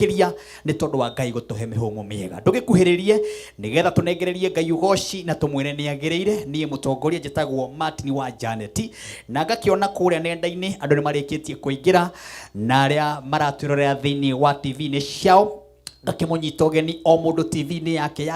makiria ni tondu wa Ngai gutuhe mihungu miega. Ndugikuhiririe nigetha tunengererie Ngai ugoci na tumwire ni agirire. Nie mutongoria njitagwo Martin wa Janet, na ngakiona kuria nenda-ini andu ni marikitie kuingira na aria maratwirorera thiini wa TV ni ciao ngakimunyita ugeni o mundu TV ni yake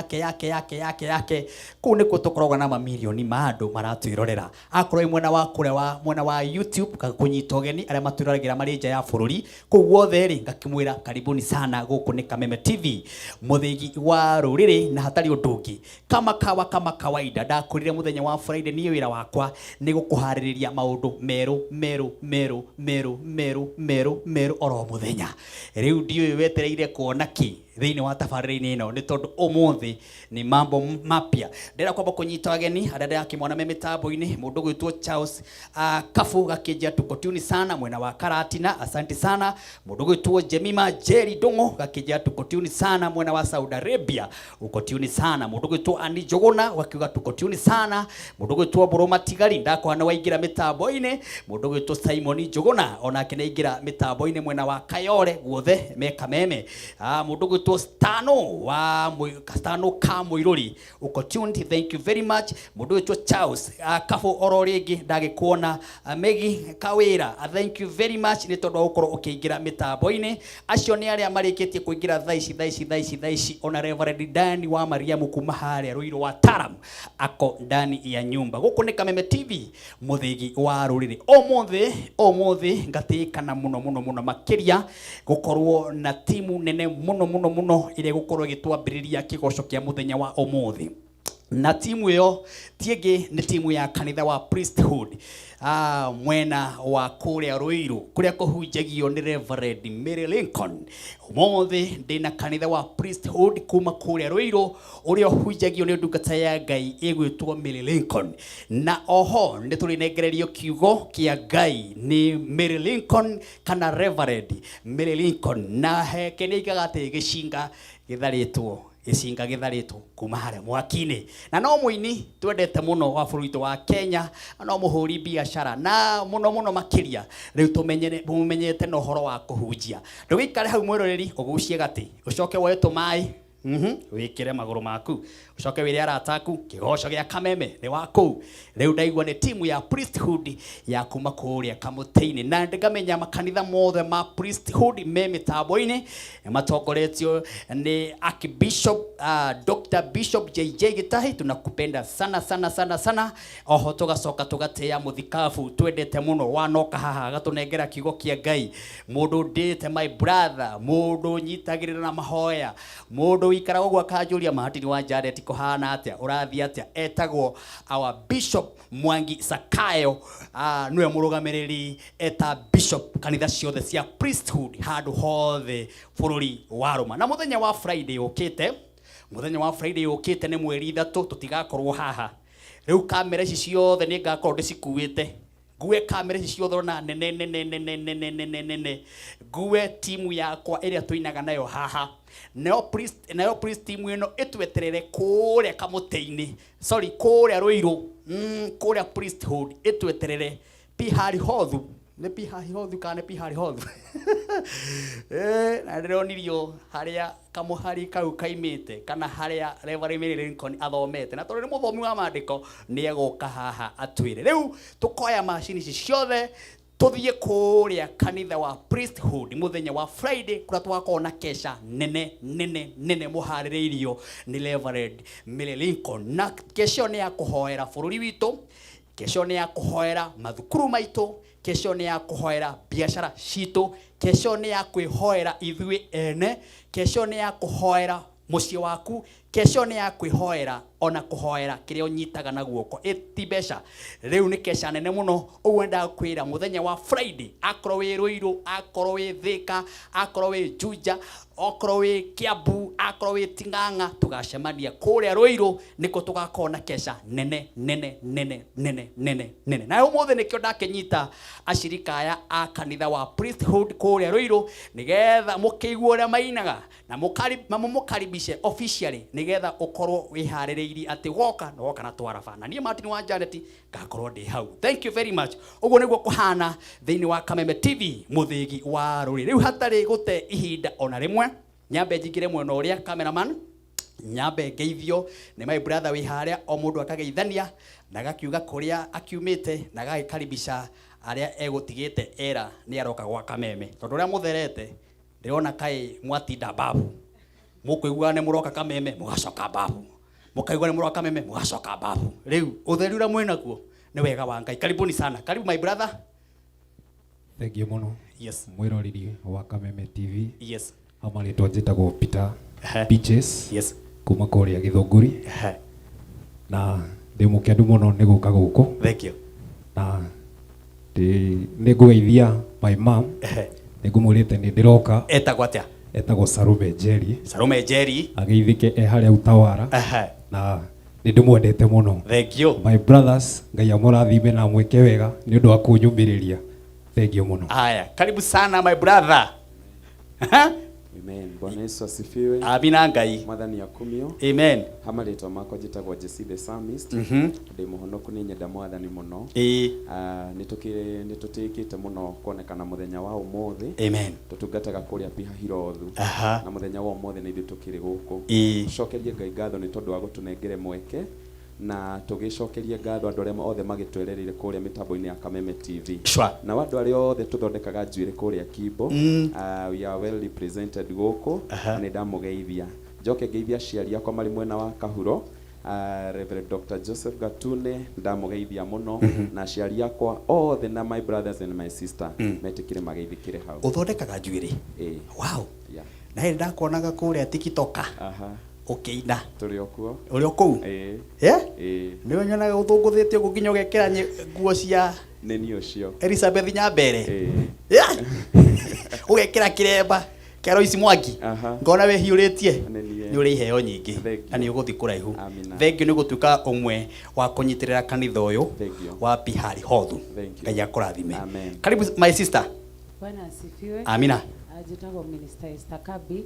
kuu nikuo tukoragwo na mamilioni ma andu maratwirorera. Akorwo mwena wa kuria mwena wa YouTube ngakunyita ugeni aria matwiroragera mari nja ya bururi kuu wothe ri ngakimwira karibuni sana guku ni Kameme TV muthigi wa ruriri na hatari undungi kama kawaida. Ndakurire muthenya wa Friday ni wira wakwa ni gukuhaririria maundu meru oro muthenya. Riu ndiyo wetereire kuona ki thiini wa tabarĩra-inĩ ino ni tondu umuthi ni mambo mapya. Ndĩra kwamba kunyita ageni arĩa ndĩrakĩmona me mitambo-inĩ mundu gwitwo Charles Kafu gakĩnjia tuko tune sana mwena wa Karatina, asante sana. Mundu gwitwo Jemima Jerry Dongo gakĩnjia tuko tune sana mwena wa Saudi Arabia, uko tune sana. Mundu gwitwo Ani Jogona wakiuga tuko tune sana. Mundu gwitwo Buruma Tigari ndakwana waingira mitambo-inĩ. Mundu gwitwo Simon Jogona onake nĩaingira mitambo-inĩ mwena wa Kayore guothe me Kameme. Mundu Stano Kamuiruri uko tuned, thank you very much. Mundu witwo Charles Kafu oro ringi ndagikuona. Megi Kawira thank you very much ni tondu ukorwo ukiingira mitambo-ini. Acio ni aria marikitie kuingira thaici ona Reverend Dani wa Mariamu kuma haria Ruiru wa Taram ako ndani ya nyumba. Guku ni Kameme TV muthigi wa ruriri. Omuthi ngatikana muno makiria gukorwo na timu nene muno ile gukorwo gitwambiriria kigoco kia muthenya wa umuthi. Na timu yo tienge ni timu ya kanitha wa Priesthood mwena wa kuria Ruiru kuria kuhunjagio ni Reverend Mary Lincoln. Umuthi ndina kanitha wa Priesthood kuma kuria Ruiru uria hunjagio ni ndungata ya Ngai igwitwo Mary Lincoln. Na oho ndi turinengererio kiugo kia Ngai ni Mary Lincoln kana Reverend Mary Lincoln, na heke ni igagate gicinga githaritwo kuma haria mwaki-ini. Na no muini twendete muno wa bururi wa Kenya, no muhuri biashara na muno makiria. Riu tumenyete no horo wa kuhunjia. Ndugikare hau mwiroreri ugucie gati ucoke woe tumai wikire maguru maku ucoke wire arataku kigoco gia Kameme ni waku. Riu ndaigua ni timu ya Priesthood ya kuma kuria Kamutini, na ngamenya makanitha mothe ma Priesthood me mitambo-ini matongoretio ni Archbishop Dr. Bishop JJ Gitahi. Tunakupenda sana. Oho tugacoka tugatea muthikabu twendete muno wanoka haha gatunengera kiugo kia Ngai. Mundu ndite my brother, mundu nyitagirira na mahoya, mundu ikarago gwa kanjuria Martin wa Janet kuhana atia urathi atia. Etagwo our Bishop Mwangi Sakayo niwe murugamiriri eta bishop kanitha ciothe cia Priesthood handu hothe bururi wa Roma. Na muthenya wa Friday ukite ni mweri 3 tutigakorwo haha. Riu kamera ici ciothe ni ngakorwo ndicikuite. Ngue kamera ici ciothe na nene ngue timu yakwa iria tuinaga nayo haha. Nayo priest timu ino itweterere kuria Kamutini, kuria Ruiru, kuria Priesthood itweterere Pihari Hothu. Ne Pihari Hothu kana Pihari Hothu na ndĩronirio haria kamuhari kau kaimite kana haria Reverend Mary Lincoln athomete, na tondu ni muthomi wa maandiko ni egoka haha atwire. Riu tukoya macini ciothe tuthie kuria kanitha wa Priesthood muthenya wa Friday kuria twakona kesha nene muhaririirio ni Reverend Mary Lincoln. Na kesho ni ya kuhoera bururi witu, kesho ni ya kuhoera mathukuru maitu, kesho ni ya kuhoera biashara citu, kesho ni ya kwihoera ithui ene, kesho ni ya kuhoera muciĩ waku, kesho ni ya kwihoera ona kuhoera kiria unyitaga na guoko etibesha. Riu ni kesha nene muno uwenda kwira muthenya wa Friday. Akorwo wi Ruiru, akorwo wi Thika, akorwo wi Juja, akorwo wi Kiambu, akorwo wi Ting'ang'a, tugacemania kuria Ruiru niko tugakona kesha nene. Na umuthi nikio ndakinyita ashirika aya a kanitha wa Priesthood kuria Ruiru nigetha mukiigua uria mainaga na mukaribishe officially nigetha ukorwo wihaririirie ati woka no woka na twarafa na nie Martin wa Janet ngakorwo ndi hau. Thank you very much. Uguo niguo kuhana thiini wa Kameme TV muthigi wa ruri. Riu hatari gute ihinda ona rimwe nyambe njigire mwena uria cameraman nyambe ngeithio ni my brother wi haria o mundu akageithania na gakiuga kuria akiumite na gagikaribisha aria egutigite era ni aroka gwa Kameme tondu ria mutherete ndiona kai mwatinda babu mukuigua ni muroka Kameme mugacoka babu mukaigua ni muroka Kameme mugacoka babu. Riu utheri uria mwena kuo ni wega wa Ngai. Karibuni sana. Karibu my brother. Thank you muno. Yes. Mwiroriri wa Kameme TV. Yes. Amaritwo njitagwo Peter Beaches. Yes. Kuma kuria Githunguri. Na ndi mukendu muno ni guka guku. Thank you. Na ni ngugeithia my mom. Nigumurite ni ndiroka. Etagwo atia? Etagwo Sarume Jerry. Sarume Jerry. Ageithike haria utawara. Na ni ndimwendete muno. Thank you. My brothers, Ngai amurathime na mweke wega ni undu wa kunyumbiriria. Thank you muno. Haya, karibu sana my brother. Amen. Bwana Yesu asifiwe. Amina Ngai. Mwathani akumio. Amen. Hamaritwa makwa njitagwo Jesse the Psalmist. Ndi muhonoku ni nyenda mwathani muno. Nitutikite muno kuonekana muthenya wa umuthi. Amen. Tutungataga kuria Piha Hirothu. Na muthenya wa umuthi ni tukiri guku. Cokerie Ngai ngatho ni tondu wa gutunengere mweke na tugicokerie ngatho andu aria othe magitwerereire kuria mitambo-ini ya Kameme TV. Na andu aria othe tuthondekaga njuire kuria Kimbo. We are well represented guku ni ndamugeithia. Njoke ngeithia aciari akwa mari mwena wa Kahuro. Reverend Dr. Joseph Gatune ndamugeithia muno na aciari akwa othe na my brothers and my sister metikire mageithikire hau. Uthondekaga njuire? Wow. Yeah. Na hindi ndakuonaga kuria TikToka. Ukiina turi okuo uri oku ni unyonaga uthunguthitio gukinya ugekira nguo cia nini ucio Elizabeth Nyambere ugekira kiremba kia Royce Mwangi ngona we hiuritie ni uri iheo nyingi na ni uguthi kuraihu. Thengi ni gutuika umwe wa kunyitirira kanitha uyu wa Piha Hirothu. Ngai akurathime. Karibu my sister. Bwana asifiwe. Amina. Ajitagwo Minister Esther Kabi.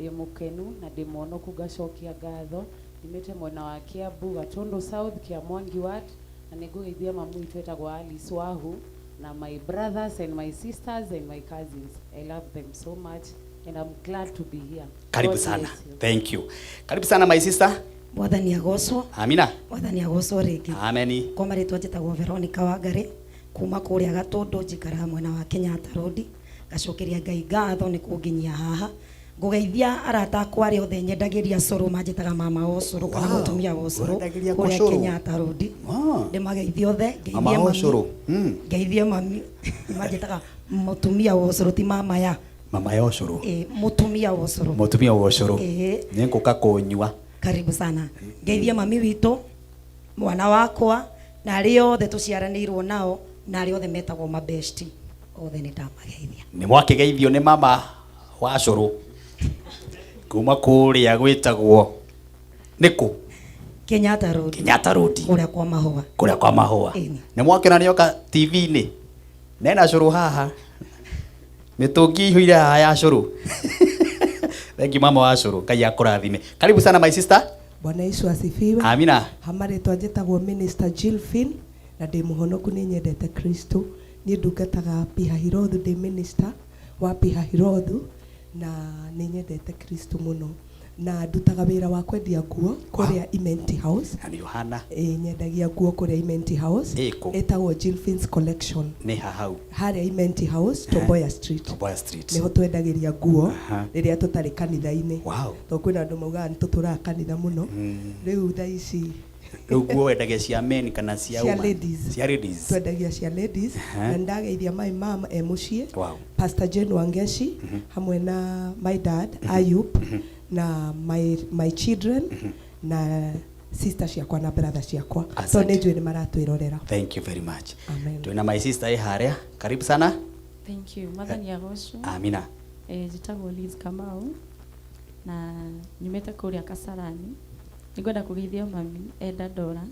Ndi mukenu na ndi muonoku gacokia ngatho nimete mwena wa Kiambu Gatundu South kia Mwangi Ward na nigugeithia mamu itu etagwo Alice Wahu na my brothers and my sisters and my cousins. I love them so much and I'm glad to be here. Karibu sana. Thank you. Karibu sana my sister. Mwathani agocwo. Amina. Mwathani agocwo ringi. Amen. Kwa maritwa njitagwo Veronica Wangari kuma kuria Gatundu njikara mwena wa Kenyatta Road. Gacokeria Ngai ngatho ni kunginyia haha. Ngugeithia arata akwa ari othe nyendagiria curu manjitaga mama ocuru kana mutumia ocuru kuria Kenyatta Road. Ndimageithia othe ngeithie mami. Ngeithie mami manjitaga mutumia ocuru ti mama ya ocuru. Mutumia ocuru. Mutumia ocuru. Ni nguka kunyua. Karibu sana. Ngeithie mami witu mwana wakwa na ari othe tuciaranirwo nao na ari othe metagwo mabesti othe ni ndamageithia. Ni mwakigeithio ni mama wa curu kuma kuria gwitagwo niku Kenyatta Road. Kenyatta Road kuria kwa mahua. Kuria kwa mahua. Ni mwakena nioka TV ni nena curu haha mitungi huira ya curu. Thank you mama wa curu. Ngai akurathime. Karibu sana my sister. Bwana Yesu asifiwe. Amina. Hamaritwa njitagwo Minister Jilfin na ndi muhonoku ni nyendete Kristo. Ni ndungataga Piha Hirothu ndi minister wa Piha Hirothu na ni nyendete Kristo muno na ndutaga wira wa kwendia nguo kuria Imenti House. Ani Yohana. Nyendagia nguo kuria Imenti House. Etagwo Jilfin's Collection. Ni hau. Haria Imenti House Tomboya Street. Tomboya Street. Niho twendagiria nguo riria tutari kanitha-ini. Wow. To kwina andu maugaga ni tuturaga kanitha muno. Riu thaa ici nguo wendagia cia men kana cia ladies. Cia ladies. Twendagia cia ladies. Na ndageithia my mom mucie. Wow. Pastor Jane Wangeshi hamwe na my dad Ayub na my children na sister ciakwa na brother ciakwa. So ni njui ni maratwirorera. Thank you very much. Amen. Twina my sister haria. Karibu sana. Thank you. Mwathani agocwo. Amina. Njitagwo Liz Kamau na nyumete kuria Kasarani. Nigwenda kugeithia mami Eda Dora,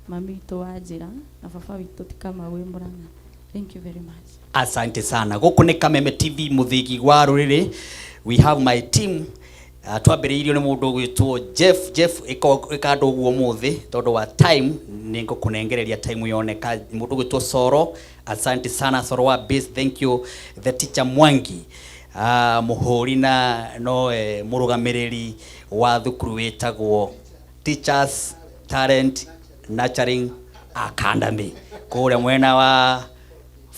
mami witu wa Njira na baba witu Tikama wi Murang'a. Thank you very much. Asante sana. Guku ni Kameme TV muthigi wa ruriri. We have my team twambiriirio ni mundu gwitwo Jeff ikando guo muthi tondu wa time ningo kunengereria time yoneka mundu gwitwo Soro. Asante sana Soro wa base, thank you the teacher Mwangi muhuri na no murugamiriri wa thukuru wetagwo Teachers Talent Nurturing Academy kuria mwena wa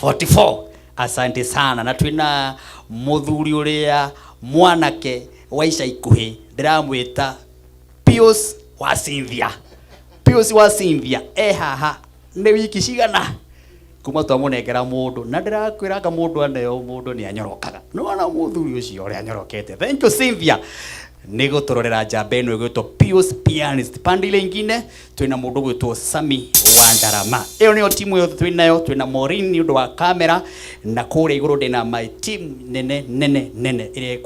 44. Asante sana na twina muthuri uria mwanake waisha ikuhi ndiramwita Pius wa Cynthia haha ni wiki cigana kuma twamunengera mundu na ndirakwiraga mundu aneo mundu ni anyorokaga no ana muthuri ucio uri anyorokete. Thank you Cynthia nigo turorera jambe ino gwitwo Pius Pianist. Pandile ingine twina mundu gwitwo Sami wa Ndarama. Iyo niyo timu yo twinayo, twina Maureen ni undu wa kamera na kure iguru ndina my team nene ire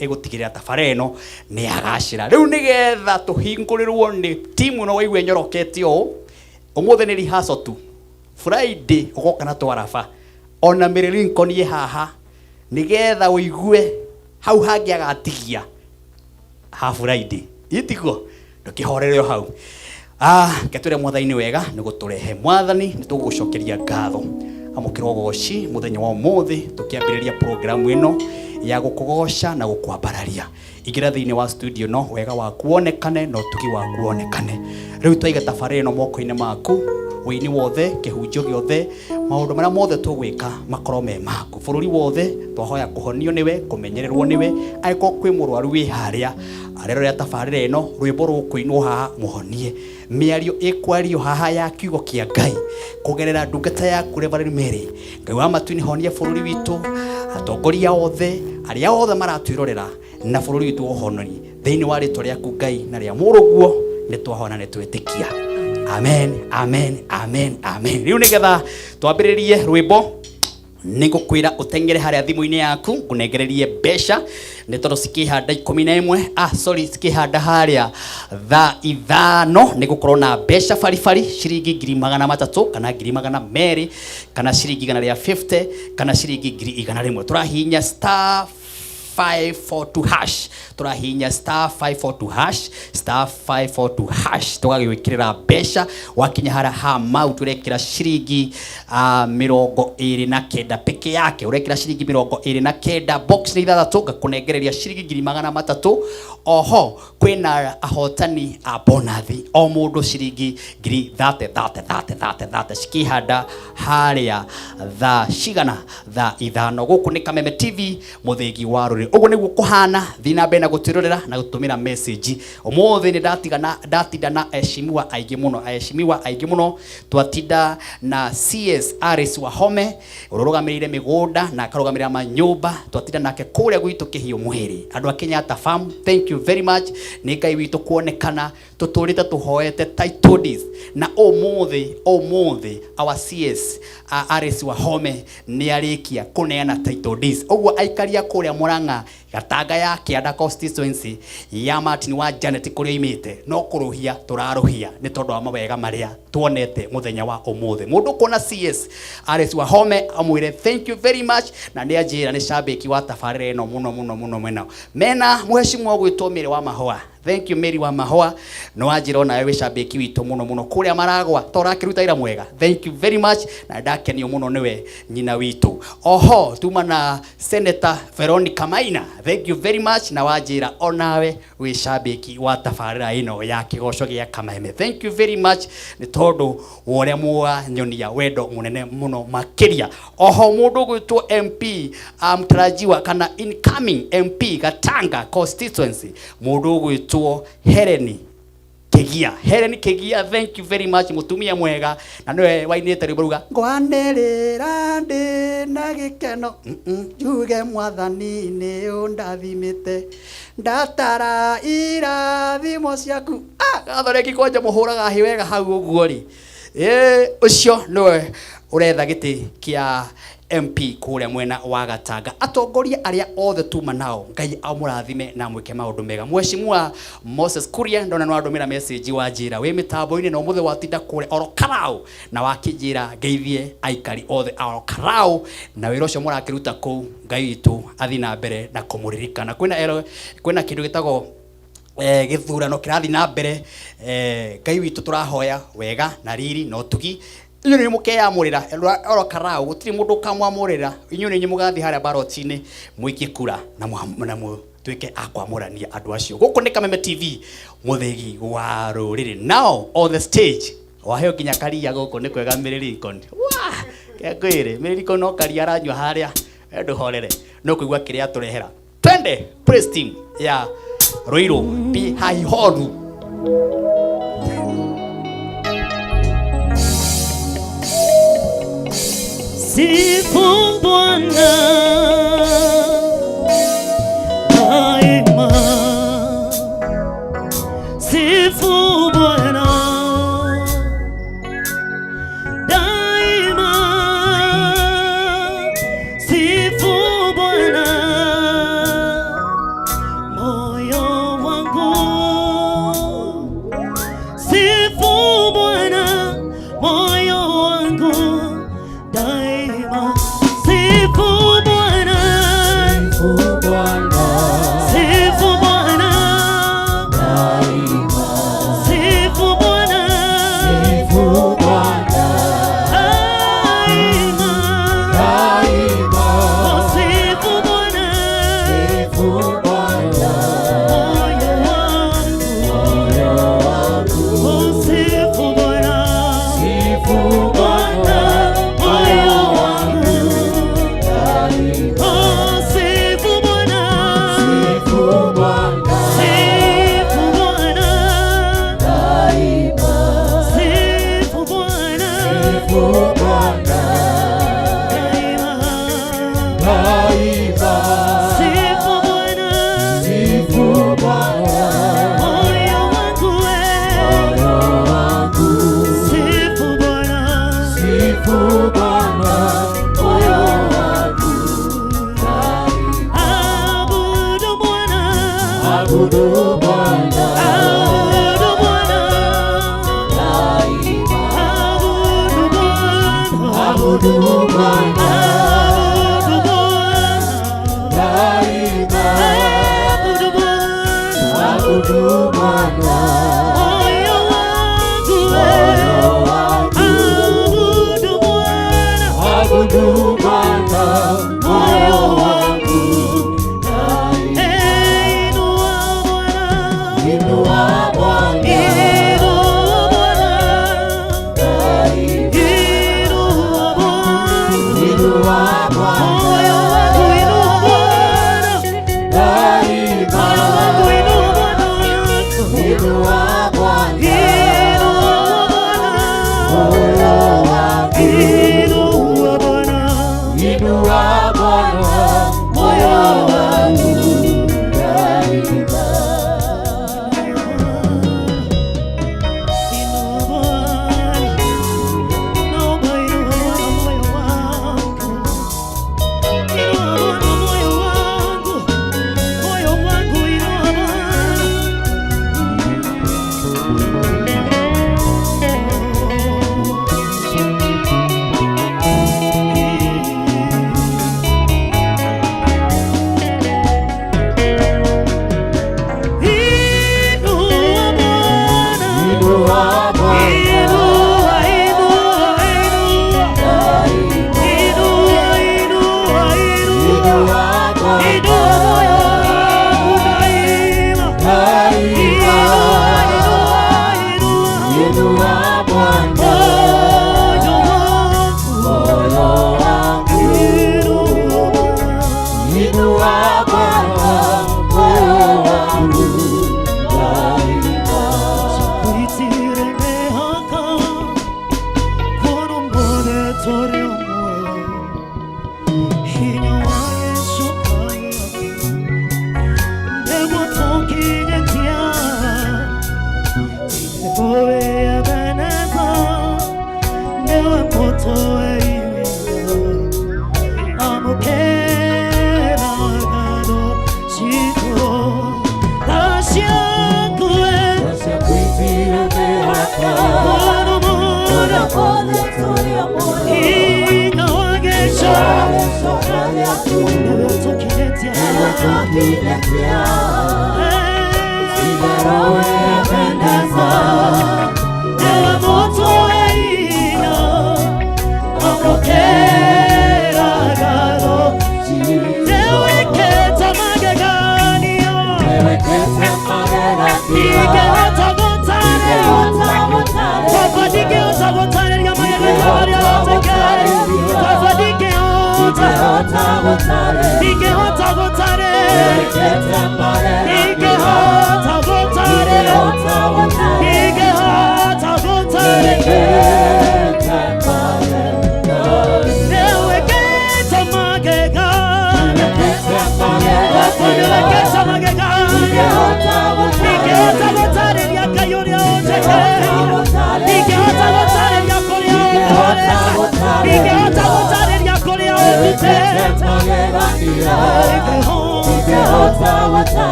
egutigirira tabara ino ni agacira. Riu nigetha tuhingurirwo ni timu no waigwe nyorokete o umuthi ni rehearsal tu. Friday ugoka na twarafa ona Marilyn konie haha nigetha uigue hau hangi agatigia ha Friday itiko ndukihorereo hau ketwire mwathani wega niguturehe mwathani nitugucokeria ngatho amukirwo goci muthenya wa umuthi tukiambiriria program ino ya gukugoca na gukwambararia igira thiini wa studio no wega wa kuonekane no tugi wa kuonekane. Riu twaiga tabara ino moko-ini maku wini wothe kihunjio giothe maundu maria mothe tugwika makoro me maku bururi wothe twahoya kuhonio niwe kumenyererwo niwe aiko kwi murwaru wi haria arero ya tabarira ino rwimbo rukuinwo haha muhonie miario ikwario haha ya kiugo kia Ngai kugerera ndungata yaku Reverend Mary Ngai wa matuni honie bururi witu atongoria othe aria othe maratwirorera na bururi witu uhononi thiini wa ritwa riaku Ngai na ria muruguo nitwahona nitwitikia. Amen. Riu nigetha twambiririe rwimbo nigukwira utengere haria thimu-ini yaku ngunengererie mbeca ni tondu cikihanda 11 cikihanda haria thaa 5 nigukorwo na mbeca baribari ciringi 300 kana 200 kana ciringi 150 kana ciringi 100 turahinya star 542 hash turahinya star 542 hash tugagwikirira mbeca wakinya hara ha mau turekira ciringi 29 peke yake urekira ciringi 29 box ni ithathatũ ngakunengereria ciringi 300. Oho kwina ahotani a bonathi o mundu ciringi 30 cikihanda haria thaa cigana thaa 5 guku ni Kameme TV muthigi wa ruri uguo niguo kuhana thina mbena gutirorera na gutumira message umuthi ni ndatinda na aheshimiwa aingi muno twatinda na CS Aris Wahome ururugamirire migunda na akarugamirira manyumba twatinda nake kuria gwitu kihio mwiri andu a Kenyatta Farm. Thank you very much ni Ngai witu kuonekana tuturite tuhoete title deeds na umuthi our CS Aris Wahome ni arikia kuneana title deeds uguo aikaria kuria Murang'a Gatanga ya Kianda constituency ya Martin wa Janet kuria imite no kuruhia turaruhia ni tondu wa mawega maria tuonete muthenya wa umuthi mundu kuona CS Aris Wahome amwire thank you very much na ni ajira ni shabiki wa tabarira ino muno mena muheshimiwa gwitwo Mary wa Mahua. Thank you Mary wa Mahua no ajira ona wewe shabiki witu muno kuria Maragwa torakiruta ira mwega. Thank you very much na ndakenio muno niwe nyina witu. Oho tuma na Senator Veronica Maina. Thank you very much na wajira onawe wi shabiki wa tabarira ino ya kigoco gia Kameme. Thank you very much ni tondu woria mwa nyonia wendo munene muno makiria. Oho mundu gwitwo MP mtarajiwa kana incoming MP Gatanga constituency mundu gwitwo Helen Kegia. Thank you very much mutumia mwega na niwe wainite riburuga ngwanerera ndi na gikeno juge mwathani ni undathimite ndatara irathimo ciaku gathoreki kwanja muhuraga hiwega hau uguo ri ucio niwe uretha giti kia MP kuria mwena wa Gatanga. Atongoria aria othe tuma nao Ngai amurathime na mwike maundu mega. Mheshimiwa Moses Kuria ndona no andumira message wa njira we mitambo-ini no muthe watinda kuria orokarau na wakijira ngeithie aikari othe orokarau na wira ucio murakiruta ku Ngai witu athi na mbere na kumuririkana. Kwina kindu gitagwo githurano kirathi na mbere Ngai witu turahoya wega na riri no tugi inyo ni mukeyamurira orokarau gutiri mundu kamwamurira inyo ni mugathi haria barotini muikie kura na twike akwamurania andu acio. Guku ni Kameme TV muthegi wa ruriri. Now on the stage waheo kinya karia guku ni kwega Miririnkoni wa kegwire Miririnkoni no karia aranywa haria endu horere no kuigua kiria turehera. Twende praise team ya Ruiru Pi Haihoru. Sifu Bwana daima, sifu Bwana daima, sifu Bwana moyo wangu, sifu Bwana moyo wangu daima. Sifu Bwana, sifu Bwana daima, sifu Bwana daima, oh sifu Bwana moyo wangu, oh sifu Bwana moyo wangu.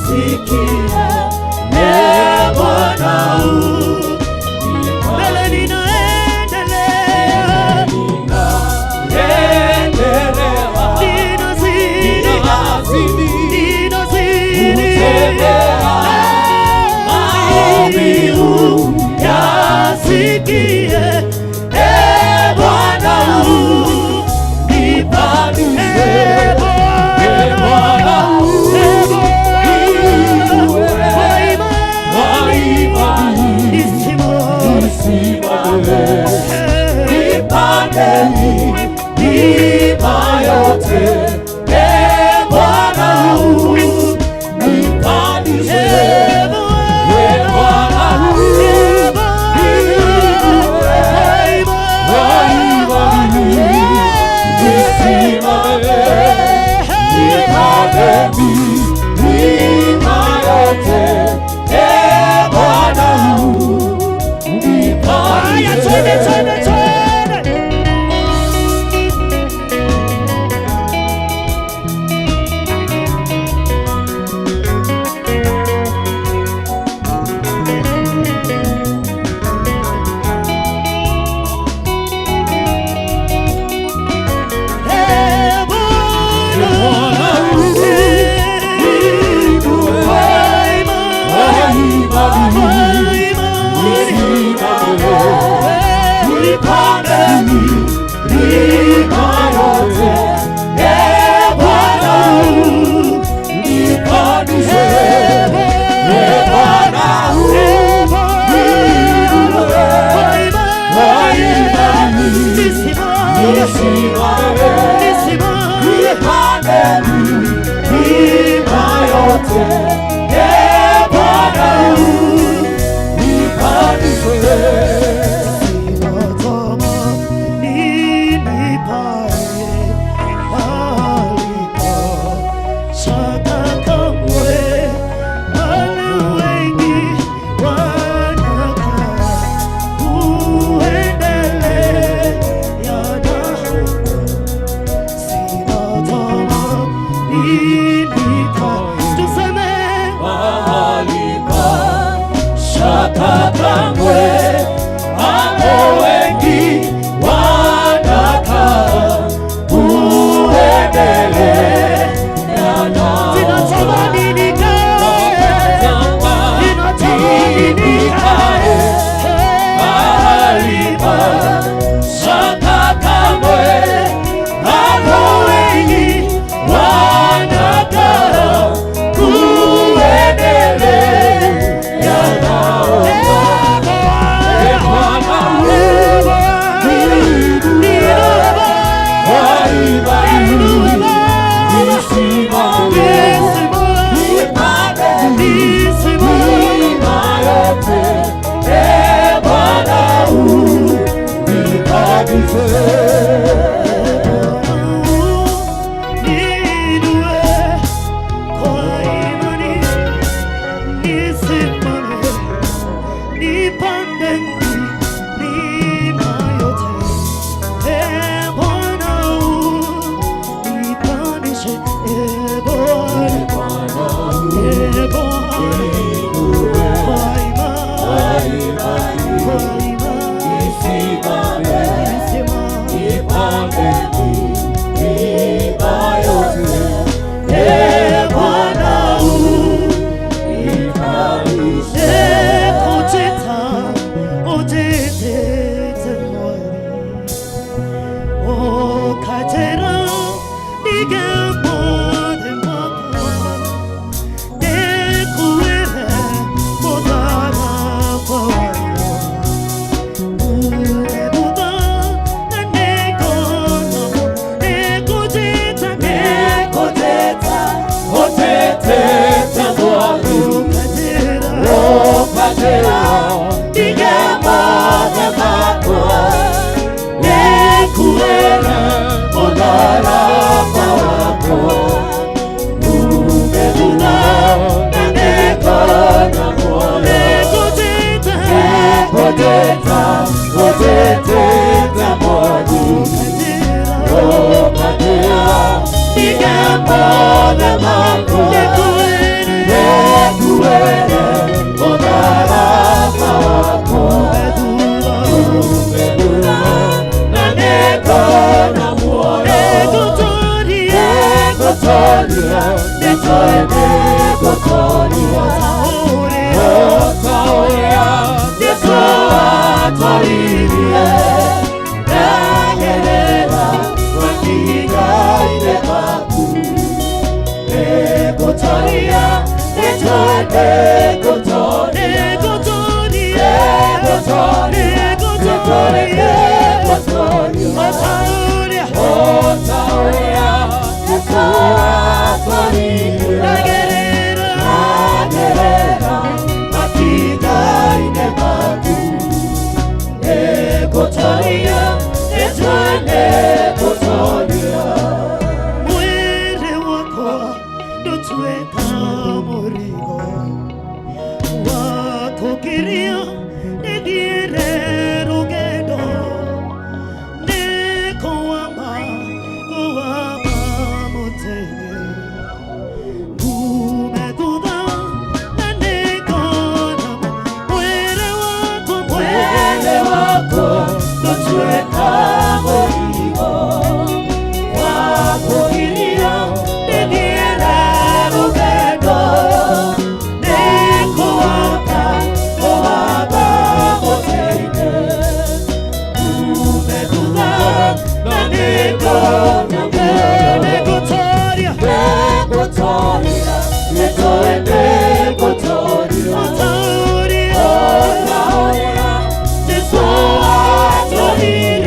Sikia, Bwana,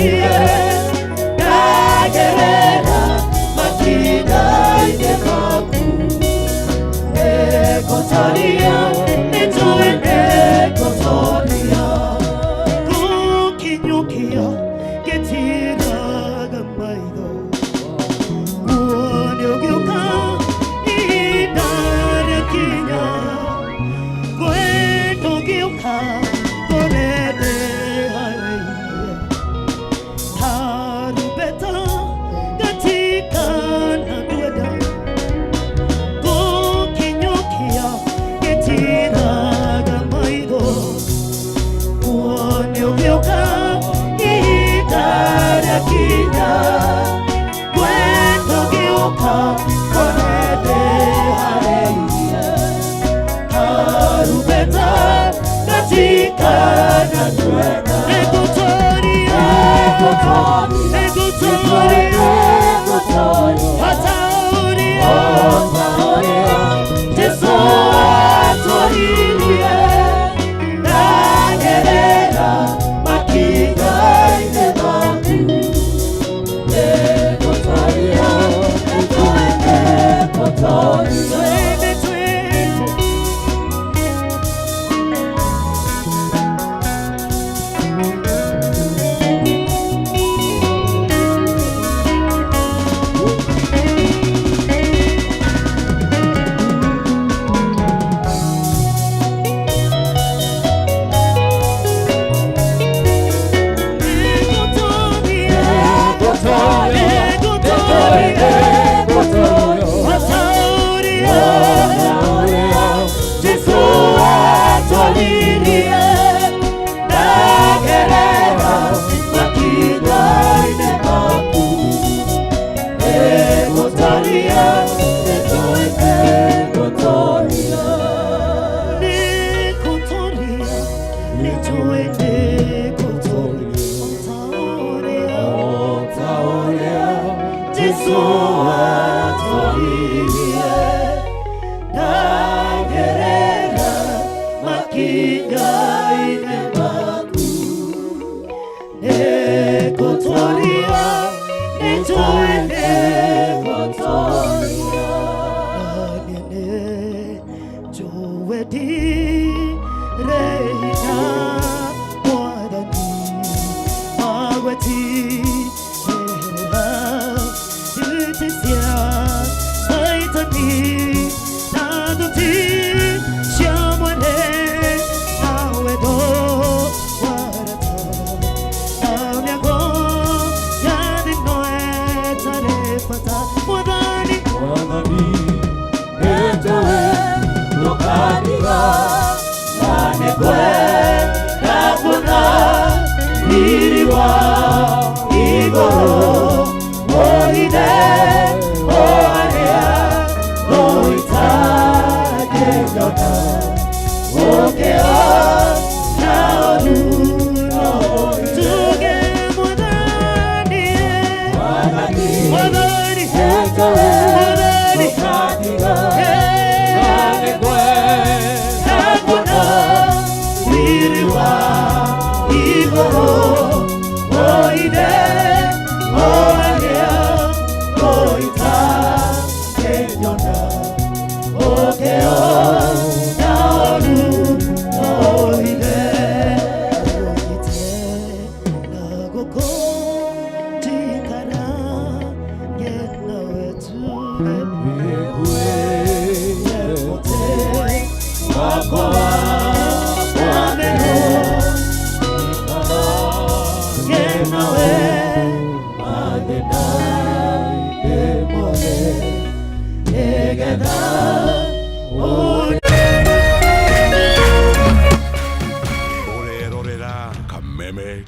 Yeah.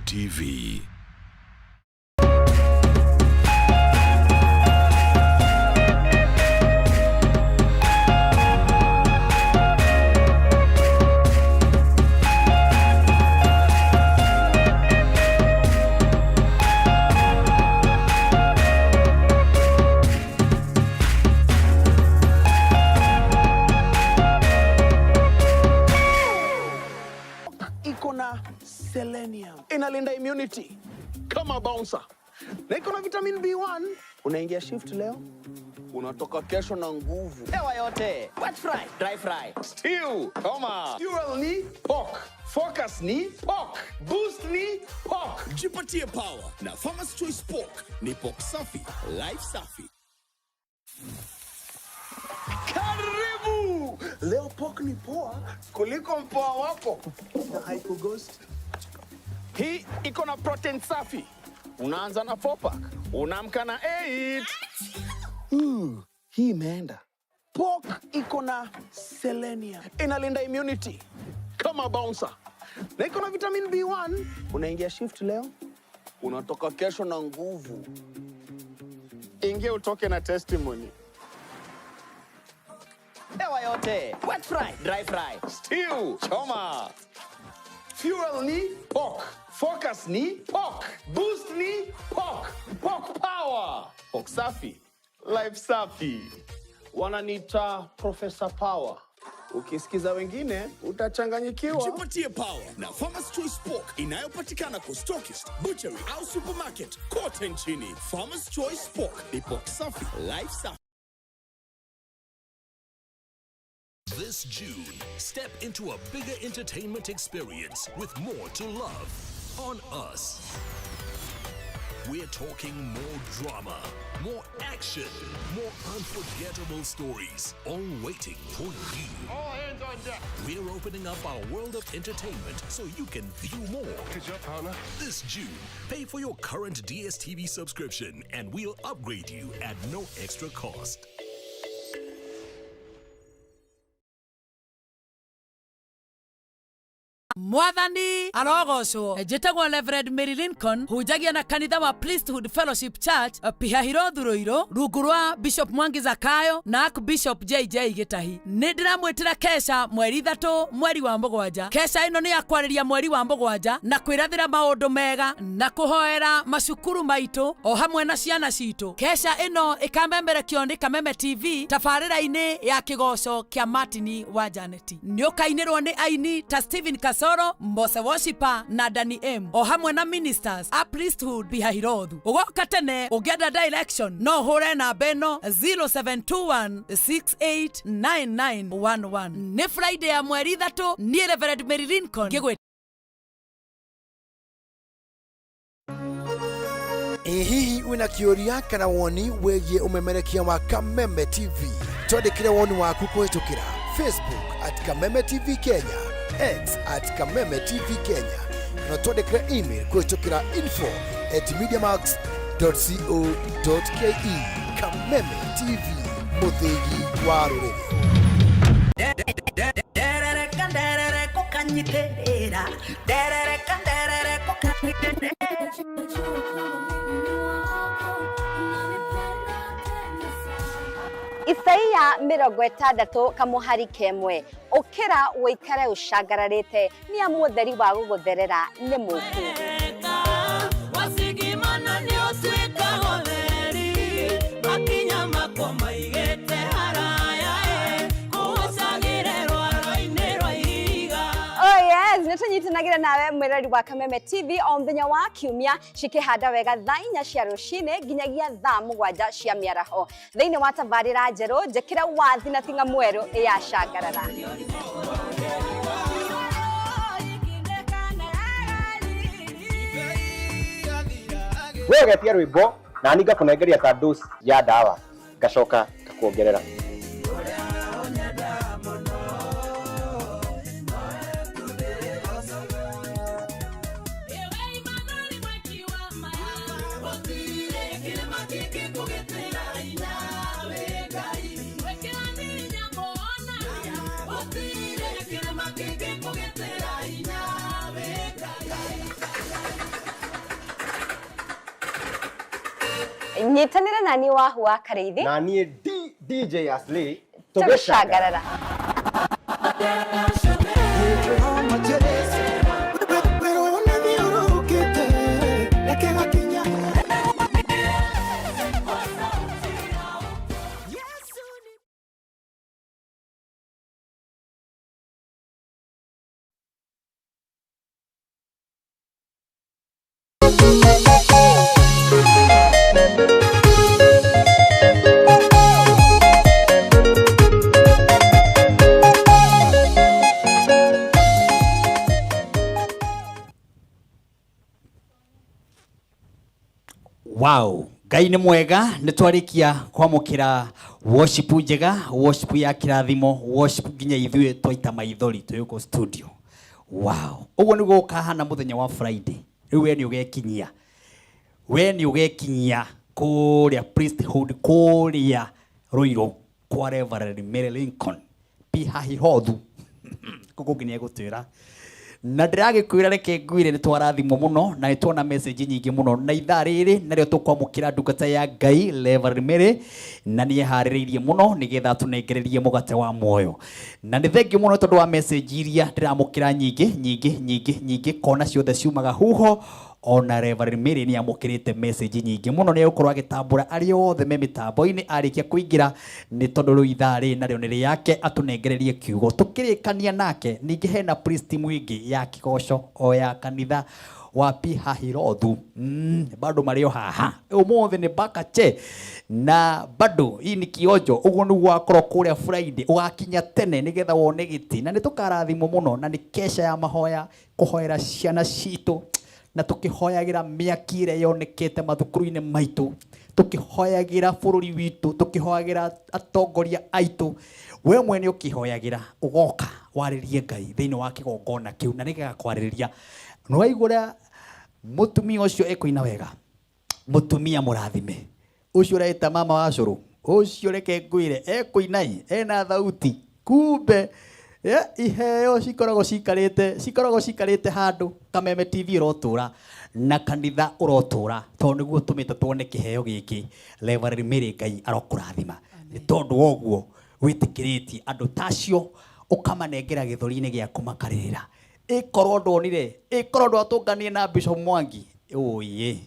TV. Selenium inalinda immunity kama bouncer, na iko na vitamin B1. Unaingia shift leo, unatoka kesho na nguvu. Hewa yote, wet fry, dry fry, stew, koma, fuel ni pork, focus ni pork, boost ni pork. Jipatie power na Farmer's Choice Pork. Ni pork safi, life safi. Karibu! Leo pork ni poa kuliko mpoa wako na haiko ghost. Hii iko na protein safi. Unaanza na 4-pack, unaamka na 8. Hii imeenda. Pork iko na selenium. Inalinda immunity kama bouncer. Na iko na vitamin B1. Unaingia shift leo, unatoka kesho na nguvu. Ingia utoke na testimony. Hewa yote, wet fry, dry fry, stew, choma, Fuel ni POC. Focus ni POC. Boost ni POC. POC power. POC safi. Life safi. Wananiita Professor Power. Ukisikiza wengine utachanganyikiwa. Jipatie power na Farmers Choice Pork inayopatikana kwa stockist, butchery au supermarket kote nchini. Farmers Choice Pork ni pork safi, life safi. This June, step into a bigger entertainment experience with more to love on Us. We're talking more drama, more action, more unforgettable stories, all waiting for you. All hands on deck. We're opening up our world of entertainment so you can view more. Good job, partner. This June, pay for your current DSTV subscription and we'll upgrade you at no extra cost. Mwathani arogocwo njĩtagwo Reverend Mary Lincoln hunjagia na kanitha wa Priesthood Fellowship Church Pihahiro Thuruiro rungu rwa Bishop Mwangi Zakayo na Archbishop JJ Gitahi. Nĩ ndĩramwĩtĩra kesha mweri 3 mweri wa Mũgwanja. Kesha ĩno nĩ ya kwarĩria mweri wa Mũgwanja na kwĩrathĩra maũndũ mega na kũhoera macukuru maitũ o hamwe na ciana citũ. Kesha ĩno ĩkamemerekio nĩ Kameme TV tabarĩra-inĩ ya kĩgoco kĩa Martin wa Janet. Nĩ ũkainĩrwo nĩ aini ta Stephen Kasoro, Mbose Worshiper na Danny M o hamwe na ministers a Priesthood Pihahirothu. Ugoka tene ũngĩenda direction no hũre namba ĩno 0721689911. Nĩ Friday ya mweri 3 niĩ Reverend Mary Lincoln ngĩgwĩta. Hihi wina kĩũria kana woni wĩgiĩ umemerekia wa Kameme TV? Twandĩkĩre woni waku kũhĩtũkĩra Facebook @Kameme TV Kenya, X @Kameme TV Kenya, na twandĩkĩre email kũhĩtũkĩra info@mediamax.co.ke. Kameme TV, mũthĩgi wa rũrĩrĩ. Derere kũkanyitĩrĩra, derere kũkanyitĩrĩra. Isaia 60 kamuhari kemwe ukira wikare ushagararite ni amutheri wa gugutherera ni muku wasigimana ni otwika hotheri makinya makoma igete haraya kuhusagire rwaro-ini rwa ihiga. Oh yes, nĩtũnyitanagira nawe mwĩrori wa Kameme TV o mũthenya wa kiumia cikĩhanda wega thaa 4 cia rũcinĩ nginyagia thaa 7 cia mĩaraho thĩinĩ wa tabarĩra njerũ njĩkĩra wathi na tinga mwerũ ya Shangarara. Wewe getia rwĩmbo na ni ngakũnengeria ta dose ya dawa ngacoka ngakuongerera. Nyitanĩra nani Wahua Kareithi na niĩ DJ Asli tũgĩcangarara. Wow, Ngai nĩ mwega, nĩ twarikia kwamũkĩra worship njega, worship ya kirathimo, worship nginya ithuĩ twaita maithori twĩgũkũ studio. Wow, ũguo nĩguo ũkahana mũthenya wa Friday. Rĩu we nĩ ũgekinyia kũrĩa Priesthood kũrĩa Ruiru kwa Reverend Mary Lincoln Pihahirothu. Kũkũ nginya egũtwĩra na ndiragikwira reke ngwire ni twarathimwo muno na nitwona message nyingi muno na ithaa riri nario tukwamukira ndungata ya Ngai Reverend Mary na nie haririirie muno nigetha tunengererie mugate wa moyo na ni thengi muno tondu wa message iria ndiramukira nyingi kona ciothe ciumaga huho ona Reverend Mary ni amukirite message nyingi muno ni ukorwa agitambura ari othe me mitambo-ini arikia kuingira ni tondu ru ithari nario ni yake atunengererie kiugo tukirikania nake ningi hena priest mwingi ya kigoco o ya kanitha wa Pihahirothu bado mario haha umuthi ni bakache na bado hii ni kionjo uguo ni gwakorwo kuria Friday ugakinya tene nigetha wone giti na ni tukarathimo muno na ni kesha ya mahoya kuhoera ciana citu na tukihoyagira miaki ire yonekete mathukuru-ini maitu tukihoyagira bururi witu tukihoyagira atongoria aitu we mwene ukihoyagira ugoka waririe Ngai thiini wa kigongona kiu na niga kwariria no waigura mutumia ucio ekoina wega mutumia murathime ucio reta mama wa curu ucio reke ngwire ekoinai ena thauti kumbe iheo cikoragwo cikarite handu Kameme TV urotura na kanitha urotura tondu niguo tumite tuone kiheo giki Reverend Mary Ngai arokurathima ni tondu woguo witikiritie andu tacio ukamanengera githuri-ini giaku makarira ikorwo ndonire ikorwo ndwatunganie na Bishop Mwangi oye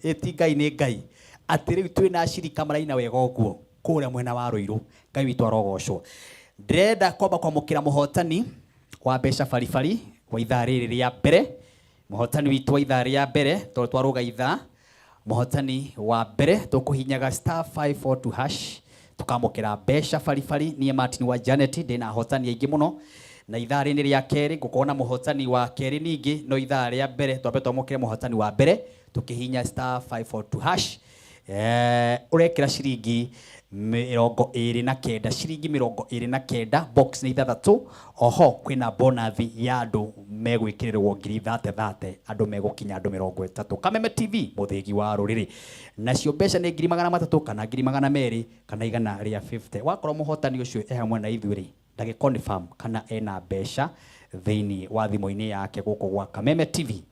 eti Ngai ni Ngai ati riu twina shirika maraina wega uguo kuria mwena wa Ruiru Ngai witu arogocwo ndrenda kwamba kwamukira muhotani wa mbeca baribari wa ithaa riri ria mbere muhotani witu wa ithaa ria mbere tondu twaruga ithaa muhotani wa mbere tukuhinyaga *542# tukamukira mbeca baribari nie Martin wa Janet ndina hotani aingi muno na ithaa riri ria keri ngukona muhotani wa keri ningi no ithaa ria mbere twambe twamukire muhotani wa mbere tukihinya *542# urekira ciringi 29 ciringi 29 box ni ithathatu oho kwina bonus ya andu megwikirirwo 30 andu megukinya andu 30 Kameme TV muthigi wa ruriri nacio mbeca ni 300 kana 200 kana igana ria 50 wakorwo muhotani ucio hamwe na ithuri ndagi confirm kana ena mbeca thiini wa thimo-ini yake guku gwa Kameme TV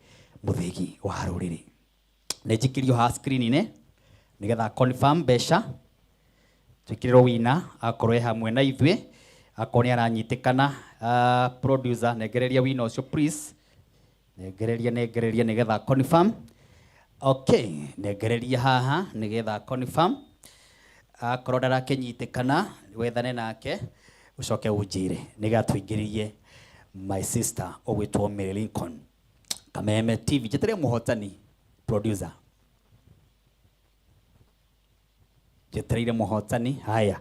muthigi wa ruriri nejikirio ha screen-ini nigetha confirm mbeca twikiriro wina akorwe hamwe na ithwe akoni aranyitikana producer negereria wina ucio please negereria nigetha confirm okay negereria haha nigetha confirm akorwo ndarakinyitikana wethane nake ucoke unjire nigatwingiririe my sister ogwitwo Mary Lincoln Kameme TV jetere muhotani producer jetereire muhotani haya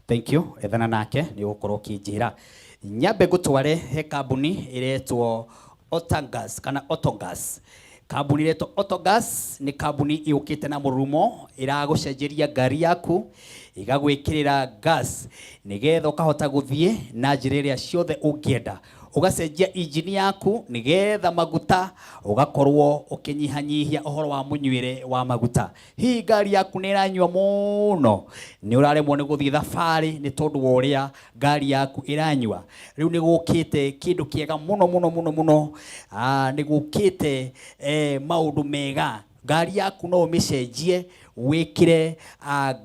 thank you ethana nake ni gukorwo kinjira nyambe gutware he kambuni iretwo Otogas kana Otogas kambuni iretwo Otogas ni kambuni iukite na murumo iragucenjeria ngari yaku igagwikirira gas nigetha ukahota guthie na njira iria ciothe ungienda ugacenjia injini yaku nigetha maguta ugakorwo ukinyihanyihia uhoro wa munywire wa maguta hi ngari yaku ni iranywa muno ni uraremwo ni guthie thabari ni tondu wa uria ngari yaku iranywa riu ni gukite kindu kiega muno ni gukite maundu mega ngari yaku no umicenjie wikire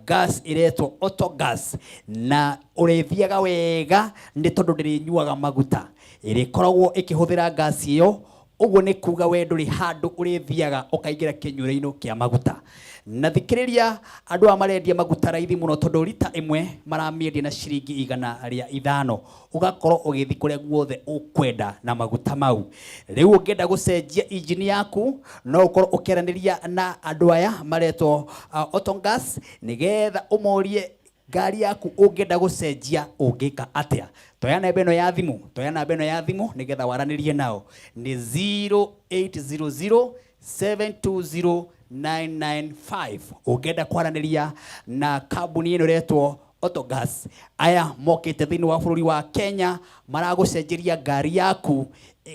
gas iretwo Otogas na urithiaga wega ni tondu ndirinyuaga maguta irikoragwo ikihuthira gas iyo uguo ni kuga we nduri handu urithiaga ukaingira kinyure-ini kia maguta na thikiriria andu amarendia maguta raithi muno tondu lita imwe maramiendia na ciringi igana ria 5 ugakorwo ugithi kuria guothe ukwenda na maguta mau riu ungienda gucenjia injini yaku no ukorwo ukiraniria na andu aya maretwo Otogas nigetha umorie ngari yaku ungienda gucenjia ungika atia toyana beno ya thimu nigetha waranirie nao ni 0800 720 995 ungenda kwaraniria na kambuni ino retwo Otogas aya mokite thiini wa bururi wa Kenya maragucenjeria ngari yaku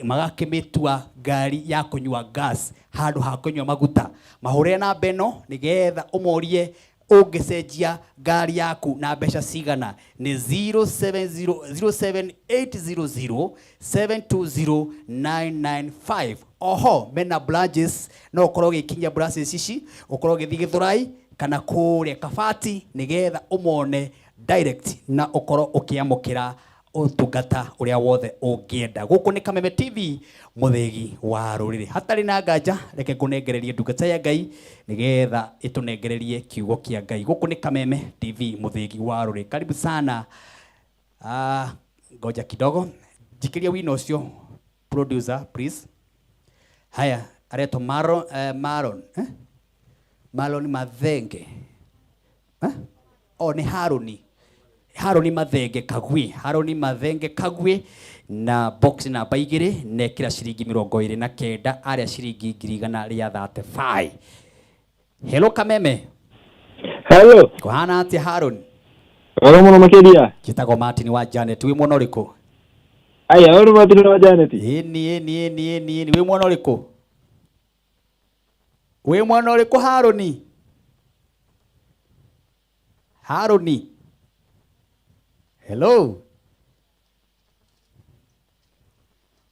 magakimitua ngari ya kunywa gas handu ha kunywa maguta mahure na beno nigetha umorie ungicenjia ngari yaku na mbeca cigana ni 070800720995. Oho mena branches no ukorwo gikinya branches ici ukorwo githi Githurai kana kuria Kabati nigetha umone direct na ukorwo ukiamukira utungata uria wothe ungienda. Guku ni Kameme TV, muthegi wa ruriri. Hatari na nganja reke kunengererie ndungata ya Ngai nigetha itunengererie kiugo kia Ngai. Guku ni Kameme TV, muthegi wa ruriri. Karibu sana. Ngoja kidogo jikiria wino ucio producer please. Haya areto Maron Marlon Mathenge ni Haroni Mathenge Kagwe. Haroni Mathenge Kagwe na box namba 2 nekira ciringi 29 aria ciringi 135. Hello Kameme. Hello. Kuhana ati Haron? Wala muno makedia. Kitagwo Martin wa Janet. Wi mwana uriko? Aya, wala Martin wa Janet. Ni wi mwana uriko? Wi mwana uriko Haroni? Haroni. Hello.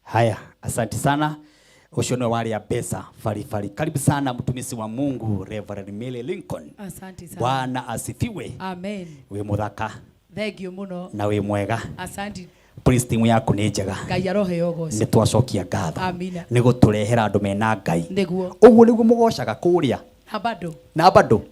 Haya, asante sana. Ushono wali ya pesa fari. Karibu sana mtumisi wa Mungu Reverend Millie Lincoln. Asante sana. Bwana asifiwe. Amen. We muthaka. Thank you muno. Na we mwega. Asante. Praise team yako ni njega. Ngai arohe yogoco. Ni twacokia ngatho. Amina. Ni guturehera andu mena Ngai. Niguo. Uguo niguo mugocaga kuria. Na bado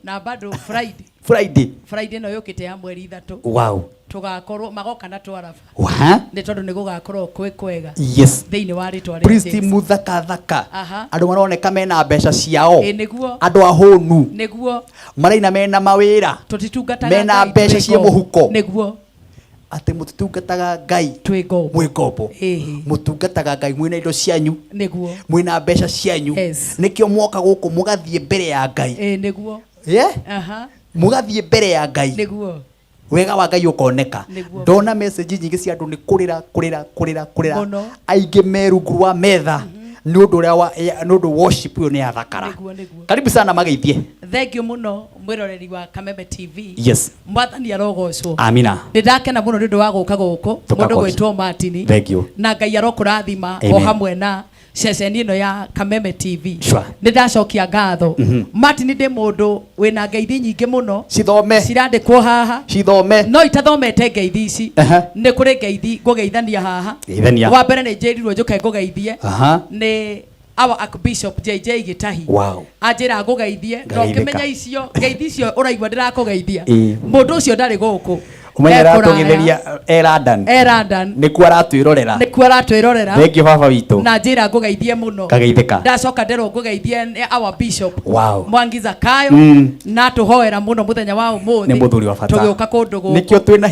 Friday no yokite ya mweri 3. Wow. Tugakorwo magoka na twarafa. Waha. Ni tondu ni gugakorwo kwega. Yes. Thiini wa ritwa Priest muthaka. Andu maroneka mena mbeca ciao. Niguo. Andu ahonu. Niguo. Maraina mena mawira. Tutitungataga mena mbeca cia muhuko. Niguo. Ati mutungataga Ngai mwikopo. Mutungataga Ngai mwina indo cianyu. Niguo. Mwina mbeca cianyu. Nikio mwoka guku mugathie mbere ya Ngai. Niguo. Mugathie mbere ya Ngai. Niguo. Wega wa Ngai ukoneka. Ndona message nyingi cia andu ni kurira. Aingi merungu wa metha. Ni undu worship yo ni athakara. Karibu sana mageithie. Thank you muno mwiroreri wa Kameme TV. Yes. Mwathani arogocwo. Amina. Ndakena muno ndu wa guka guku mundu gwitwo Martin. Thank you. Na Ngai arokurathima o hamwe na ceceni ino ya Kameme TV. Ndacokia ngatho. Martin ndi mundu wina ngeithi nyingi muno. Cithome. Cirandikwo haha. Cithome. No itathomete ngeithi ici. Ni kuri ngeithi ngugeithania haha. Wa mbere ni njirirwo njuke ngugeithie. Ni our Archbishop JJ Gitahi. Wow. Ajira ngugeithie. No kimenya icio ngeithi icio uraigwa ndirakugeithia. Mundu ucio ndari guku. Umenyera tugitheria London nikuo aratwirorera thank you baba witu na njira ngugeithie muno kageithika ndacoka ndero ngugeithie our bishop wow. Mwangi Zakayo na tuhoera muno muthenya wa umuthi ni muthuri wa bata tugiuka kundu guku nikio twina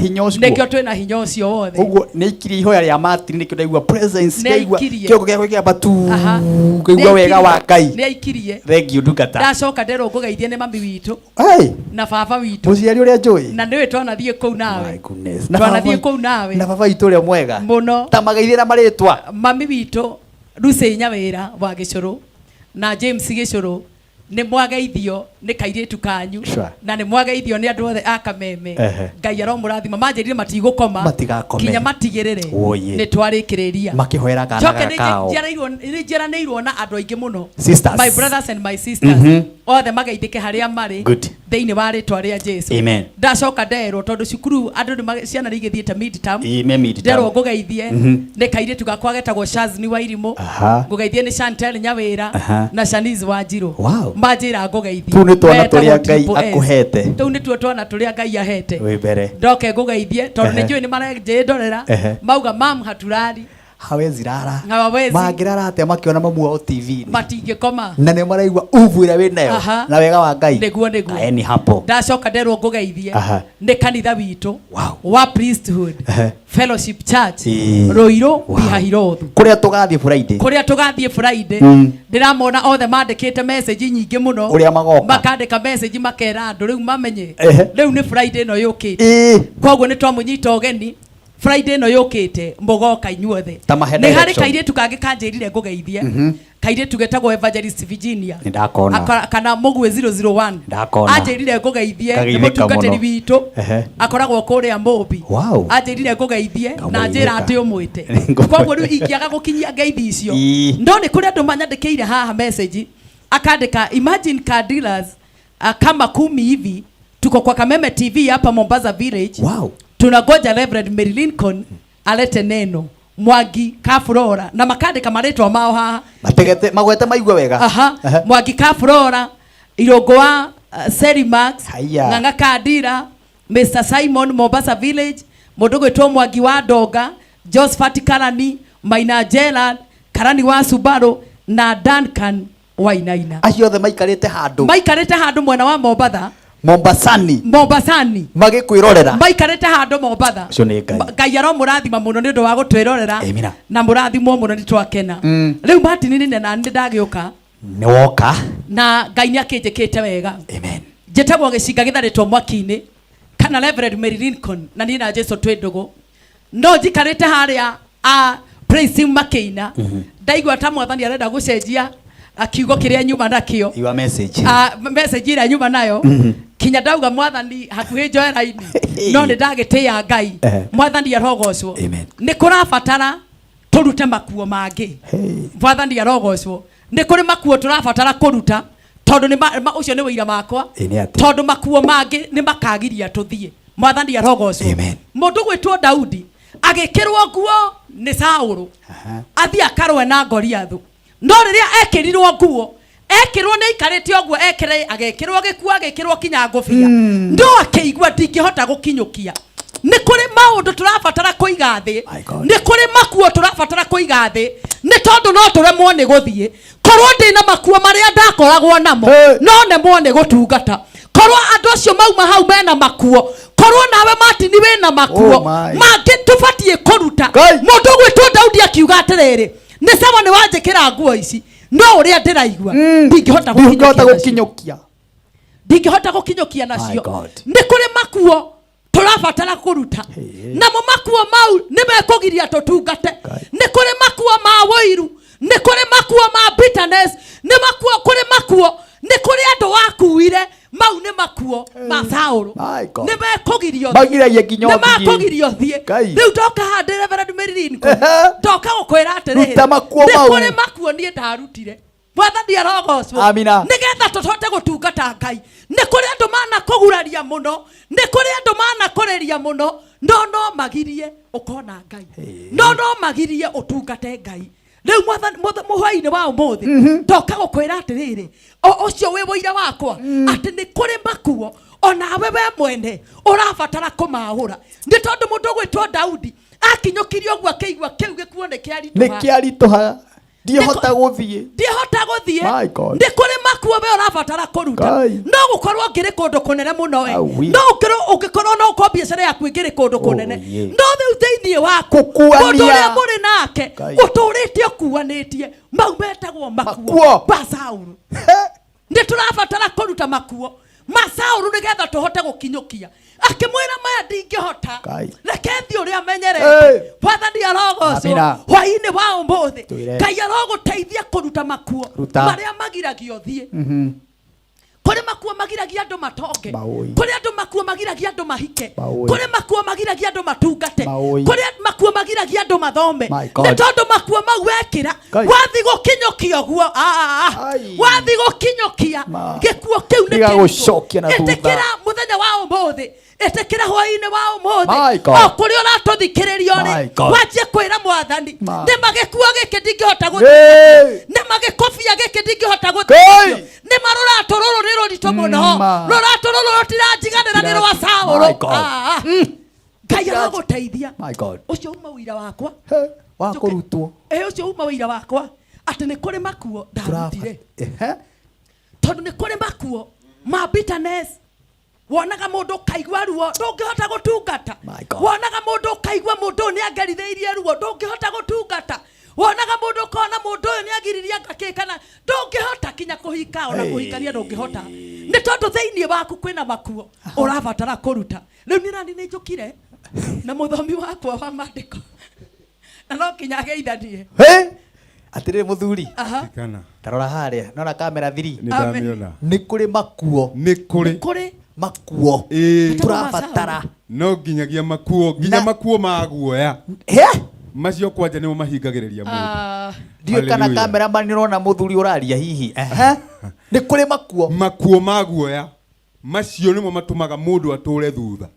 hinya ucio wothe uguo ni ikiri ihoya ria Martin nikio ndaigua presence ndaigua kioko giako kia batu ngaigua wega wa Ngai ni aikirie thank you ndukata ndacoka ndero ngugeithie ni mami witu na baba witu muciari uria njui na ndiwe twanathie kuu na my goodness twanathie kuu nawe na baba itu ria mwega muno ta mageithira maritwa mami witu Lucy Nyawira wa Gicuru na James Gicuru ni mwageithio ni kairitu kanyu na ni mwageithio ni andu othe a Kameme Ngai aromurathima manjirire matigukoma kinya matigirire ni twarikiriria makihoera kana kao nijaraneirwo na andu aingi muno sisters my brothers and my sisters othe mageithike haria mari thiini wa ritwa ria Jesu ndacoka nderwo tondu cukuru andu ni ciana rigithiete mid term nderwo ngugeithie ni kairitu gakwa getagwo Shazni wa Irimo ngugeithie ni Chantel Nyawira na Shanice Wanjiru majira ngugeithie tu ni twana turia Ngai akuhete tu ni twana turia Ngai ahete we mbere ndoke ngugeithie tondu ni njui ni marajindorera mauga mam haturari hawezi rara mangirara ate makiona mamu wa TV matingikoma na ne maraigwa uvu ira winayo na wega wa Ngai niguo ni hapo ndacoka nderwo ngugeithie ni kanitha witu wa priesthood fellowship church Roiro Bihahirothu kuria tugathie Friday ndiramona othe mandikite message nyingi muno uria magoka makandika message makera andu riu mamenye riu ni Friday no yukite koguo ni twamunyita ogeni Friday no yukite mbogoka inyuothe ni hari kairitu kangi kanjirire ngugeithie kaire tugetagwo Evangelist Virginia ndakona kana Mugwe 001 ndakona ajerire ngogeithie ni mutungatiri witu akoragwo kuria Mobi ajerire ngogeithie na njira ati umwite kogwo riu ingiaga gukinyia ngeithi icio ndo ni kuri andu manyandikiire haha message akandika imagine car dealers kama 10 hivi tuko kwa Kameme TV hapa Mombasa Village tunagoja Reverend Mary Lincoln alete neno Mwangi Kafurora na makandika maretwa mao haha mategete magwete maigwe wega Mwangi Kafurora Irogwa Serimax Nganga Kadira Mr Simon Mombasa Village mundu gwitwo Mwangi wa Ndonga Josephat Karani Maina Gerald Karani wa Subaru na Duncan Wainaina acio othe maikarite handu mwena wa Mombasa Mombasani magikwirorera maikarite handu Mombasa Ngai aro murathima muno ni ndu wa gutwirorera na murathimwo muno ni twakena riu Martin nene na ndi ndagiuka ni woka na Ngai ni akinjikite wega amen jetagwo gicinga githaritwo mwaki-ini kana Reverend Mary Lincoln na ni na Jesu twindugu no jikarite haria praise makeina ndaigwa ta mwathani arenda gucenjia akiugo kiria nyuma nakio your message message ira nyuma nayo kinya ndauga mwathani hakuhi njoera-ini no ni ndagitia Ngai mwathani arogocwo ni kurabatara turute makuo mangi mwathani arogocwo ni kuri makuo turabatara kuruta tondu ni ucio ni wira makwa tondu makuo mangi ni makagiria tuthie mwathani arogocwo mundu gwitwo Daudi agikirwo nguo ni Saulu athi akarwe na Goliathu no riria ekirirwo nguo ekirwo ni ikarite oguo ekire agekirwo gikuo agekirwo kinya ngofia ndo akeigwa ndingihota gukinyukia ni kuri maundu turabatara kuiga thi ni kuri makuo turabatara kuiga thi ni tondu no turemwo ni guthie korwo ndina makuo maria ndakoragwo namo no nemwo ni gutungata korwo andu acio mauma hau mena makuo korwo nawe Martin wena makuo mangi tubatie kuruta mundu gwitwo Daudi akiuga atiriri ni sawa ni wanjikira nguo ici no uria ndiraigua ndingihota gukinyukia nacio ni kuri makuo turabatara kuruta namo makuo mau ni mekugiria tutungate ni kuri makuo ma woiru ni kuri makuo ma bitterness ni makuo kuri makuo ni kuri andu wakuire mau ni makuo ma Saulu ni mekugirio ni makugirio thie riu ndoka hande Reverend Mary Lincoln ndoka gukwira atiriri ni kuri makuo nie ndarutire mwathani arogocwo nigetha tutote gutungata Ngai ni kuri andu mana kuguraria muno ni kuri andu mana kuriria muno no magirie ukona Ngai no magirie utungate Ngai riu mwathani muhai-ini wa umuthi ndoka gukwira atiriri ucio wi woira wakwa ati ni kuri makuo onawe we mwene urabatara kumahura ni tondu mundu gwitwo Daudi akinyukirio oguo akeigua kiu gikuo ni kiarituha ndihota guthie ndi kuri makuo we urabatara kuruta no gukorwo ngiri kundu kunene muno we no ugikorwo no ko biacara yaku ngiri kundu kunene no thiu thiini waku kundu ria muri nake uturitie kuanitie mau metagwo makuo ba Saulu ndi turabatara kuruta makuo ma Saulu nigetha tuhote gukinyukia akimwira maya ndingihota reke thi uria menyerete mwathani arogocwo hwaini wa umuthi Ngai aroguteithia kuruta makuo maria magiragio thie kuri makuo magiragia andu matoke kuri andu makuo magiragia andu mahike kuri makuo magiragia andu matungate kuri makuo magiragia andu mathome ni tondu makuo mau wekira wathi gukinyukia guo wathi gukinyukia gikuo kiu ni gagucokia na thutha etekira muthenya wa umuthi etekira hwaini wa umuthi kuri uratuthikiririo ri wajie kwira mwathani ni magikuo giki ndingihota guthia ni magikofia giki ndingihota guthia ni marora tururu ni rurito muno rora tururu rutiranjiganira ni rwa Saulu Ngai araguteithia ucio uma wira wakwa wa kurutwo ucio uma wira wakwa ati ni kuri makuo ndarutire tondu ni kuri makuo ma bitterness wonaga mundu kaigwa ruo ndungihota gutungata wonaga mundu kaigwa mundu ni angeritheirie ruo ndungihota gutungata wonaga mundu kona mundu ni agiriria ngakikana ndungihota kinya kuhika ona kuhikaria ndungihota ni tondu thiini waku kwina makuo urabatara kuruta riu ni nani ni njukire na muthomi wakwa wa mandiko na no kinya geithanie Atire muthuri. Kana. Tarora haria. Nona kamera 3. Nindamiona. Ni kuri makuo. Ni kuri. Kuri makuo. Turabatara. No nginyagia makuo, nginya makuo maguoya. Macio kwanja nimo mahingagiriria mundu. Dio kana kamera mani rona muthuri uraria hihi. Ni kuri makuo. Makuo maguoya. Macio nimo matumaga mundu ature thutha.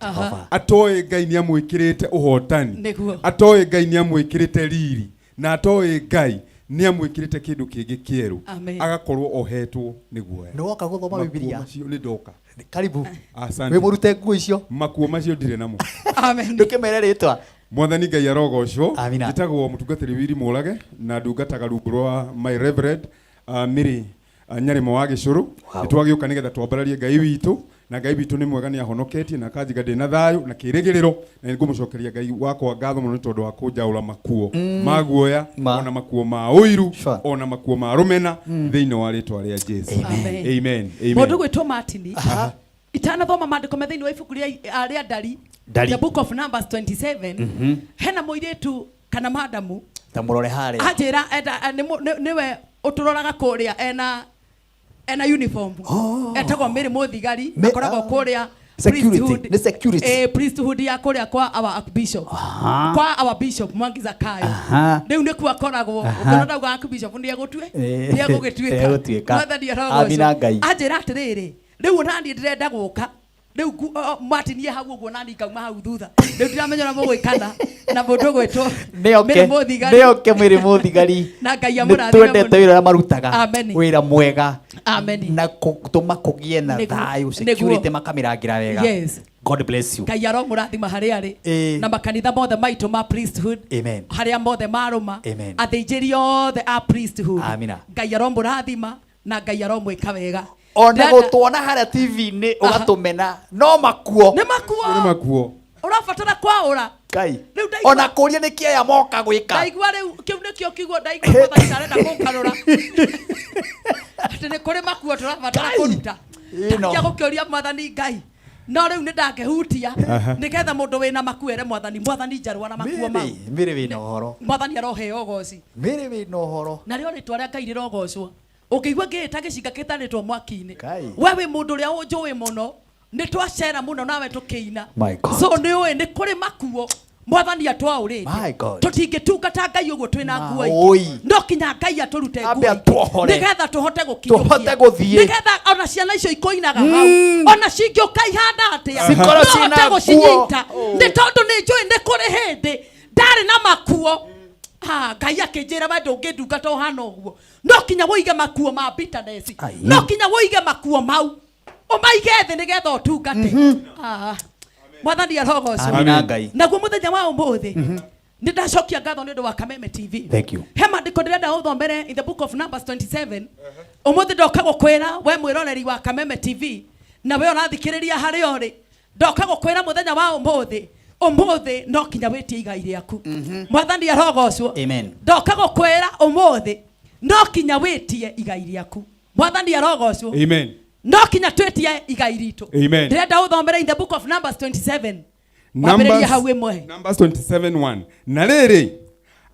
Atoe Ngai ni amwikirite uhotani. Atoe Ngai ni amwikirite riri. Na atoe Ngai ni amwikirite kindu kingi kieru. Agakorwo ohetwo ni guoya. No woka guthoma Biblia. Macio ni ndoka. Karibu. Asante. We murute nguo icio. Makuo macio ndire namo. Amen. Ndukimere ritwa. Mwathani Ngai arogocwo. Amina. Gitagwo mutungatiri Wili Mulage na ndungataga rungu rwa my reverend Miri Nyarimo wa Gicuru. Nitwagiuka nigetha twambararie Ngai witu na Ngai witu ni mwega ni ahonoketie na kanjiga ndina thayu na kirigiriro na ngumucokeria Ngai wakwa ngatho muno tondu wa kunjaura makuo maguoya ona makuo ma uiru ona makuo ma rumena thiini wa ritwa ria Jesu. Amen. Amen. Mundu gwitwo Martin. Itanathoma maandiko methini wa ibuku ria Ndari. The book of Numbers 27. Hena muiritu kana madamu. Tamurore haria. Ajira niwe uturoraga kuria ena uniform. Etagwo Mary Muthigari akoragwo kuria security. The security. Priesthood ya kuria kwa our bishop. Kwa our bishop Mwangi Zakayo. Riu ni ku akoragwo ukonada gwa bishop ndi agutwe. Ndi agugituika. Mwathani arogo. Amina Ngai. Ajira atiriri. Riu nani ndirenda guka. Riu Martin ye hau uguo nani kauma hau thutha. Riu ndiramenya mugwikana na mundu gwitwo Mary Muthigari. Neoke Mary Muthigari. Na Ngai amurathime. Twendete wira marutaga. Amen. Wira mwega. Amen. Na kutuma kugie na thayu security makamirangira wega. Yes. God bless you. Ngai aromurathima hari ari na makanitha mothe maitu ma priesthood. Amen. Haria mothe maruma. Amen. Athinjiri othe a priesthood. Amina. Ngai aromurathima na Ngai aromwika wega. Ona gutwona haria TV ni ugatumena no makuo. Ni makuo. Ni makuo. Urabatara kwaura. Ngai. Ona kuria ni kia ya moka gwika. Ndaigua riu kiu nikio kigwo ndaigua mwathani arenda kunkarura. Ati ni kuri makuo turabatara kuruta. Ndia gukiuria mwathani Ngai. No riu ni ndakehutia nigetha mundu wina makuere mwathani njarwa na makuo mau. Mire wina uhoro. Mwathani aroheo goci. Mire wina uhoro. Na rio ritwa ria Ngai rirogocwo. Ukigwa ngita gicinga kitanitwo mwaki-ini. Wewe mundu ria unjuwi muno ni twacera muno nawe tukiina. So ni uwe ni kuri makuo mwathani atwaurite. Tutingitungata Ngai uguo twina nguo. No kinya Ngai aturute nguo. Nigetha tuhote gukinyukia. Nigetha ona ciana icio ikoinaga hau. Ona cingioka ihanda atia. Tuhote gucinyita. Ni tondu ni njui ni kuri hindi ndari na makuo. Ngai akinjira we ndungindungata uhana uguo. No kinya woige makuo ma bitterness. No kinya woige makuo mau. Umaige thi nigetha utungate. Mwathani arogocwo. Amina Ngai. Naguo muthenya wa umuthi ni ndacokia ngatho ni undu wa Kameme TV. Thank you. He maandiko ndirenda uthombere in the book of Numbers 27. Umuthi ndoka gukwira we mwiroreri wa Kameme TV na we orathikiriria hari ori. Ndoka gukwira muthenya wa umuthi no kinya witie igai riaku. Mwathani arogocwo. Amen. Ndoka gukwira umuthi no kinya witie igai riaku. Mwathani arogocwo. Amen. No kinya twetie igai ritu. Amen. Ndirenda uthombere in the book of Numbers 27. Numbers 27:1. Na riri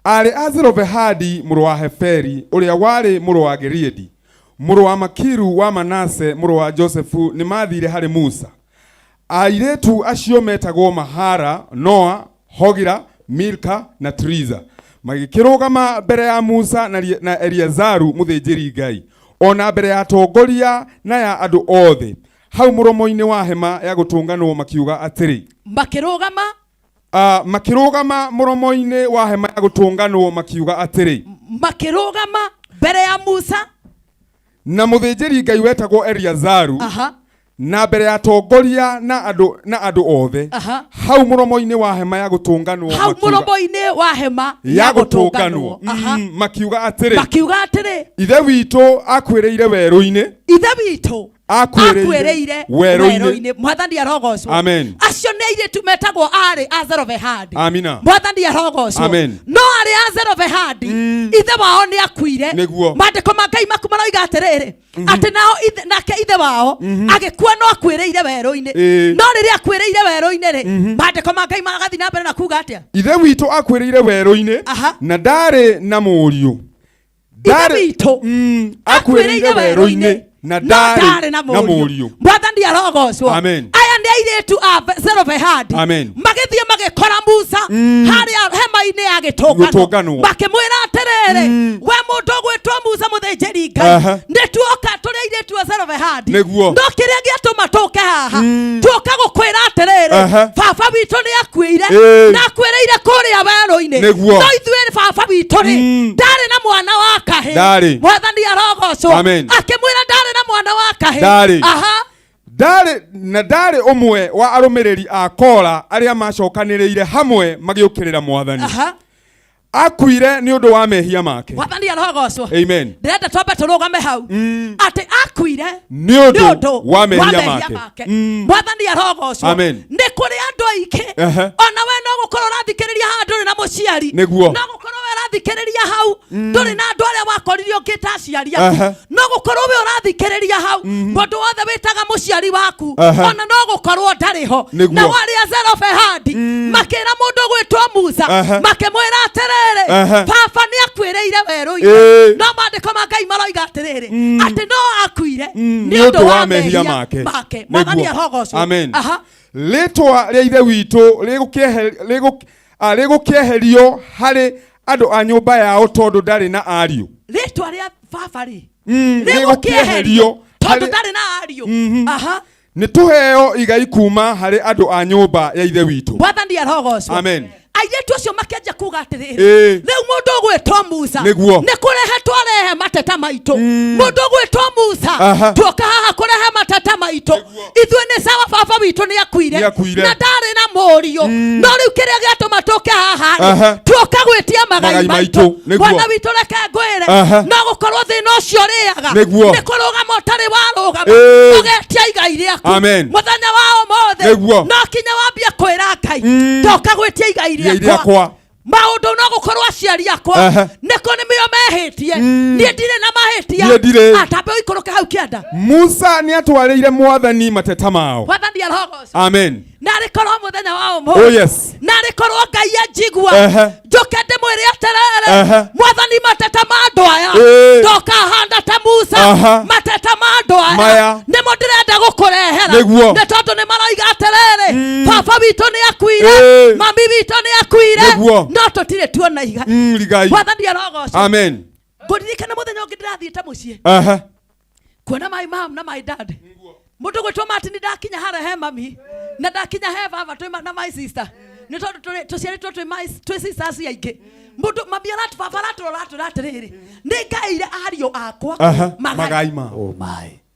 ari Azerobehadi muru wa Heferi uria wari muru wa Geriedi muru wa Makiru wa Manase muru wa Josefu ni mathire hari Musa. Airetu acio metagwo Mahara, Noa, Hogira, Milka na Triza. Magikirugama mbere ya Musa na Eliazaru muthinjiri Ngai. Ona mbere ya atongoria na ya andu othe. Hau muromo-ini wa hema ya gutunganwo makiuga atiri. Makirugama muromo-ini wa hema ya gutunganwo makiuga atiri. Makirugama mbere ya Musa na muthinjiri Ngai wetagwo Eliazaru. Na mbere ya atongoria na andu othe. Hau muromo-ini wa hema ya gutunganwo makiuga. Hau muromo-ini wa hema ya gutunganwo. Makiuga atiri. Ithe witu akwiriire weru-ini. Ithe witu akwiriire weru-ini. Mwathani arogocwo. Amen. Acio ni airitu metagwo ari Azerobehadi. Amina. Mwathani arogocwo. Amen. No ari Azerobehadi ithe wao ni akuire. Maandiko ma Ngai maroiga atiriri ati nao nake ithe wao agikua no akwiriire weru-ini. No riria akwiriire weru-ini ri maandiko ma Ngai magathi na mbere na kuga atia. Ithe witu akwiriire weru-ini na ndari na muriu akwĩrĩire werũ-inĩ na ndarĩ na mũriũ. Mwathani arogocwo. Aya nĩ airĩtu a Zelofehadi magĩthiĩ magĩkora Musa harĩa hema-inĩ ya gĩtũngano makĩmwĩra atĩrĩrĩ, we mũndũ ũgwĩtwo Musa mũthĩnjĩri Ngai, nĩ tuoka tũrĩ airĩtu a Zelofehadi, no kĩrĩa gĩatũma tũke haha tuoka gũkwĩra atĩrĩrĩ, baba witũ nĩ akuĩire na akuĩrĩire kũrĩa werũ-inĩ, no ithuĩ baba witũ ndarĩ na mwana wa kahĩ. Mwathani arogocwo akĩmwĩra ndarĩ na mwana wa kahĩ. Ndarĩ ũmwe wa arũmĩrĩri a Kora arĩa macokanĩrĩire hamwe magĩũkĩrĩra Mwathani. Akuire nĩ ũndũ wa mehia make. Mwathani arogocwo. Amen. Ndĩrenda twambe tũrũgame hau atĩ akuire nĩ ũndũ wa mehia make. Mwathani arogocwo. Nĩ kũrĩ andũ aingĩ ona we no gũkorwo ũrathikĩrĩria haha ndũrĩ na mũciari, no gũkorwo we ũrathikĩrĩria hau ndũrĩ na andũ arĩa wakoririo ũngĩta aciari aku, no gũkorwo we ũrathikĩrĩria hau mũndũ wothe wĩtaga mũciari waku ona no gũkorwo ndarĩ ho. Na warĩa Zelofehadi makĩra mũndũ gwĩtwo Musa makĩmwĩra atĩrĩrĩ, baba nĩ akuĩrĩire werũ-inĩ, no mandĩko ma Ngai maroiga atĩrĩrĩ atĩ no akuire nĩ ũndũ wa mehia make. Mwathani arogocwo. Rĩtwa rĩa ithe witũ rĩgũkĩeherio harĩ andũ a nyũmba yao tondũ ndarĩ na ariũ. Rĩtwa rĩa baba rĩgũkĩeherio tondũ ndarĩ na ariũ. Nĩ tũheo igai kuma harĩ andũ a nyũmba ya ithe witũ. Mwathani arogocwo. Airĩtu acio makĩanjia kuga atĩrĩrĩ, rĩu mũndũ ũgwĩtwo Musa nĩ kũrehe twarehe mateta maitũ. Mũndũ ũgwĩtwo Musa tuoka haha kũrehe mateta maitũ. Ithuĩ nĩ sawa baba witũ nĩ akuire na ndarĩ na mũriũ, no rĩu kĩrĩa gĩatũma tũke haha tuoka gwĩtia magai maitũ. Mwana witũ reke ngwĩre, no gũkorwo thĩna ũcio ũrĩaga nĩ kũrũgama ũtarĩ warũgama ũgetia igai rĩaku. Mũthenya wa ũmũthĩ no kinya wambie kwĩra Ngai toka gwĩtia igai rĩakwa. Maũndũ no gũkorwo aciari akwa nĩko nĩmĩo mehĩtie, niĩ ndirĩ na mahĩtia. Atambe ũikũrũke hau kĩanda. Musa nĩ atwarĩire Mwathani mateta mao. Mwathani arogocwo. Amen. Narĩ korwo mũthenya wa ũmũthĩ, narĩ korwo Ngai anjigua njoke ndĩmwĩre atĩrĩrĩ, Mwathani mateta ma andũ aya ndoka handa ta Musa, mateta ma andũ aya nĩmo ndĩrenda gũkũrehera nĩ tondũ nĩ maroiga atĩrĩrĩ, baba witũ nĩ akuire, mami witũ nĩ akuire, no tũtirĩ tuona igai. Mwathani arogocwo. Ngũririkana mũthenya ũngĩ ndĩrathiĩte mũciĩ kuona my mom na my dad. Mũndũ gwĩtwo Martin ndakinya harĩa he mami na ndakinya he baba na my sister, nĩ tondũ tũciarĩtwo twĩ sisters aingĩ. Mũndũ mami baba aratũrora atĩrĩrĩ, nĩ ngaire ariũ akwa magai mao.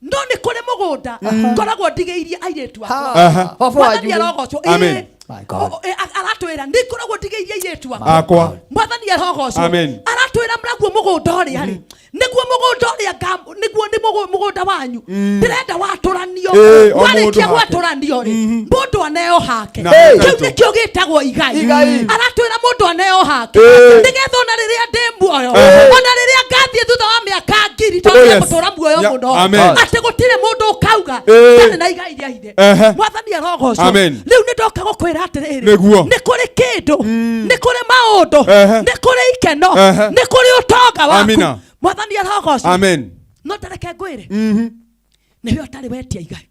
No nĩ kũrĩ mũgũnda ngoragwo ndigĩirie airĩtu akwa. Mwathani arogocwo. Aratwĩra nĩ ngoragwo ndigĩirie airĩtu akwa. Mwathani arogocwo. Aratwĩra naguo mũgũnda ũrĩa rĩ, nĩguo mũgũnda ũrĩa nĩguo nĩ mũgũnda wanyu ndĩrenda watũranio. Warĩkia gwatũranio rĩ, mũndũ aneo hake. Kĩu nĩkĩo gĩtagwo igai. Aratwĩra mũndũ aneo hake nĩgetha ona rĩrĩa ndĩ muoyo, ona rĩrĩa ngathiĩ thutha wa mĩaka ngiri tondũ gũtũra muoyo mũno, atĩ gũtirĩ mũndũ ũkauga ndarĩ na igai rĩa ithe. Mwathani arogocwo. Rĩu nĩ ndoka gũkwĩra atĩrĩrĩ, nĩ kũrĩ kĩndũ, nĩ kũrĩ maũndũ, nĩ kũrĩ ikeno, nĩ kũrĩ ũtonga waku. Mwathani arogocwo. No tareke ngwĩre, nĩwe ũtarĩ wetia igai.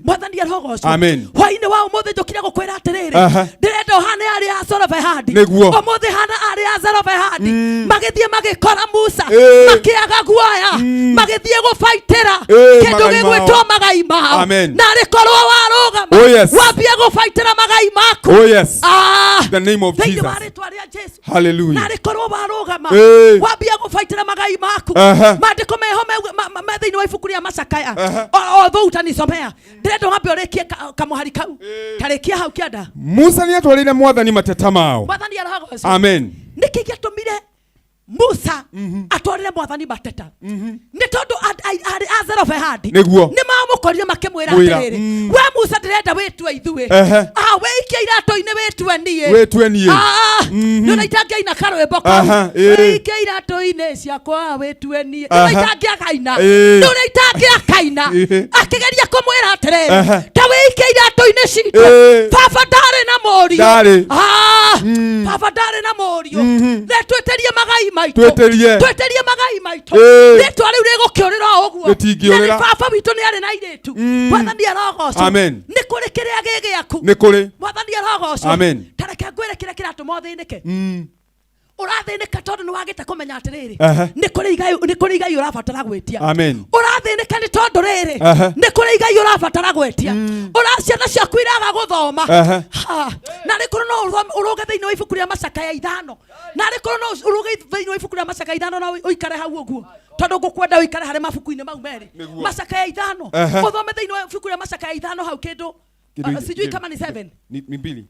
Mwathani arogocwo. Hwaĩ-inĩ wa ũmũthĩ njũkire gũkwĩra atĩrĩrĩ, ndĩrenda ũhane arĩa a Zelofehadi. Ũmũthĩ hana arĩa a Zelofehadi magĩthiĩ magĩkora Musa makĩaga guoya, magĩthiĩ gũbaitĩra kĩndũ gĩgwĩtwo magai mao. Narĩ korwo warũgama wambie gũbaitĩra magai maku. The name of Jesus. Hallelujah. Narĩ korwo warũgama wambie gũbaitĩra magai maku. Maandĩko meho me thĩinĩ wa ibuku rĩa Macakaya. Although utanisomea ndĩrenda wambe ũrĩkie kamũhari kau tarĩkia hau kĩanda. Musa nĩ atwarĩire Mwathani mateta mao. Mwathani arogocwo. Nĩkĩ gĩatũmire Musa atwarĩre Mwathani mateta? Nĩ tondũ arĩ a Zelofehadi nĩ mamũkorire makĩmwĩra atĩrĩrĩ, we Musa ndĩrenda wĩtue ithuĩ, wĩikie iratũ-inĩ wĩtue niĩ. Nĩ ũraitangĩaina karwĩmbo kau, wĩikie iratũ-inĩ ciakwa wĩtue niĩ. Nĩ ũraitangĩakaina, nĩ ũraitangĩakaina akĩgeria kũmwĩra atĩrĩrĩ, ta wĩikie iratũ-inĩ citũ, baba ndarĩ na mũriũ. Baba ndarĩ na mũriũ, retweterie magai maitũ, tweterie magai maitũ rĩtwa rĩu rĩgũkĩũrĩra ũguo Rĩtingĩũrĩra. baba witũ nĩ arĩ na airĩtu mwathani arogocwo Amen. nĩ kũrĩ kĩrĩa gĩ gĩaku Nĩ kũrĩ. mwathani arogocwo Amen. tareke ngwĩre kĩrĩa kĩratũma ũthĩnĩke ũrathĩnĩka tondũ nĩ wagĩte kũmenya atĩrĩrĩ nĩ kũrĩ igai ũrabatara gwĩtia Amen. ũrathĩnĩka nĩ tondũ rĩrĩ nĩ kũrĩ igai ũrabatara gwĩtia ciana ciaku iraga gũthoma na rĩ kũrĩ no ũrũge thĩinĩ wa ibuku rĩa Macakaya 5 na rĩ kũrĩ no ũrũge thĩinĩ wa ibuku rĩa Macakaya 5 na ũikare hau ũguo tondũ ngũkwenda ũikare harĩ mabuku-inĩ mau merĩ Macakaya 5 ũthome thĩinĩ wa ibuku rĩa Macakaya 5 hau kĩndũ sijui kama ni 7 ni 2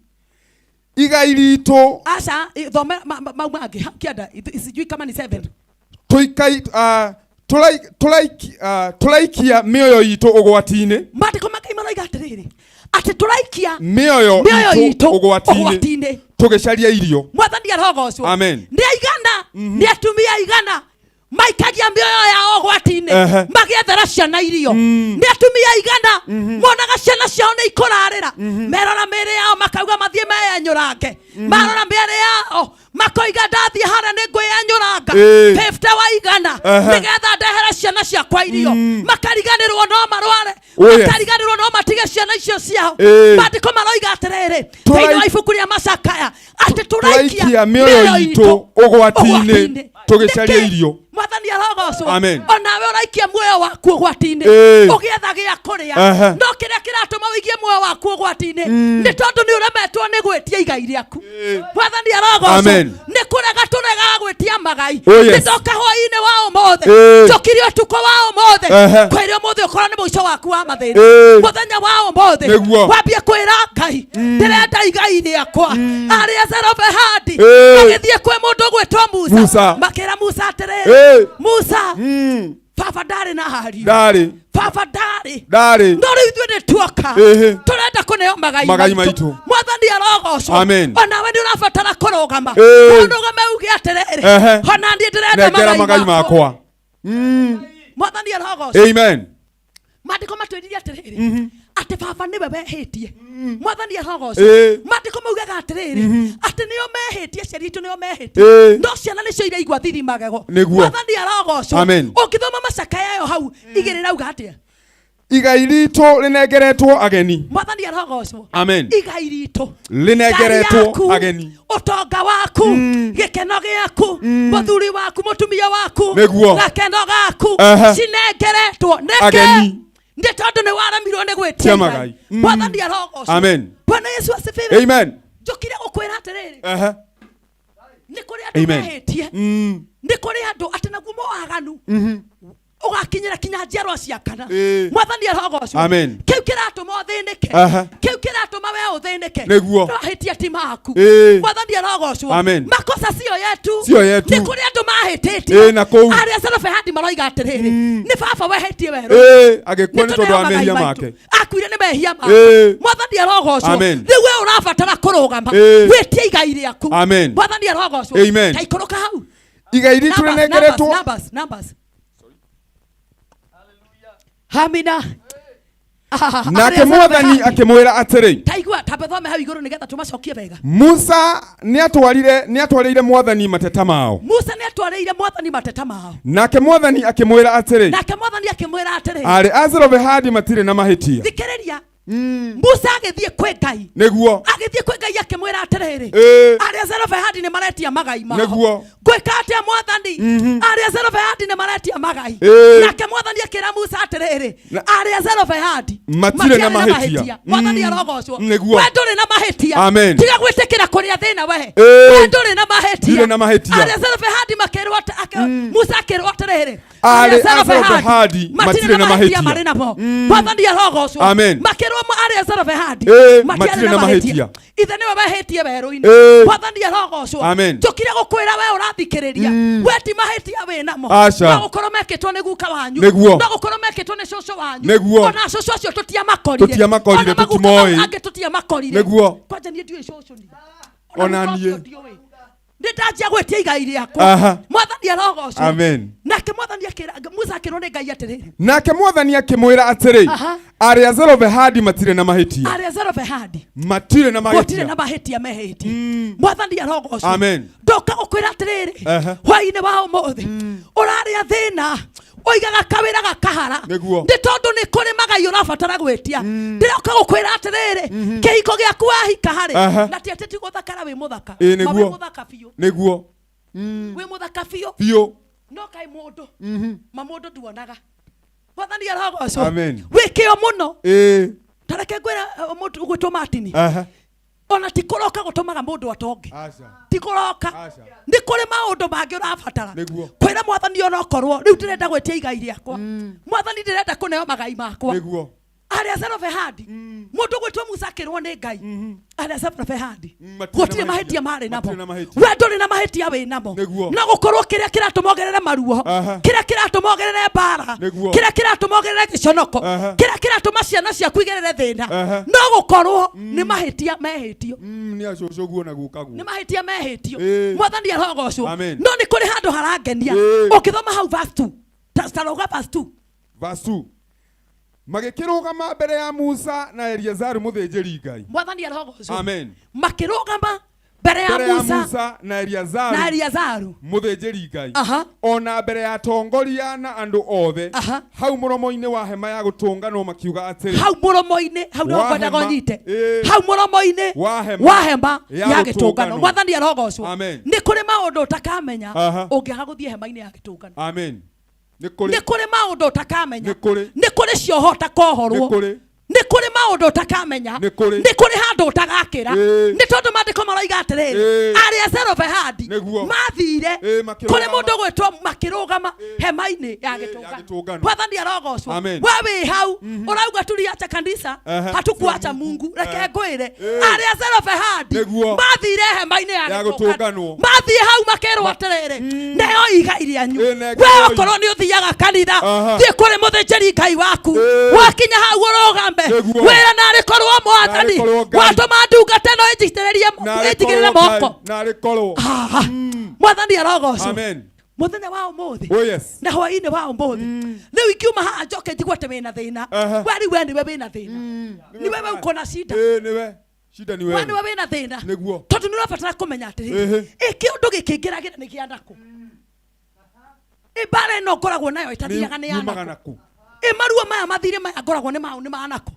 igai ritũ aca thome mau mangĩ kĩanda sijui kama ni 7 tũikai tũraikia mĩoyo itũ ũgwati-inĩ maandĩko makai maroiga atĩrĩrĩ atĩ tũraikia mĩoyo itũ ũgwati-inĩ tũgĩcaria irio mwathani arogocwo amen nĩ aigana nĩ atumia aigana maikagia mĩoyo yao ũgwati-inĩ magĩethera ciana irio nĩ atumia aigana monaga ciana ciao nĩ ikũrarĩra merora mĩĩrĩ yao makauga mathiĩ meyenyũrange marora mĩĩrĩ yao makoiga ndathiĩ harĩa nĩ ngwĩyenyũranga 50 wa igana nĩgetha ndehere ciana ciakwa irio makariganĩrwo no marware makariganĩrwo no matige ciana icio ciao maandĩko maroiga atĩrĩrĩ thĩinĩ wa ibuku rĩa Macakaya atĩ tũraikia mĩoyo itũ ũgwati-inĩ tũgĩcaria irio mwathani arogocwo Amen. onawe ũraikia muoyo waku ũgwati-inĩ ũgĩetha gĩa kũrĩa no kĩrĩa kĩratũma wĩigie muoyo waku ũgwati-inĩ nĩ tondũ nĩ ũremetwo nĩ gwĩtia igai rĩaku mwathani arogocwo nĩ kũrega tũregaga gwĩtia magai nĩ ndoka hwaĩ-inĩ wa ũmũthĩ njũkire ũtukũ wa ũmũthĩ kwĩrĩ ũmũthĩ ũkorwo nĩ mũico waku wa mathĩna mũthenya wa ũmũthĩ wambie kwĩra Ngai ndĩrenda igai rĩakwa arĩa Zelofehadi magĩthiĩ kwĩ mũndũ ũgwĩtwo Musa makĩra Musa atĩrĩrĩ Musa baba ndarĩ na hariũ baba ndarĩ no rĩu ithuĩ nĩ tuoka tũrenda kũneo magai maitũ mwathani arogocwo onawe nĩ ũrabatara kũrũgama ũrũgame uge atĩrĩrĩ ona niĩ ndĩrenda magai makwa mwathani arogocwo amen maandĩko matwĩrire atĩrĩrĩ atĩ baba nĩwe wehĩtie mwathani arogocwo maandĩko maugaga atĩrĩrĩ atĩ nĩo mehĩtie ciana itũ nĩo mehĩtie no ciana nĩcio iraigua thithi magego mwathani arogocwo ũngĩthoma Macakaya ĩyo hau igĩrĩ rauga atĩa igai ritũ rĩnengeretwo ageni mwathani arogocwo amen igai ritũ rĩnengeretwo ageni ũtonga waku gĩkeno gĩaku mũthuri waku mũtumia waku gakeno gaku cinengeretwo nĩkĩ nĩ tondũ nĩ waremirwo nĩ gwĩtia magai mwathani arogocwo amen Bwana Yesu asifiwe amen njũkire gũkwĩra atĩrĩrĩ nĩ kũrĩ andũ mehĩtie nĩ kũrĩ andũ atĩ naguo waganu ũgakinyĩra kinya njiarwa cia kana mwathani arogocwo kĩu kĩratũma ũthĩnĩke kĩu kĩratũma we ũthĩnĩke no hĩtia ti maku mwathani arogocwo makosa sio yetu nĩ kũrĩ andũ mahĩtĩtie arĩa Zelofehadi maroiga atĩrĩrĩ nĩ baba wehĩtie werũ agĩkua nĩ tondũ wa mehia make akuire nĩ mehia make mwathani arogocwo rĩu we ũrabatara kũrũgama wĩtie igai rĩaku mwathani arogocwo ta ikũrũka hau igai ritũ rĩnengeretwo numbers Hamina nake mwathani akĩmwĩra atĩrĩ taigua tabethome hau igũrũ nĩgetha tũmacokie wega Musa nĩatwarĩire mwathani mateta mao Musa nĩatwarĩire mwathani mateta mao nake mwathani akĩmwĩra atĩrĩ arĩ a Zelofehadi matirĩ na mahĩtia thikĩrĩria Musa agĩthiĩ kwĩ Ngai nĩguo agĩthiĩ kwĩ Ngai akĩmwĩra atĩrĩrĩ arĩa Zelofehadi nĩ maretia magai mao nĩguo gwĩka atĩa mwathani arĩa Zelofehadi nĩ maretia magai nake mwathani akĩra Musa atĩrĩrĩ arĩa Zelofehadi matirĩ na mahĩtia mwathani arogocwo nĩguo we ndũrĩ na mahĩtia tiga gwĩtĩkĩra kũrĩa thĩna we ndũrĩ na mahĩtia arĩa Zelofehadi makĩrwo Musa akĩrwo atĩrĩrĩ arĩa Zelofehadi matirĩ na mahĩtia marĩ namo mwathani arogocwo makĩrwo arĩa Zelofehadi matirĩ na mahĩtia ithe nĩwe wehĩtie werũ-inĩ mwathani arogocwo njũkire gũkwĩra we ũrathikĩrĩria we ti mahĩtia wĩ namo no gũkorwo mekĩtwo nĩ guka wanyu no gũkorwo mekĩtwo nĩ cũcũ wanyu ona cũcũ acio tũtiamakorire tũtimoĩ angĩ tũtiamakorire nĩguo kwanja niĩ ndiũĩ cũcũ ni ona niĩ Ndĩndanjia gwĩtia igai rĩakwa. Mwathani arogocwo. Amen. Nake Mwathani akĩra Musa akĩrwo nĩ Ngai atĩrĩrĩ. Nake Mwathani akĩmwĩra atĩrĩ, arĩa Zelofehadi matirĩ na mahĩtia. Arĩa Zelofehadi matirĩ na mahĩtia. Matirĩ na mahĩtia mehĩtie. Mwathani arogocwo. Amen. Ndoka gũkwĩra atĩrĩrĩ. Hwaĩ-inĩ wa ũmũthĩ. Ũrarĩa thĩna. Oigaga kawĩra gakahara. Nĩ tondũ nĩ kũrĩ magai ũrabatara gwĩtia. Ndĩroka gũkwĩra atĩrĩrĩ. Kĩhiko gĩaku wahika harĩ. Na ti atĩ ti gũthakara wĩ mũthaka. Wĩ mũthaka biũ. Nĩguo. Wĩ mũthaka biũ. Biũ. No kaĩ mũndũ. Mũndũ nduonaga. Mwathani arogocwo. Amen. Wĩkĩo mũno. Tareke ngwĩra mũndũ ũgwĩtwo Martin. Ona ti kũroka gũtũmaga mũndũ atonge. Ti kũroka. Nĩ kũrĩ maũndũ mangĩ ũrabatara. Kwĩra Mwathani ona okorwo rĩu ndĩrenda gwĩtia igai rĩakwa. Mwathani ndĩrenda kũneo magai makwa. Arĩa Zelofehadi. Mũndũ gwĩtwo Musa akĩrwo nĩ Ngai. Arĩa Zelofehadi. Gũtirĩ mahĩtia marĩ namo. We ndũrĩ na mahĩtia wĩ namo. Na gũkorwo kĩrĩa kĩratũmogerere maruo. Kĩrĩa kĩratũmogerere mbara. Kĩrĩa kĩratũmogerere gĩconoko. Kĩrĩa kĩratũma ciana ciaku igerere thĩna. No gũkorwo nĩ mahĩtia mehĩtio. Nĩ acũcũguo na gukaguo. Nĩ mahĩtia mehĩtio. Mwathani arogocwo. No nĩ kũrĩ handũ harangenia. Ũkĩthoma hau verse 2. Taroga verse 2. Verse 2. Magĩkĩrũgama mbere ya Musa na Eliezaru mũthĩnjĩri Ngai. Mwathani arogocwo. Amen. Makĩrũgama mbere ya Musa na Eliezaru mũthĩnjĩri Ngai. Ona mbere ya tongoria na andũ othe. Hau mũromo-inĩ wa hema ya gũtũnganwo makiuga atĩrĩ. Hau mũromo-inĩ, hau no kwenda gonyite. Hau mũromo-inĩ wa hema ya gĩtũngano. Mwathani arogocwo. Nĩ kũrĩ maũndũ ũtakamenya ũngĩaga gũthiĩ hema-inĩ ya gĩtũngano. Amen. Nĩ kũrĩ maũndũ ũtakamenya. Nĩ kũrĩ cioho ũtakohorwo. Nĩ kũrĩ maũndũ ũtakamenya. Nĩ kũrĩ handũ ũtagakĩra. Nĩ tondũ maandĩko maroiga atĩrĩrĩ. Arĩa Zelofehadi mathire kũrĩ mũndũ gwĩtwo makĩrũgama hema-inĩ ya gĩtũngano. Mwathani arogocwo. We wĩ hau ũrauga tuliacha kanisa hatukuacha Mungu. Reke ngwĩre arĩa Zelofehadi mathire hema-inĩ ya gĩtũngano. Mathiĩ hau makĩrwo atĩrĩrĩ. Neo igai rĩanyu. We okorwo nĩ ũthiaga kanitha thiĩ kũrĩ mũthĩnjĩri Ngai waku. Wakinya hau ũrũgame. Wera narĩ korwo Mwathani watũma ndungata ĩno ĩnjigĩrĩre moko. Mwathani arogocwo. Mũthenya wa ũmũthĩ na hwaĩ-inĩ wa ũmũthĩ rĩu ingiuma haha njoke njigue atĩ wĩna thĩna. We rĩu we nĩwe wĩna thĩna. Nĩwe we uko na shida. Shida ni wewe. We nĩwe wĩna thĩna. Nĩguo. Tondũ nĩ ũrabatara kũmenya atĩrĩrĩ. Kĩũndũ gĩkĩingĩragĩra nĩ kĩa nakũ. Mbara ĩno ngoragwo nayo ĩtathiaga nĩ ya nakũ. Maruo maya mathire maya ngoragwo nĩ mao nĩ manako.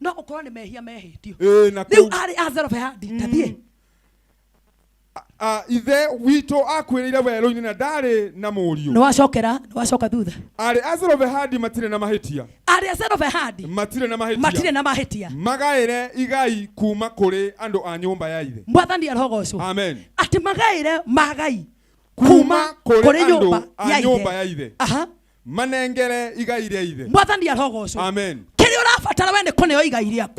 No gũkorwo nĩ mehia mehĩtio. Rĩu arĩ Zelofehadi tathiĩ. Ithe witũ akwĩrĩire werũ-inĩ na ndarĩ na mũriũ. Nĩwacoka thutha. Arĩ Zelofehadi matirĩ na mahĩtia. Arĩ Zelofehadi matirĩ na mahĩtia. Magaĩre igai kuma kũrĩ andũ a nyũmba ya ithe. Mwathani arogocwo. Amen. Atĩ magaĩre magai kuma kũrĩ nyũmba ya ithe. Manengere igai rĩa ithe. Mwathani arogocwo. Amen. Kĩrĩa ũrabatara we nĩ kũneo igai rĩaku.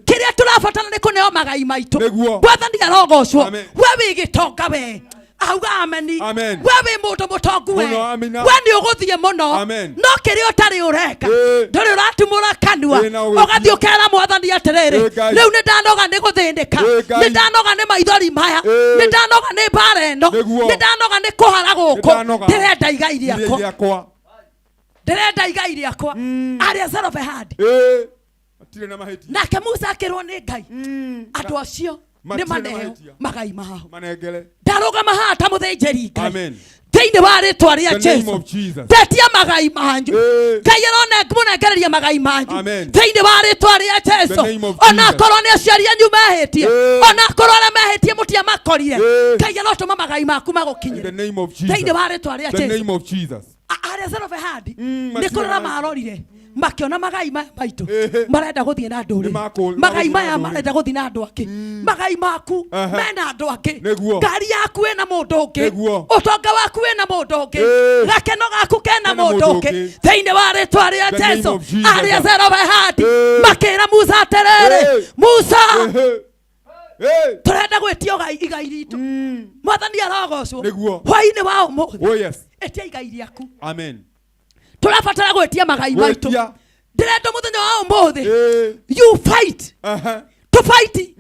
Kĩrĩa tũrabatara nĩ kũneo magai maitũ. Mwathani arogocwo. We wĩ gĩtonga we. Auga ameni. We wĩ mũndũ mũtongu we. We nĩ ũgũthiĩ mũno. No kĩrĩa ũtarĩ ũreka. Ndũrĩ ũratumũra kanua. Ũgathiĩ ũkera Mwathani atĩrĩrĩ. Rĩu nĩ ndanoga nĩ gũthĩnĩka. Nĩ ndanoga nĩ maithori maya. Nĩ ndanoga nĩ mbara ĩno. Nĩ ndanoga nĩ kũhara gũkũ. Ndĩrenda igai rĩakwa. Ndĩrenda igai rĩakwa. Arĩa Zelofehadi. Nake Musa akĩrwo nĩ Ngai. Andũ acio nĩ maneo magai mao. Ndarũgama haha ta mũthĩnjĩri Ngai. Thĩinĩ wa rĩtwa rĩa Jesũ. Tetia magai manyu. Ngai aronengereria magai manyu. Thĩinĩ wa rĩtwa rĩa Jesũ. Ona akorwo nĩ aciari anyu mehĩtie. Ona akorwo arĩa mehĩtie mũtiamakorire. Ngai arotũma magai maku magũkinyĩre. Thĩinĩ wa rĩtwa rĩa Jesũ. Arĩa Zelofehadi nĩ kũrora marorire makĩona magai maitũ marenda gũthiĩ na ndũrĩrĩ. Magai maya marenda gũthiĩ na andũ angĩ. Magai maku mena andũ angĩ. Ngari yaku ĩna mũndũ ũngĩ. Ũtonga waku wĩna mũndũ ũngĩ. Gakeno gaku kena mũndũ ũngĩ. Thĩinĩ wa rĩtwa rĩa Jesũ arĩa Zelofehadi makĩra Musa atĩrĩrĩ. Musa tũrenda gwĩtio igai ritũ. Mwathani arogocwo. Hwaĩ-inĩ wa ũmũthĩ etia igai rĩaku. Amen. Tũrabatara gwĩtia magai maitũ. Ndĩrenda mũthenya wa ũmũthĩ you fight. To fight.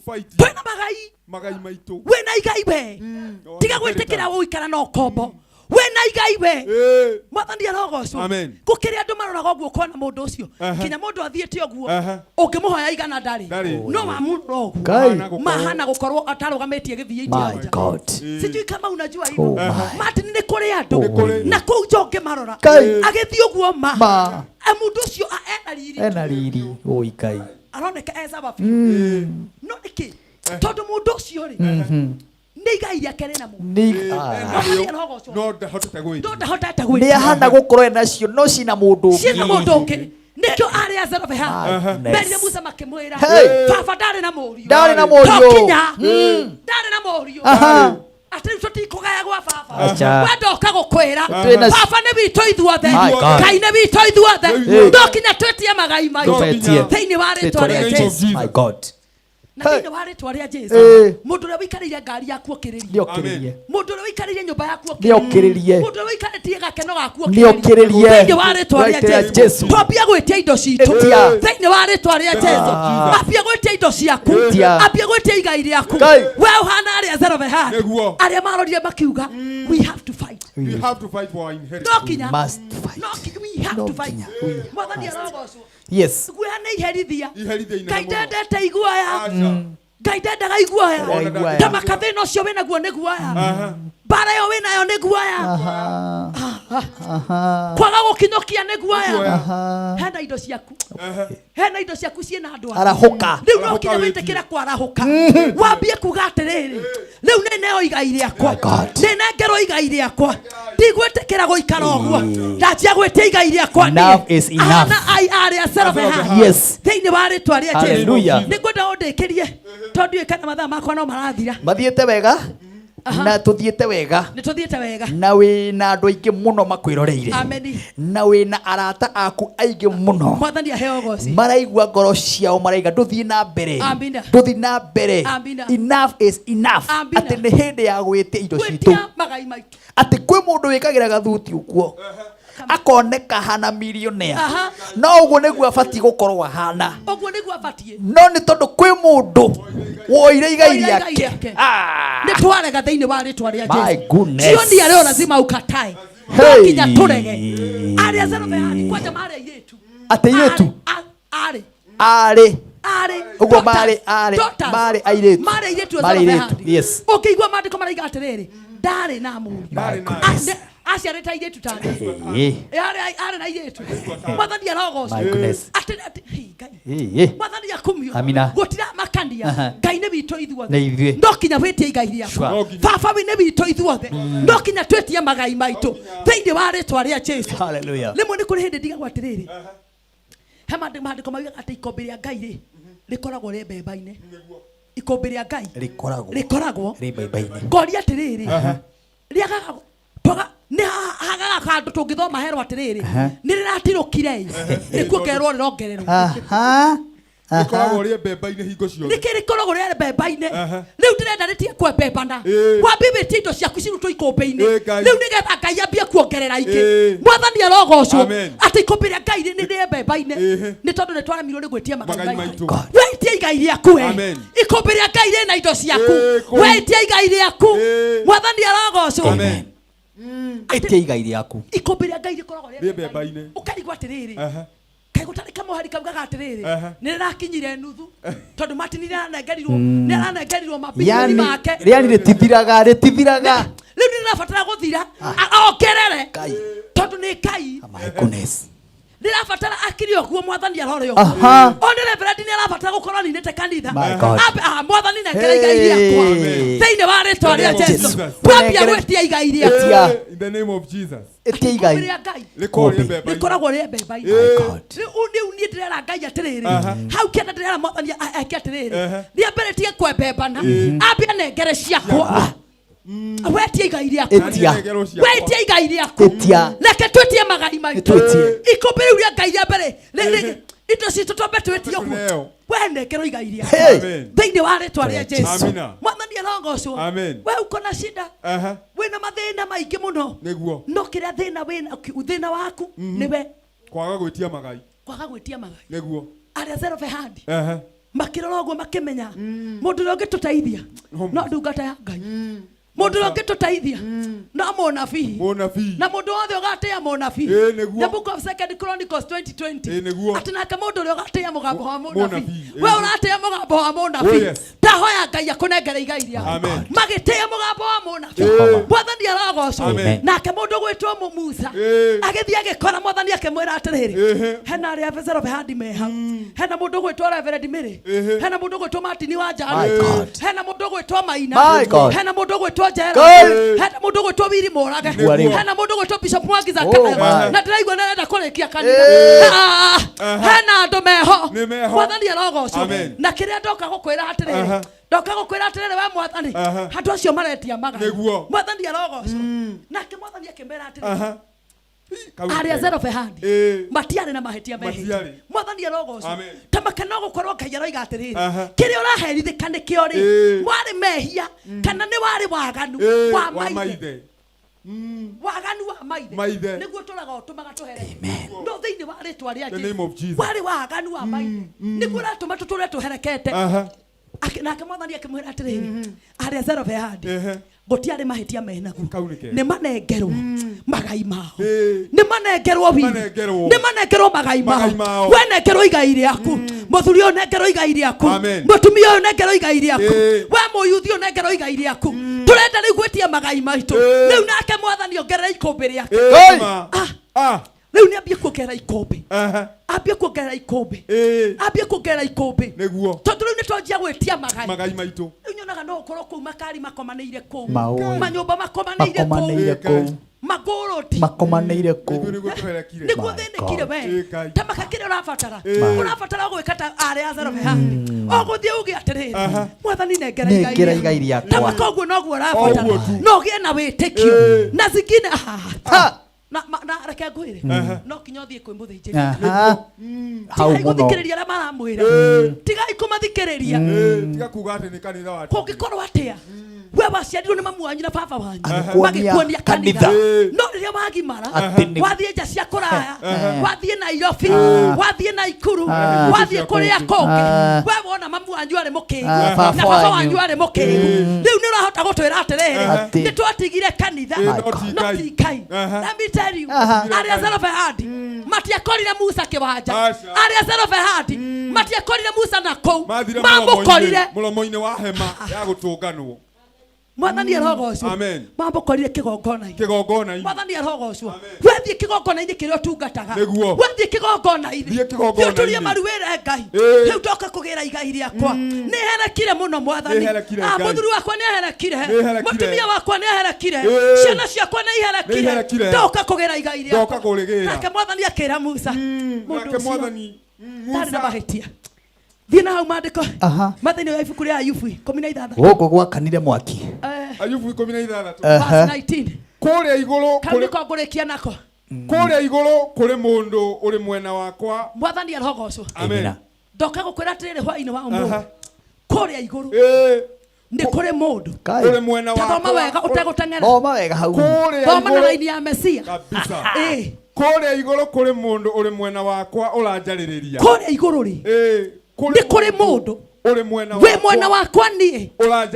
fight. Twena magai. Magai maitu. Wena igai be. Tiga gwetekera uikara no kombo. Wena igai be. Mwathani arogocwo. Amen. Gukiri andu maroraga oguo kona mundu ucio. Kinya mundu athiete oguo. Ungimuhoya igana ndari. No wa mundu oguo. Mahana gukorwo atarugametie githii india. My God. Sijui kama unajua hilo. Martin ni kuri andu. Na kuu jonge marora. Agithii oguo ma. Mundu ucio ena riri. Oi Ngai. Aroneka eza bafi. No niki. Tondu mundu ucio ri. Nigai ya kere na mu. No ndahotete gwĩ. No ndahotete gwĩ. Ni ahana gukorwo ena cio no cina mundu ũngĩ. Cina mundu ũngĩ. Nikyo ari azero beha. Beri Musa makimwira. Baba ndari na mũriũ. Ndari na mũriũ. Tokinya. Ndari na mũriũ. Ati tuti kugaya gwa baba. Wadoka gukwira. Baba ne bitu ithuothe. Kai ne bitu ithuothe. Tokinya twetie magai mai. Thiini wa ritwa ria Jesu. My God. Na thiini wa ritwa ria Jesu. Mundu ria wikarire ngari yaku okiririe. Niokiririe. Mundu ria wikarire nyumba yaku okiririe. Niokiririe. Mundu ria wikarire gakeno gaku okiririe. Niokiririe. Thiini wa ritwa ria Jesu. Twambia gwitia indo citu. Thiini wa ritwa ria Jesu. Ambia gwitia indo ciaku. Ambia gwitia igai riaku. We uhana aria zero beha. Aria marorire makiuga we have to fight. We have to fight for our inheritance. Nokinya. Must fight. Nokinya. We have to fight. Mwathani arogocwo. Yes. Guhana iherithia. Iherithia Ngai ndendete iguoya. Ngai ndendaga iguoya. Kama kathina ucio wina guo ni guoya. Bara yo wina yo ni guoya. Kwaga gukinyokia ni guoya. Hena indo ciaku. Hena indo ciaku ciena andu. Arahuka. Riu no kinya witikira kwarahuka. Wambie kuga atiriri. Riu neneo igai riakwa. Nenengerwo igai riakwa. Ndigwitikira guikara uguo. Ndajia gwitia igai riakwa. Enough is enough. Ana ai aria serabeha. Yes. Thiini wa ritwa ria Jesu. Hallelujah. Ningwenda undikirie. Tondu ikana mathaa makwa no marathira. Mathiete wega. Na tuthiete wega. Ni tuthiete wega. Na wina andu aingi muno makwiroreire. Amen. Na wina arata aku aingi muno. Mwathani aheo goci. Maraigua ngoro ciao maraiga nduthie na mbere. Amina. Nduthie na mbere. Amina. Enough is enough. Amina. Ati ni hindi ya gwitia indo citu. Magai maitu. Ati kwi mundu wikagira gathuti uguo. Akoneka hana millionaire. No uguo niguo abati gukorwo ahana. Uguo niguo abatie. No ni tondu kwi mundu woire igai riake. Ni twarega thiini wa ritwa ria Jesu. My goodness. Sioni ya leo lazima ukatae. Kinya turege. Aria zero behani kwaja mari airetu. Ate airetu. Ari. Ari. Ari. Uguo mari airetu. Mari airetu mari airetu. Yes. Ukigwa mandiko maraiga atiriri. Ndari na mũriũ. Aciarĩte airĩtu ta niĩ. Arĩ na airĩtu. Mwathani arogocwo. Mwathani akumio. Gũtiramakania. Ngai nĩ witũ ithuothe. No kinya wĩtie igai rĩakwa. Baba nĩ witũ ithuothe. No kinya twĩtie magai maitũ thĩinĩ wa rĩtwa rĩa Jesu. Hallelujah. Rĩmwe nĩ kũrĩ hĩndĩ ndigagwo atĩrĩrĩ. He mandĩko maugaga atĩ ikombe rĩa Ngai rĩ rĩkoragwo rĩ mbemba-inĩ. Ikombe rĩa Ngai rĩkoragwo rĩ mbemba-inĩ. Ngoria atĩrĩrĩ. Rĩagaga toga nĩ hagaga kandu tũngĩthoma herwo atĩrĩrĩ. Nĩ rĩratirũkire nĩkuo kerwo rĩrongererwo. Rikoragwo rĩ mbemba-inĩ hingo ciothe. Nĩkĩ rĩkoragwo rĩ mbemba-inĩ. Rĩu ndĩrenda rĩtige kwembembana. Wambie wĩtie indo ciaku cirutwo ikũmbĩ-inĩ. Rĩu nĩgetha Ngai ambie kuongerera ingĩ. Mwathani arogocwo atĩ ikũmbĩ rĩa Ngai nĩ rĩ mbemba-inĩ. Nĩ tondũ nĩ twaremirwo nĩ gwĩtia magai maitũ. Wĩtie igai rĩaku we. Ikũmbĩ rĩa Ngai rĩna indo ciaku. Wĩtie igai rĩaku. Mwathani arogocwo. Wĩtie igai rĩaku. Ikũmbĩ rĩa Ngai rĩkoragwo rĩ mbemba-inĩ. Ũkarigwo atĩrĩrĩ. Kai gutari kamuhari kaugaga atiriri ni rirakinyire nuthu tondu Martin ni aranengerirwo mabilioni make riani ritithiraga riu ni rafatara guthira okerere tondu ni Kai. My goodness. Rirafatara akiri okuo Mwathani arore okuo. Onde reverend ni arafatara gukorwo ninete kanitha. Mwathani nengera igai riakwa thiini wa ritwa ria Jesu. Wambia gwetia igai riakwa in the name of Jesus. Etia igai rikoragwo rĩ mbemba-inĩ. Rĩu niĩ ndĩrera Ngai atĩrĩrĩ. Hau kĩanda ndĩrera Mwathani eke atĩrĩrĩ. Rĩa mbere tie kwembembana. Ambia nengere ciakwa. Wetie igai riaku. Wetie igai riaku. Reke twĩtie magai maitũ. Ikũmbĩ rĩu rĩa Ngai rĩa mbere. Indo citũ twambe twĩtie ũguo. We nengerwo igai riaku. Thĩinĩ wa rĩtwa rĩa Jesu. Mwathani arogocwo. We uko na shida. Wĩna mathĩna maingĩ mũno. No kĩrĩa thĩna waku nĩwe kwaga gwĩtia magai. Kwaga gwĩtia magai. Nĩguo. Aria zero behandi. makirora guo makimenya mundu ro ngitutaithia no ndungata ya Ngai mundu ro ngitutaithia no munabii na mundu wothe ugatia munabii the book of 2 Chronicles 20:20 atina mundu ro ugatia mugambo wa munabii we uratia mugambo wa munabii tahoya Ngai akunengere igai ria magitia mugambo wa munabii mwathani aragocwo nake mundu gwitwo Musa agithii agikora mwathani akimwira atiriri hena ria vezero behandi meha hena mundu gwitwo Reverend Mary hena mundu gwitwo Martin wa Jari hena mundu gwitwo Maina hena mundu gwitwo hena mundu gwitwo Wiri Morage hena mundu gwitwo Bishop Mwangi Zakayo na ndiraigua nenda kurikia kanitha hena andu meho mwathani arogocwo na kiria ndoka gukwira atiriri ndoka gukwira atiriri we mwathani handu acio maretia magai mwathani arogocwo nake mwathani akimera atiriri aria zero behandi matiare na mahetia mehi mwathani arogocwo tamakana gukorwo Ngai aroiga atiriri kiria uraherithika nikio ri mwari mehia kana ni wari waganu wa maithe waganu wa maithe niguo turaga utumaga tuhere no thiini wa ritwa ria Jesu wari waganu wa maithe niguo ratuma tuture tuherekete nake mwathani akimwira atiriri aria zero behandi gutiare mahetia menagu ni manengerwo magai mao ni manengerwo wi ni manengerwo magai mao we nengerwo igai riaku muthuri o nengerwo igai riaku mutumia o nengerwo igai riaku we muyuthi o nengerwo igai riaku turenda riu gwetia magai maitu riu nake mwathani ongerera ikumbi riake riu ni ambie kuongerera ikumbi ambie kuongerera ikumbi ambie kuongerera ikumbi niguo tondu riu ni twanjia gwetia magai maitu riu nyonaga no ukorwo kuu makari makomaneire kuu manyumba makomaneire kuu magoroti makomaneire kuu niguo thinikire we tamaka kiria urabatara gwikata aria zero behandi oguthie uge atiriri mwathani nengera igai riakwa tamaka uguo noguo urabatara no gie na witikio na zingine na reke ngwire no kinya thie kwi mutheinjiri hau muno thikiriria la maramwira tigai kumathikiriria tiga kuga ati ni kanitha watu kungikorwo atia we waciarirwo ni mamu wanyu na baba wanyu magikuonia kanitha no riria magimara wathie nja cia kuraya wathie Nairobi wathie Naikuru wathie kuria kongi we wona mamu wanyu ari mukigu na baba wanyu ari mukigu riu ni urahota gutwira atiriri ni twatigire kanitha no tikai let me tell you aria zero behandi matiakorire Musa kiwanja aria zero behandi matiakorire Musa na kou mamukorire mulomo-ini wa hema ya gutunganwo mwathani arogocwo mambo korire kigongona mwathani arogocwo wethie kigongona ini kiria tungataga wethie kigongona ini tuturie maruire Ngai riu ndoka kugira igai riakwa ni herekire muno mwathani muthuri wakwa ni herekire mutumia wakwa ni herekire ciana ciakwa ni herekire ndoka kugira igai riakwa nake mwathani akira Musa nake mwathani Musa na mahetia thina hau mandiko mathini wa ibuku ria Ayubu 16 guku gwakanire mwaki Ayubu 16 verse 19 kuria iguru kandiko ngurikia nako kuria iguru kuri mundu uri mwena wakwa mwathani arogocwo amen ndoka gukwira atiriri hwa-ini wa umuthi kuria iguru ni kuri mundu uri mwena wakwa thoma wega uteguteng'era thoma wega hau thoma na laini ya Mesia kabisa kuria iguru kuri mundu uri mwena wakwa uranjaririria kuria iguru ri ni kuri mundu we mwena wakwa nie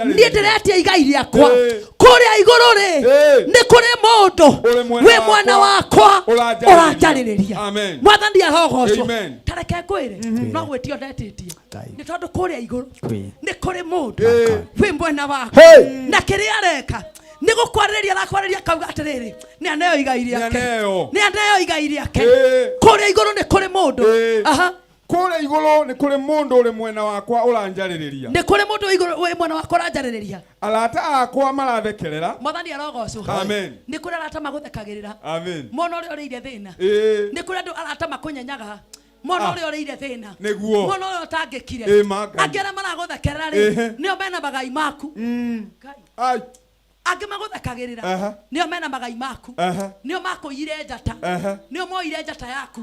ndiretia igai riakwa kuria iguru ri ni kuri mundu we mwena wakwa uranjaririria mwathani arogocwo tareke ngwire no gwitio ndetitie ni tondu kuria iguru ni kuri mundu we mwena wakwa na kiria areka ni gukwaririria arakwaririria kauga atiriri ni aneo igai riake ni aneo igai riake kuria iguru ni kuri mundu kuria iguru ni kuri mundu uri mwena wakwa uranjaririria ni kuri mundu we mwena wakwa uranjaririria arata akwa marathekerera mwathani arogocwo amen ni kuri arata maguthekagirira amen mona uri uriire thina ni kuri andu arata makunyenyaga mona uri uriire thina niguo mona uri utangikire angera maraguthekerera ri nio mena magai maku ai ange maguthekagirira nio mena magai maku nio makuire njata nio moire njata yaku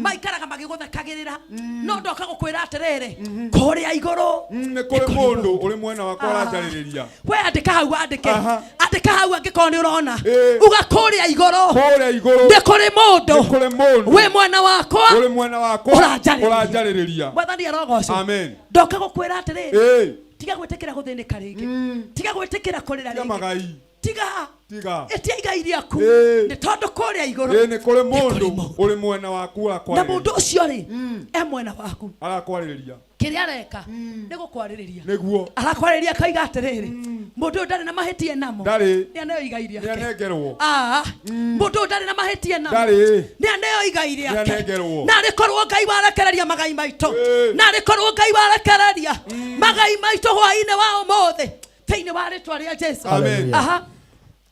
maikaraga magiguthekagirira no ndoka gukwira atiriri kuria iguru ni kuri mundu uri mwena wakwa uranjaririria we andika hau andike andika hau angĩkorwo nĩ ũrona uga kũrĩa igũrũ nĩ kũrĩ mũndũ we mwana wakwa ũranjarĩrĩria. Mwathani arogocwo. Amen. Ndoka gũkwĩra atĩrĩrĩ, tiga gwĩtĩkĩra gũthĩnĩka rĩngĩ, tiga gwĩtĩkĩra kũrĩra rĩngĩ, tiga etia igai rĩaku nĩ tondũ kũrĩa igũrũ nĩ kũrĩ mũndũ ũrĩ mwena waku arakwarĩrĩria, na mũndũ ũcio rĩ e mwena waku arakwarĩrĩria kĩrĩa areka nĩ gũkwarĩrĩria, nĩguo arakwarĩrĩria akaiga atĩrĩrĩ, mũndũ ũyũ ndarĩ na mahĩtia namo, nĩaneo igai rĩake, nĩanengerwo. Mũndũ ũyũ ndarĩ na mahĩtia namo, nĩaneo igai rĩake, na arĩkorwo Ngai warekereria magai maitũ, na arĩkorwo Ngai warekereria magai maitũ hwaĩ-inĩ wa ũmũthĩ thĩinĩ wa rĩtwa rĩa Jesũ.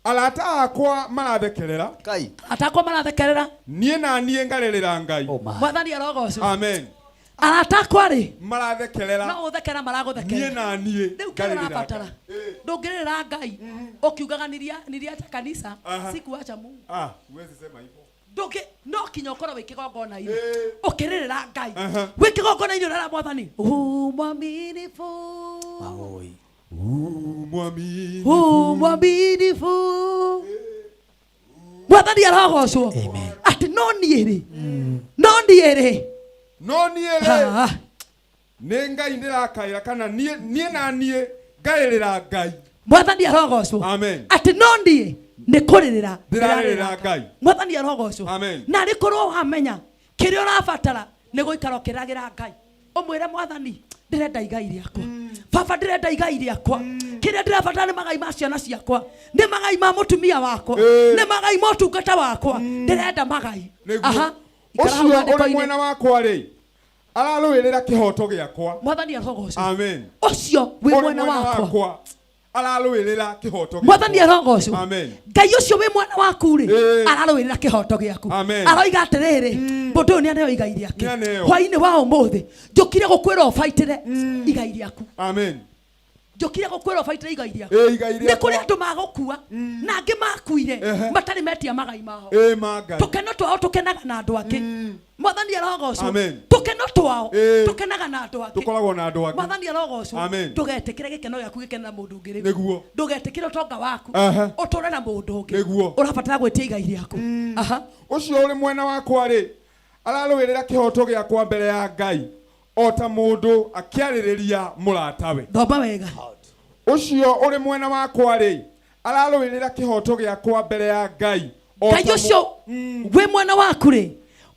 Arata akwa marathekerera Ngai, atakwa marathekerera niĩ na niĩ ngarĩrĩra Ngai. Mwathani arogocwo. Amen. Arata akwa rĩ marathekerera, no ũthekera maragũthekerera niĩ na niĩ rĩu kĩrĩa ũrabatara ndũngĩrĩra Ngai ũkiugaga niliacha kanisa sikuacha Mungu. Huwezi sema hivyo. Ndũngĩ no kinya ũkorwo wĩ kĩgongona-inĩ ũkĩrĩrĩra Ngai wĩ kĩgongona-inĩ ũrera Mwathani mwaminifu mwaminifu. Mwathani arogocwo atĩ no niĩ rĩ nĩ Ngai ndĩrakaĩra kana niĩ na niĩ ngaĩrĩra Ngai. Mwathani arogocwo atĩ no niĩ nĩ kũrĩrĩra ndĩrarĩrĩra Ngai. Mwathani arogocwo na rĩkorwo wamenya kĩrĩa ũrabatara nĩ gũikara ũkĩragĩra Ngai, ũmwĩre Mwathani ndĩrenda igai rĩakwa, baba ndĩrenda igai rĩakwa, kĩrĩa ndĩrabatara nĩ magai ma ciana ciakwa, nĩ magai ma mũtumia wakwa, nĩ magai ma ũtungata wakwa, ndĩrenda magai. Ũcio ũrĩ mwena wakwa rĩ ararũĩrĩra kĩhoto gĩakwa. Mwathani arogocwo. Amen. Ũcio wĩ mwena wakwa ararũĩrĩra kĩhoto gĩakwa. Mwathani arogocwo. Ngai ũcio wĩ mwena waku rĩ ararũĩrĩra kĩhoto gĩaku, aroiga atĩrĩrĩ mũndũ ũyũ nĩaneo igai rĩake hwaĩ-inĩ wa ũmũthĩ njũkire gũkwĩra ũbaitĩre igai rĩaku. Amen. Njũkire gũkwĩra ũbaitĩre igai rĩaku. Nĩ kũrĩ andũ magũkua na angĩ makuire matarĩ metia magai mao, tũkeno twao tũkenaga na andũ angĩ. Mwathani arogocwo. Tũkeno twao tũkenaga na andũ angĩ, tũkoragwo na andũ angĩ. Mwathani arogocwo. Ndũgetĩkĩre gĩkeno gĩaku gĩkene na mũndũ ũngĩ, nĩguo ndũgetĩkĩre ũtonga waku ũtũre na mũndũ ũngĩ, nĩguo ũrabatara gwĩtia igai rĩaku. Ũcio ũrĩ mwena wakwa rĩ ararũĩrĩra kĩhoto gĩakwa mbere ya Ngai o ta mũndũ akĩarĩrĩria mũratawe. Thoma wega. Ũcio ũrĩ mwena wakwa rĩ ararũĩrĩra kĩhoto gĩakwa mbere ya Ngai. Ngai ũcio wĩ mwena waku rĩ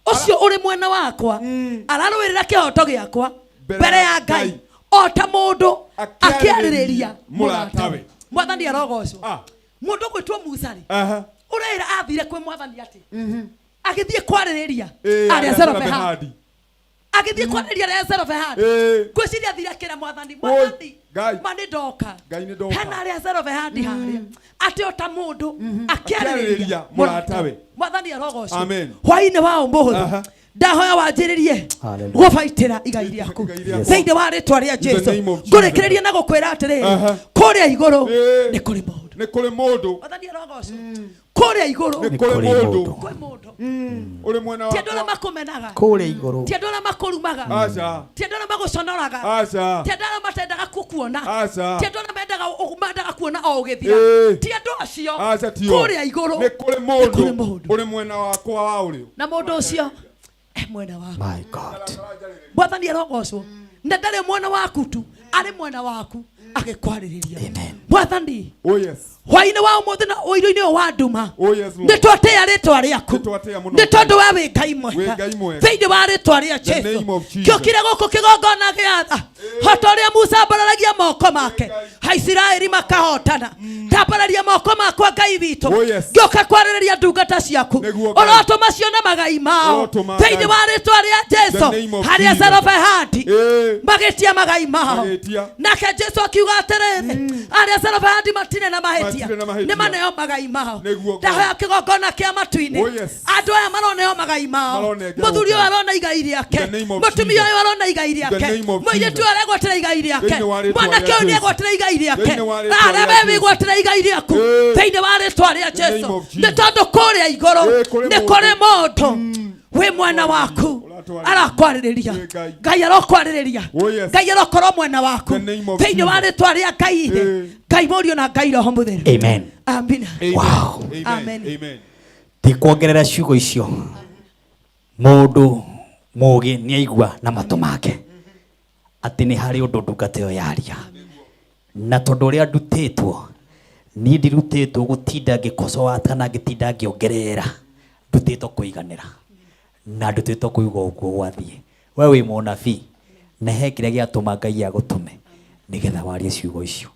ũcio ũrĩ mwena wakwa ararũĩrĩra kĩhoto gĩakwa mbere ya Ngai o ta mũndũ akĩarĩrĩria mũratawe. Mwathani arogocwo. Mũndũ gwĩtwo Musa rĩ ũrera athire kwĩ Mwathani atĩ agĩthiĩ kwarĩrĩria arĩa Zelofehadi, agĩthiĩ kwarĩrĩria arĩa Zelofehadi, gwĩciria athire akĩra Mwathani mani ndoka hena arĩa Zelofehadi harĩa atĩ o ta mũndũ akĩarĩrĩria mũratawe. Mwathani arogocwo. Hwaĩ-inĩ wa ũmũthĩ ndahoya wanjĩrĩrie gũbaitĩra igai rĩaku thĩinĩ wa rĩtwa rĩa Jesũ. Ngũrĩkĩrĩria na gũkwĩra atĩrĩrĩ kũrĩa igũrũ nĩ kũrĩ mũndũ. Mwathani arogocwo. Kũrĩa igũrũ nĩ kũrĩ mũndũ. Ũrĩ mwena wakwa. Ti andũ arĩa makũmenaga. Kũrĩa igũrũ. Ti andũ arĩa makũrumaga. Ti andũ arĩa magũconoraga. Ti andũ arĩa matendaga kukuona. Ti andũ arĩa mendaga kuona o ũgĩthira. Ti andũ acio. Kũrĩa igũrũ nĩ kũrĩ mũndũ ũrĩ mwena wakwa wa ũrĩo. Na mũndũ ũcio mwena waku. My God. Mwathani arogocwo. Na ndarĩ mwena waku tu, arĩ mwena waku agĩkwarĩrĩria. Mwathani. Oh yes. Hwaĩ-inĩ wa ũmũthĩ na ũiru-inĩ ũyũ wa nduma nĩ twatĩa rĩtwa rĩaku nĩ tondũ we wĩ Ngai mwega thĩinĩ wa rĩtwa rĩa Jesũ. Gĩũkire gũkũ kĩgongona gĩa tha hota ũrĩa Musa ambaragia moko make Aisiraeli makahotana, tambararia moko makwa Ngai witũ ngĩũka kwarĩrĩria ndungata ciaku ũrotũma cione magai mao thĩinĩ wa rĩtwa rĩa Jesũ. Harĩa Zelofehadi magĩtia magai mao nake Jesũ akiuga atĩrĩrĩ arĩa Zelofehadi matirĩ na mahĩtia nĩ maneo magai mao. Ndahoya kĩgongona kĩa matu-inĩ andũ aya maroneo magai mao. Mũthuri ũyũ arona igai rĩake, mũtumia ũyũ arona igai rĩake, mũirĩtu ũyũ aregwatĩra igai rĩake, mwanake ũyũ nĩegwatĩra igai rĩake, arĩa we wĩgwatĩra igai rĩaku thĩinĩ wa rĩtwa rĩa Jesũ. Nĩ tondũ kũrĩa igũrũ nĩ kũrĩ mũndũ wĩ mwena waku arakwarĩrĩria Ngai arokwarĩrĩria Ngai arokorwo mwena waku thĩinĩ wa rĩtwa rĩa Ngai Ngai Mũriũ na Ngai Roho Mũtheru. Amen. Amina. Wow. Amen. Tikuongerera ciugo icio mundu mugi ni aigua na matũ make ati ni hari undu ndungata ĩyo yaria na tondu uria ndutĩtwo ni ndirutĩtwo gutinda ngĩkocoa kana ngĩtinda ngĩongerera ndutĩtwo kũiganĩra na ndutĩtwo kuiga ũguo gwathiĩ we wĩ mũnabii na he kĩrĩa gĩatũma Ngai agũtũme nĩgetha warie ciugo icio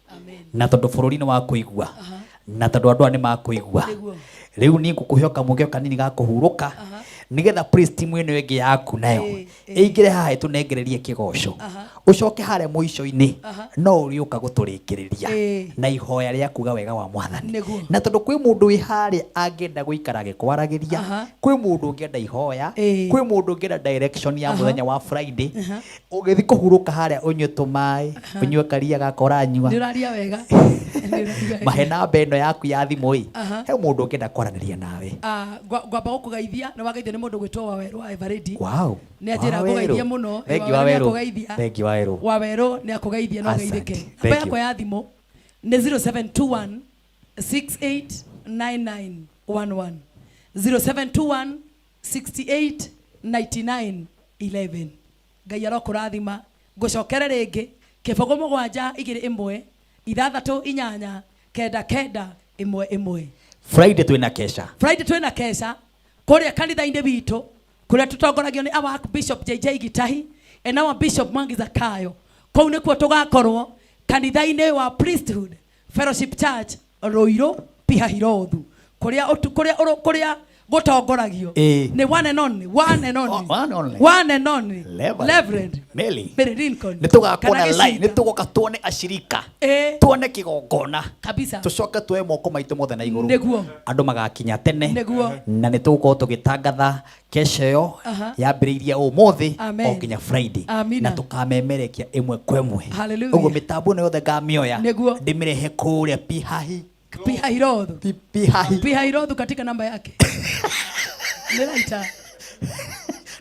na tondu bũrũri nĩ wa kũigua na tondu andũ nĩ makũigua rĩu niĩ ngũkũhe kamũgeo kanini ga kũhurũka nigetha praise team ĩno ĩngĩ yaku nayo ĩingĩre haha ĩtũnengererie kĩgoco ũcoke harĩa mũico-inĩ no ũrĩũka gũtũrĩkĩrĩria na ihoya rĩa kuga wega wa Mwathani na tondu kwĩ mũndũ wĩ harĩa angĩenda gũikara agĩkwaragĩria kwĩ mũndũ ũngĩenda ihoya kwĩ mũndũ ũngĩenda direction ya mũthenya wa Friday ũgĩthi kũhurũka harĩa ũnyue tũmaĩ ũnyue karia gakora nyua nĩũraria wega mahe namba ĩno yaku ya thimũ he mũndũ ũngĩenda kwaranĩria nawe ngwamba gũkũgeithia na wageithia nĩ mũndũ gwĩtwo Waweru wa Eveready. Wow. Nĩ njĩra ngũgeithia mũno. Thank you Waweru. Thank you Waweru. Waweru nĩ akũgeithia no geithĩke. Namba yakwa ya thimũ nĩ 0721 689911 0721 689911. Ngai arokũrathima ngũcokere rĩngĩ kĩbogo mũgwanja igĩrĩ ĩmwe ithathatũ inyanya kenda kenda ĩmwe ĩmwe. Friday twĩna kesha. Friday twĩna kesha kuria kanitha-inĩ witũ kuria tutongoragio ni our Bishop JJ Gitahi and our Bishop Mwangi Zakayo. Kũu nĩkuo tũgakorwo kanitha-inĩ wa Priesthood Fellowship Church Roiro Pihahirothu kuria gũtongoragio ni one and only Reverend Meli Lincoln. Nĩtũgakona live nĩtũgoka tuone ashirika tuone kĩgongona kabisa tucoke tuoe moko maitũ mothe na igũrũ nĩguo andũ magakinya tene nĩguo na nĩtũgũkorwo tũgĩtangatha kesho ĩyo yambĩrĩirie ũmũthĩ o nginya Friday na tũkamemerekia ĩmwe kwa ĩmwe ũguo mĩtambo ĩno yothe ngamĩoya ndĩmĩrehe kũrĩa Pihahirothu katika namba yake nĩraita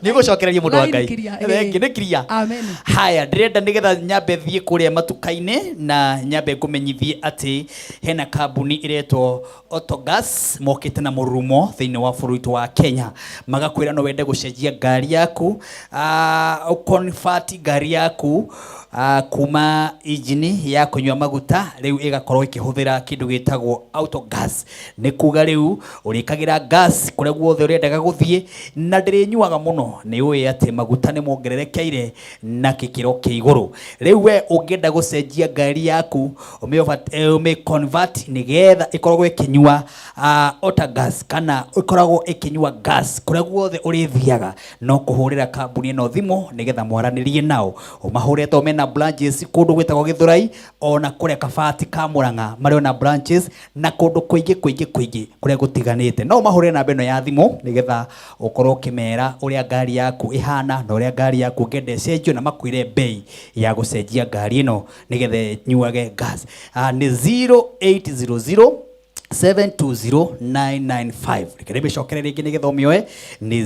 nĩgũcokereria mũndũ wa Ngai nĩ kiria amen. Haya ndĩrenda nĩgetha nyambe thiĩ kũrĩa matuka-inĩ na nyambe ngũmenyithie atĩ hena kambuni ĩretwo Autogas mokĩte na mũrumo thĩinĩ wa bũrũri wa Kenya magakwĩra no wende gũcenjia ngari yaku convert ngari yaku kuma engine ya kunywa maguta rĩu ĩgakorwo ĩkĩhũthĩra kĩndũ gĩtagwo Autogas nĩ kuga rĩu ũrĩkagĩra gas kũrĩa guothe ũrĩendaga gũthiĩ na ndĩrĩnyuaga mũno nĩ ũĩ atĩ maguta nĩ mongererekeire na gĩkĩro kĩa igũrũ rĩu we ũngĩenda gũcenjia ngari yaku ũmĩ convert nĩgetha ĩkoragwo ĩkĩnyua Autogas kana ĩkoragwo ĩkĩnyua gas kũrĩa guothe ũrĩthiaga no kũhũrĩra kambuni ĩno thimũ nĩgetha mwaranĩrie nao ũmahũrĩre to mena branches kũndũ gwĩtagwo Gĩthũrai ona kũrĩa Kabati ka Mũrang'a marĩ na branches na kũndũ kũingĩ kũrĩa gũtiganĩte no mahũrĩre namba ĩno ya thimũ nĩgetha ũkorwo ũkĩmera ũrĩa ngari yaku ĩhana na ũrĩa ngari yaku ũngĩenda ĩcenjio na makwĩre bei ya gũcenjia ngari ĩno nĩgetha nyuage gas nĩ 0800 720-995 Rekerebe shokere rĩngĩ nĩgetha ũmĩoe nĩ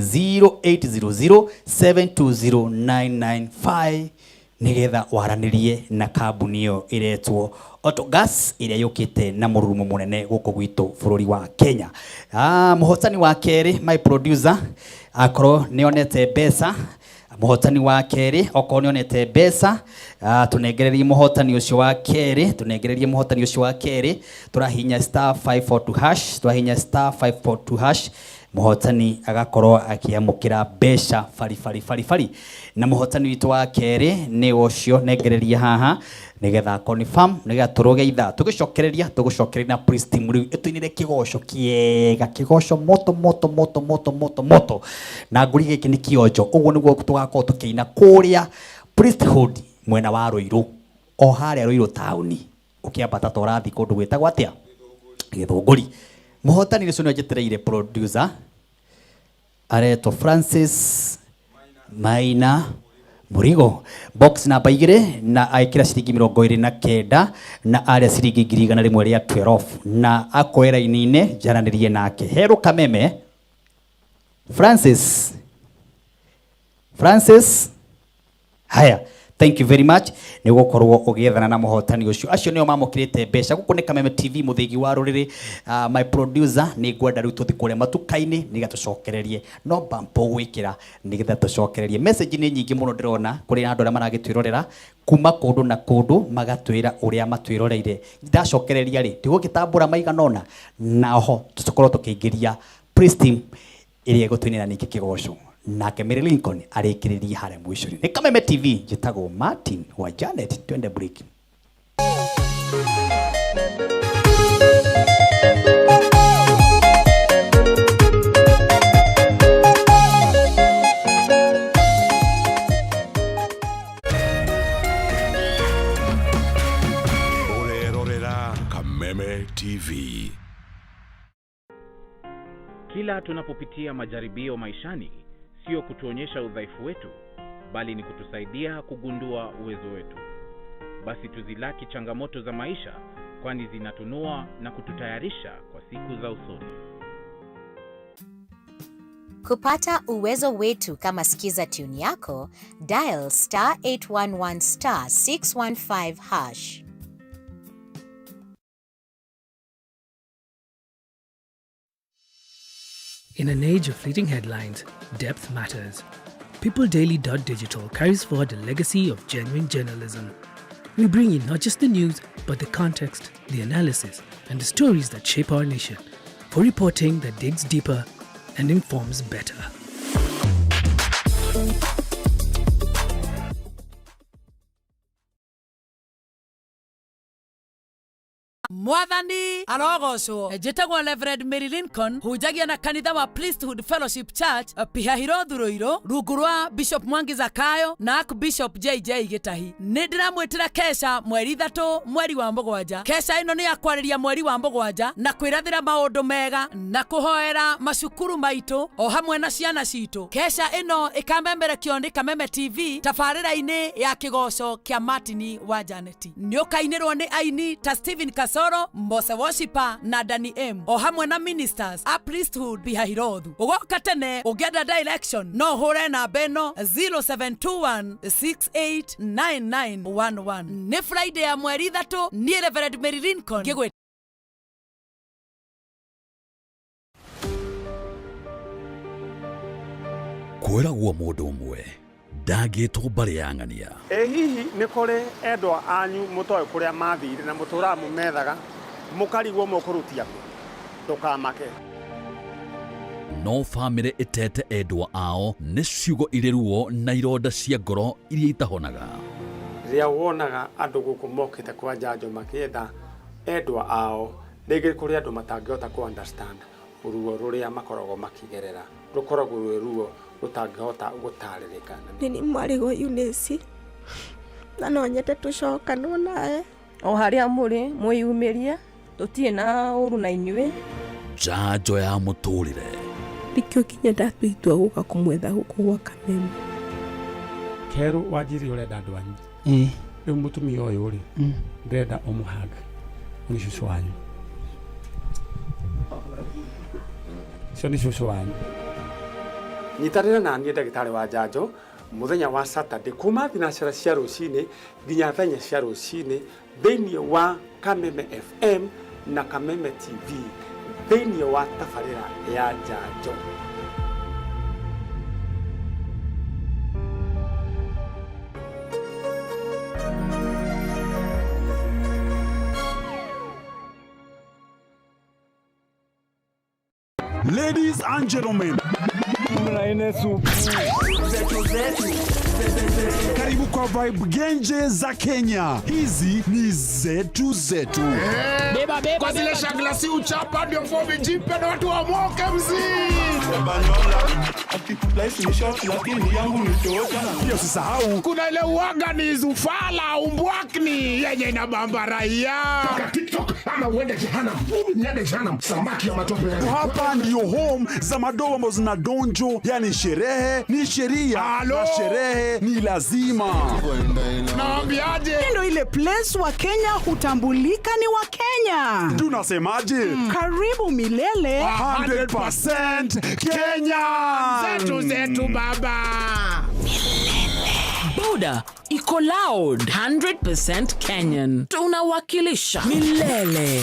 0800-720-995 nĩgetha waranĩrie na kambuni ĩyo ĩretwo Autogas ĩrĩa yũkĩte na mũrurumo mũnene gũkũ gwitũ bũrũri wa Kenya. Mũhotani wa kerĩ my producer akorwo nĩonete mbeca mũhotani wa kerĩ okorwo nĩonete mbeca tunengererie mũhotani ũcio wa kerĩ tũrahinya *542# mũhotani agakorwo akiamũkĩra mbeca fari na mũhotani witũ wa kerĩ nĩ ũcio nengereria haha nĩgetha confirm nĩgetha tũrũgeitha tũgũcokereria na praise team rĩu ĩtũinĩre kĩgoco kĩega kĩgoco moto na ngũri gĩkĩ nĩ kĩonjo ũguo nĩguo tũgakorwo tũkĩina kũrĩa Priesthood mwena wa Rũirũ o harĩa Rũirũ taũni ũkĩambata tũrathi kũndũ gwĩtagwo atĩa Gĩthũngũri mũhotani ũcio nĩ njetereire producer aretwo Francis Maina Murigo box namba 2 na aikira ciringi 29 na aria ciringi 100 rĩmwe rĩa 12 na akoera inine jaranĩrie nake Hero Kameme Francis Francis. Haya. Thank you very much. Ni gukorwo ugethana na muhotani ucio. Acio nio mamukirite mbeca guku ni Kameme TV muthigi wa ruriri. My producer ni ngwenda riu tuthi kuria matukaini ni gatucokererie no bampo gwikira ni getha tucokererie. Message ni nyingi muno ndirona kuri andu aria maragitwirorera kuma kundu na kundu magatwira uria matwiroreire. Ndacokereria ri tigukitambura maiganona naho tucokorwo tukiingiria praise team iria igutwinira ningi kigoco. Nake Mary Lincoln arikiriria hare mwishuri. Ni Kameme TV jitago Martin wa Janet. Twende break. Orerorera Kameme TV. Kila tunapopitia majaribio maishani, sio kutuonyesha udhaifu wetu, bali ni kutusaidia kugundua uwezo wetu. Basi tuzilaki changamoto za maisha, kwani zinatunua na kututayarisha kwa siku za usoni. Kupata uwezo wetu kama sikiza tune yako, dial *811 *615#. In an age of fleeting headlines, depth matters. PeopleDaily.digital carries forward a legacy of genuine journalism. We bring in not just the news, but the context, the analysis, and the stories that shape our nation, for reporting that digs deeper and informs better. Mwathani arogocwo njitagwo Reverend Mary Lincoln hujagia na kanitha wa Priesthood Fellowship Church Pihahiro Thuruiro rungu rwa Bishop Mwangi Zakayo na Archbishop JJ Gitahi. Ni ndiramwitira kesha mweri 3 mweri wa Mugwanja. Kesha ino ni akwariria mweri wa Mugwanja na kwirathira maundu mega na kuhoera macukuru maitu o hamwe na ciana citu. Kesha ino ikamemberekio ni Kameme TV tabarira-ini ya kigoco kia Martin wa Janet. Ni ukainirwo ni aini ta Stephen Kasoro, Mbose Worshiper na Danny M o hamwe na ministers a Priesthood Pihahirothu. Ugoka tene ugienda direction no hure na beno 0721689911. Ni Friday ya mweri 3 ni Reverend Mary Lincoln gigwe kwiragwo mundu umwe ndagitwo mbari ya ng'ania. Hihi nĩ kũrĩ endwa anyu mũtoĩ kũrĩa mathire na mũtũũraga mũmethaga mũkarigwo mũkũrutia ndũkamake. No family itete endwa ao nĩ ciugo irĩ ruo na ironda cia ngoro iria itahonaga. Rĩrĩa wonaga andũ gũkũ mokĩte kwa njanjo makĩetha endwa ao, rĩngĩ kũrĩ andũ matangĩhota ku understand ruo rũrĩa makoragwo makĩgerera, rũkoragwo rwĩ ruo rutangihota gutarĩrĩka. Nĩ mwarĩgo Eunice na no nyende tũcokanwo nawe o harĩa mũrĩ mwĩyumĩrie, tũtirĩ na ũru na inyuĩ. Njanjo ya mũtũrĩre nĩkĩo kinya ndatuĩtua gũka kũmwetha gũkũ gwa Kameme. Kerũ wanjiri ũrenda andũ anyu rĩu mũtumia ũyũ rĩ ndĩrenda ũmũhanga nĩ cũcũ wanyu. Cio nĩ cũcũ wanyu. Nyitanĩra na niĩ ndagĩtarĩ wa njanjo muthenya wa Saturday kuma thinacara cia rũcinĩ nginya thenya cia rũcinĩ thĩinĩ wa Kameme FM na Kameme TV thĩinĩ wa tabarĩra ya njanjo. Ladies and gentlemen, karibu kwa vibe genje za Kenya. Hizi ni zetu zetu. Beba kwa zile shaglasi uchapa ndio fomi jipe na watu wa moke Pia usisahau kuna ile uwaga ni zufala umbwakni yenye inabamba raia TikTok ama uende jehanamu. Niende jehanamu samaki ya matope. Hapa ndio home za madoa ambazo zina donjo, yani sherehe ni sheria na sherehe ni lazima. Naambiaje? Ndio ile place wa Kenya hutambulika ni wa Kenya. Tunasemaje? Karibu milele 100% Kenya. Zetu zetu baba. Buda iko loud 100% Kenyan. Tunawakilisha milele.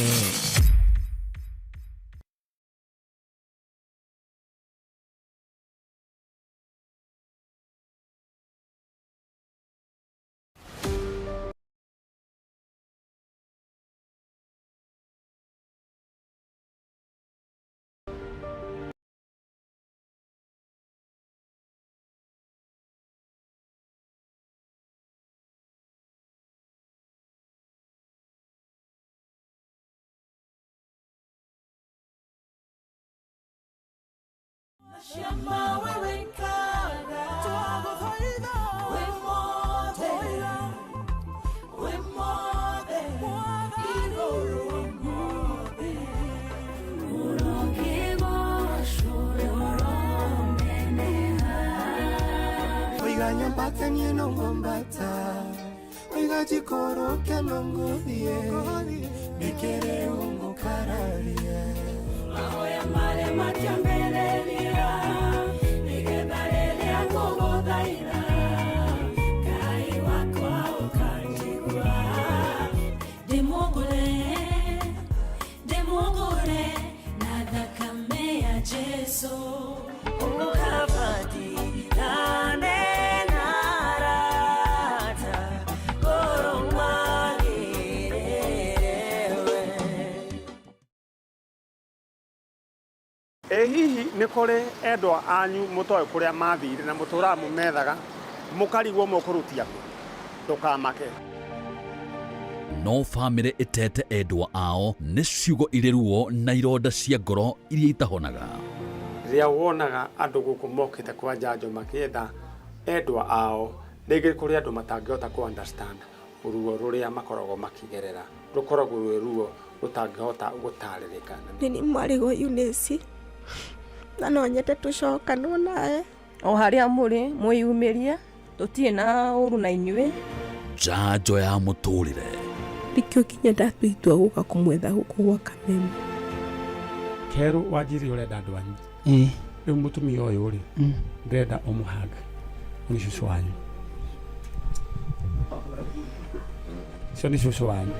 Oiga nyambata ni nongombata, oiga jikoro ke nongodie, nikere ungo kararie. Ahoya mare makiambelelia, nigedarelia kogodaira, kai wakwa ukanjigua. Demogore, nada kamea Jesu. Ukavadi nane narata, koromagerewe. Hihi nĩ kũrĩ endwa anyu mũtoĩ kũrĩa mathire na mũtũũraga mũmethaga mũkarigwo mũkũrutia kũ ndũkamake. No family itete endwa ao nĩ ciugo irĩ ruo na ironda cia ngoro iria itahonaga. Rĩrĩa wonaga andũ gũkũ mokĩte kwa njanjo makĩetha endwa ao, rĩngĩ kũrĩ andũ matangĩhota ku understand ruo rũrĩa makoragwo makĩgerera, rũkoragwo rwĩ ruo rũtangĩhota gũtarĩrĩka. Nĩ mwarigo Eunice na no nyete tũcokanwo nawe o harĩa mũrĩ mwĩyumĩrie, tũtirĩ na ũru na inyuĩ. Njanjo ya mũtũrĩre. Rĩkĩo kinya ndatwa itua gũka kũmwetha gũkũ gwa Kameme. Kerũ wanjiri ũrenda andũ anyu. Rĩu mũtumia ũyũ rĩ, ndĩrenda ũmũhanga nĩ cũcũ wanyu. Cio nĩ cũcũ wanyu.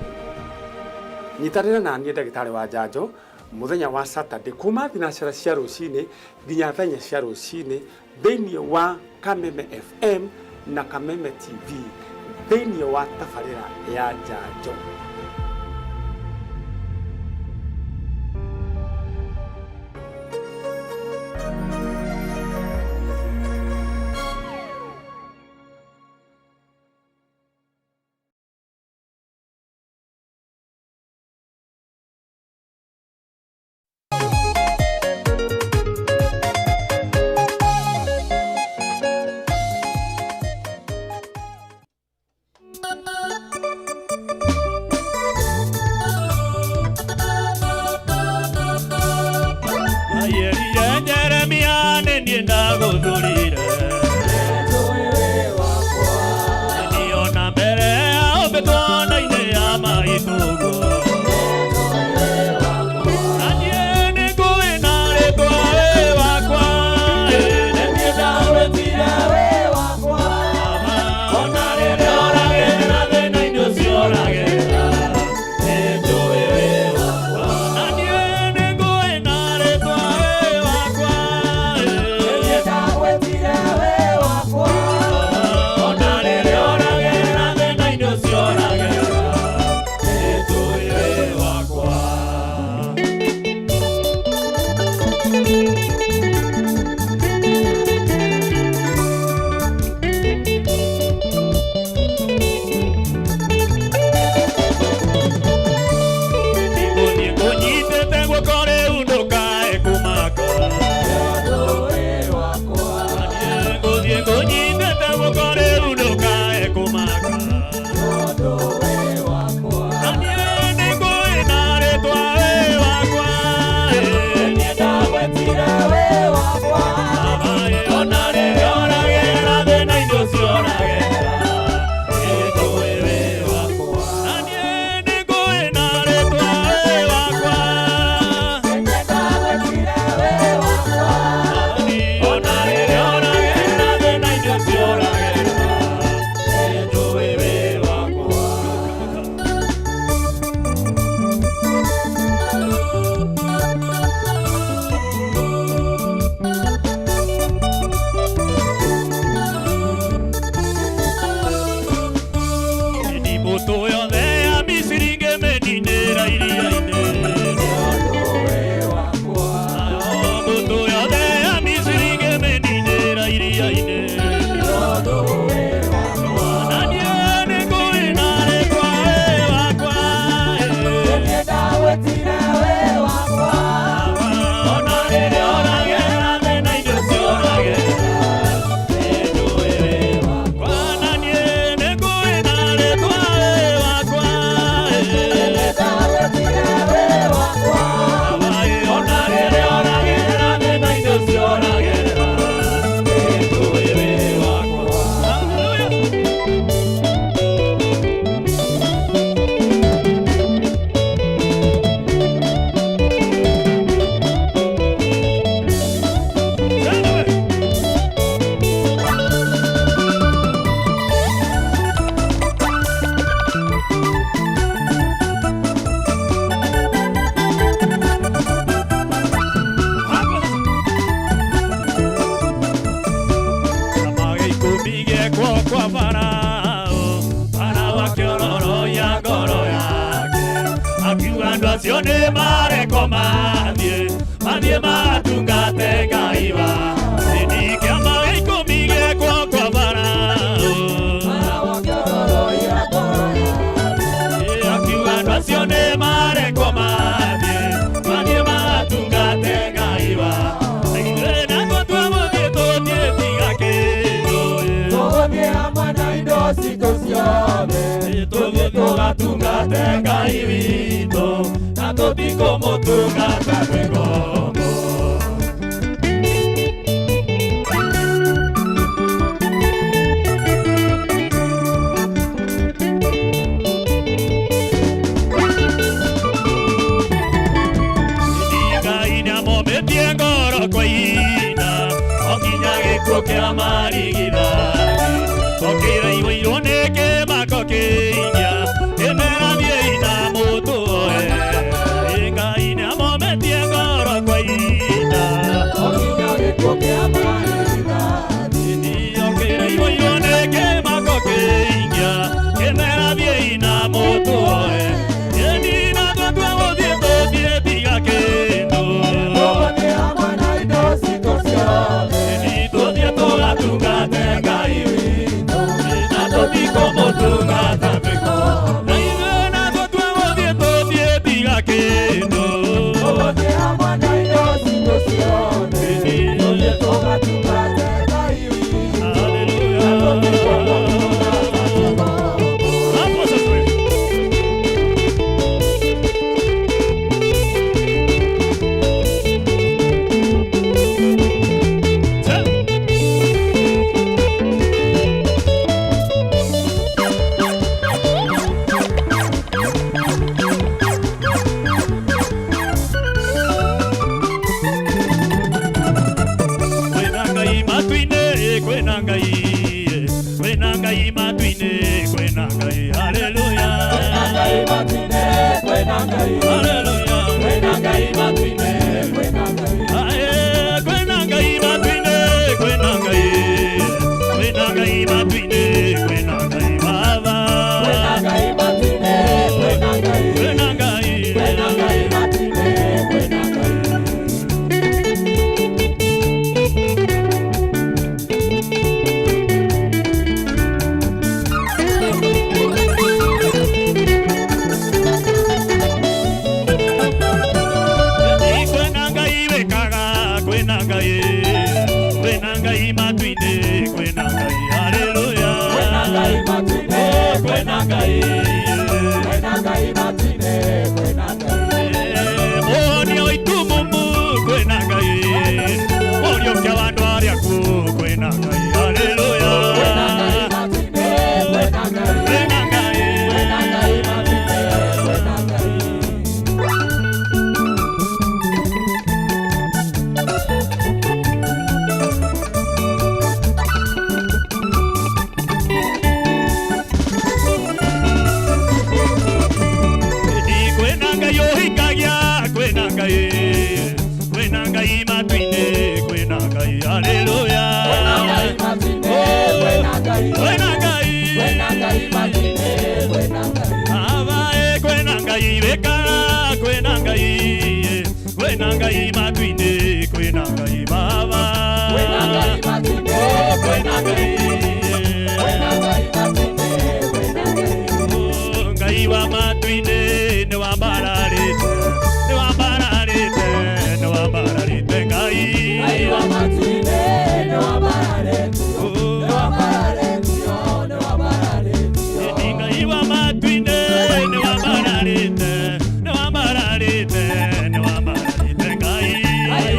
Nyitanĩra na niĩ ndagĩtarĩ wa njanjo mũthenya wa Saturday kuma thinacara cia rũcinĩ nginya thenya cia rũcinĩ thĩinĩ wa Kameme FM na Kameme TV thĩinĩ wa tabarĩra ya njanjo. You're acio nĩ mareko mathiĩ matungate Ngai wa thĩinĩ. Kĩama gĩa ikũmi gĩkwo kwa Farao, akiuga andũ acio nĩ mareko mathiĩ matungate Ngai wa ithuĩ naguo twagũthiĩ tũtiĩtiga kĩndũ, tũgũthiĩ hamwe na indo citũ ciothe, tũthiĩ tũgatungate Ngai witũ na tũtikũmũtungata twĩ ngombo. Ngai nĩamomĩtie ngoro kwa ihinda, o nginya gĩkuũ kĩa marigithathi, tokĩra igũirwo nĩ kĩmako kĩinya, kĩmera thiĩi na mũtũoe. Ngai nĩamomĩtie ngoro kwa ihinda, o nginya gĩkuũ kĩa marigithathi, tokĩra igũirwo nĩ kĩmako kĩinya, kĩmera thiĩi na mũtũoe. Ĩni naguo twagũthiĩ tũtiĩtiga kĩndũ, tũgũthiĩ hamwe na indo citũ ciothe, tũthiĩ tũgatungate Ngai witũ na tũtikũmũtungata twĩ ngombo. Na ithuĩ naguo twagũthiĩ tũtiĩtiga kĩndũ, tũgũthiĩ hamwe na indo citũ ciothe, tũthiĩ tũgatungate Ngai witũ na tũtikũmũtungata twĩ ngombo. Kwĩna Ngai matu-inĩ, kwĩna Ngai, haleluya. Kwĩna Ngai matu-inĩ, kwĩna Ngai, haleluya. Kwĩna Ngai matu-inĩ, kwĩna Ngai, kwĩna Ngai matu-inĩ, kwĩna Ngai, kwĩna Ngai matu-inĩ, kwĩna Ngai Baba. Kwĩna Ngai matu-inĩ, kwĩna Ngai, kwĩna Ngai, kwĩna Ngai matu-inĩ, kwĩna Ngai. Kwĩna Ngai matu-inĩ, kwĩna Ngai, haleluya. Kwĩna Ngai matu-inĩ, kwĩna Ngai, kwĩna Ngai matu-inĩ, kwĩna Ngai. Mũhonia wa itumumu, kwĩna Ngai, mũriũkia wa andũ arĩa akuũ, kwĩna Ngai, haleluya. Kwĩna Ngai matu-inĩ, kwĩna Ngai, kwĩna Ngai, kwĩna Ngai matu-inĩ, kwĩna Ngai. Kwĩna Ngai matu-inĩ, kwĩna Ngai, haleluya. Kwĩna Ngai matu-inĩ, kwĩna Ngai, kwĩna Ngai, kwĩna Ngai matu-inĩ, kwĩna Ngai. Kwĩna Ngai wĩkara, kwĩna Ngai, kwĩna Ngai matu-inĩ, kwĩna Ngai Baba. Kwĩna Ngai matu-inĩ, kwĩna Ngai, kwĩna Ngai matu-inĩ, kwĩna Ngai. Ngai wa matu-inĩ nĩ wambararĩte, nĩ wambararĩte, nĩ wambararĩte Ngai. Ngai wa matu-inĩ nĩ wambararĩte, nĩ wambararĩte, nĩ wambararĩte. Ngai wa matu-inĩ nĩ wambararĩte, nĩ wambararĩte, nĩ wambararĩte Ngai. Ngai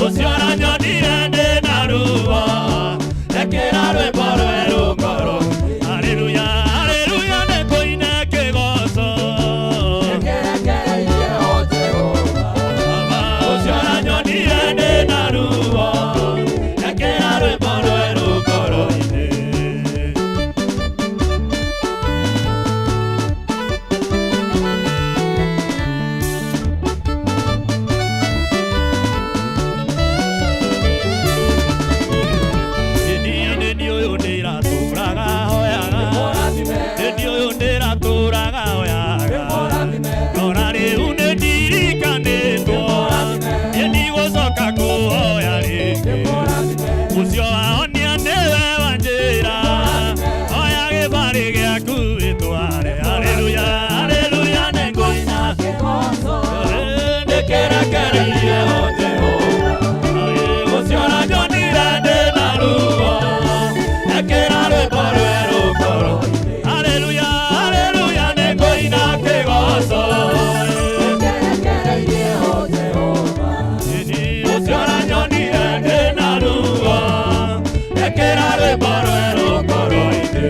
usiona nyonire ndi na ruo ekera rwimbo rweru ngoro haleluya haleluya nikuine kigoco ekerekereirie o Jehova usiona nyonire ndi na ruo ekera rwimbo rweru ngoro-ini. Ucio aonia newe wanjira oya gibari giaku itware haleluya haleluya nengoina kigoco ndekerekereirie o Jehova ucio aranyonire ndi na ruo ekera rwimbo rweru ngoro haleluya haleluya nengoina kigoco ndekerekereirie o Jehova ucio aranyonire ndi na ruo ekera rwimbo rweru ngoro-ini.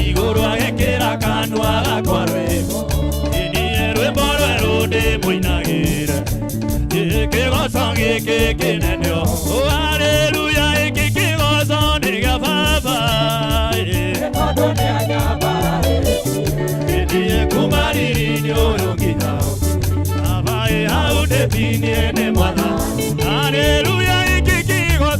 Iguru agekira kanua gakwa rwimbo ini rwimbo rweru ndi muinagire kigoco giki kinene o haleluya iki kigoco ni gĩa baba tondu ni anyambararĩtie ini kuma riri-inĩ ũyũ nginya baba hau ndĩtinie nĩ mwathani haleluya iki kigoco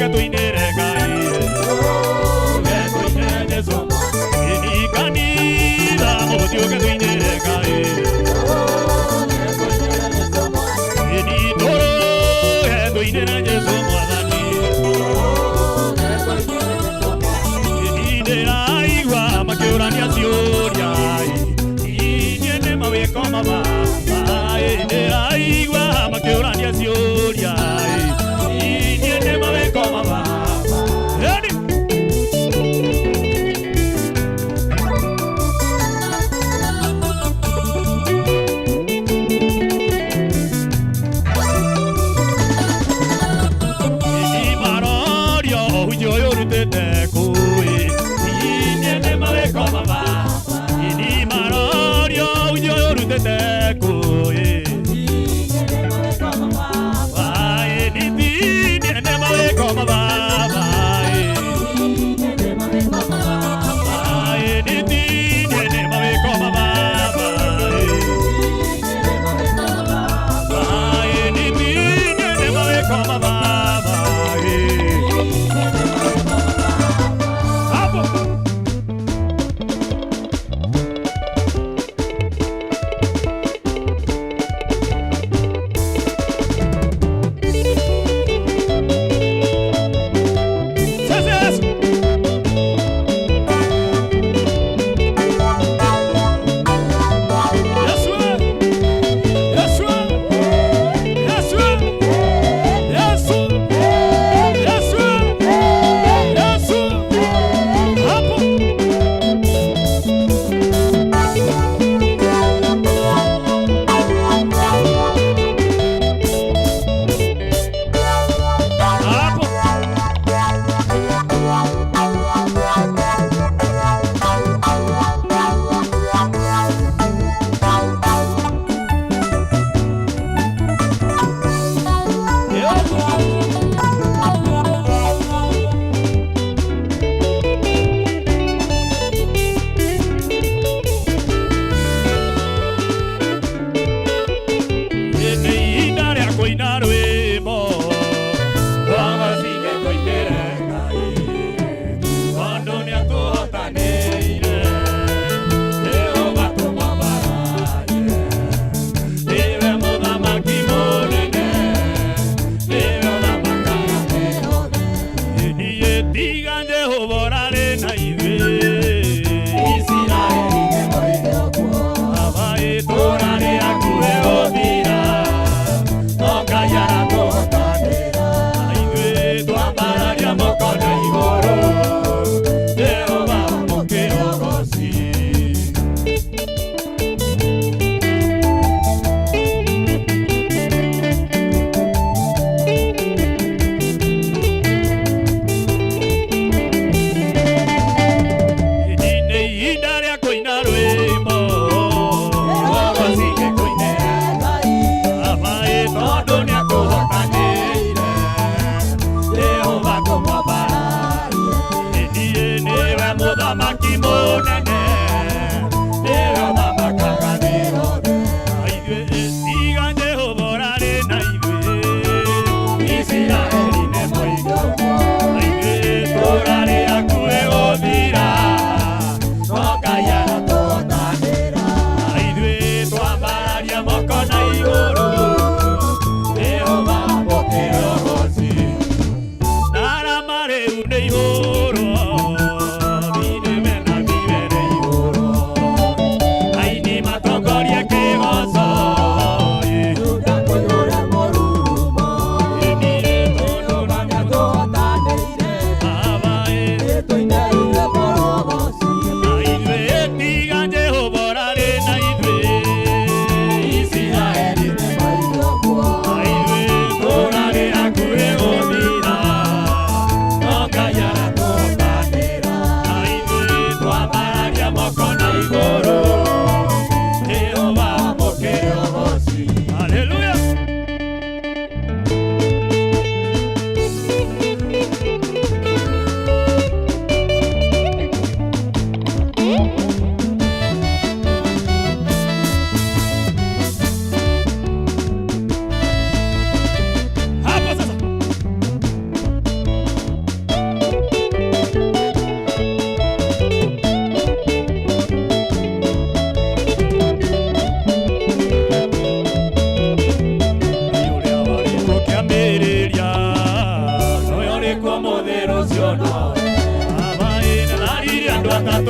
Mutuke tuinere Ngai tuinere Jesu Ini kanitha mutuke tuinere Ngai Ini toro tuinere Jesu mwathani Ini ndiraigua makiurania ciuria Ini mawiko mama Ini ndiraigua makiurania ciuria Ini mawiko mama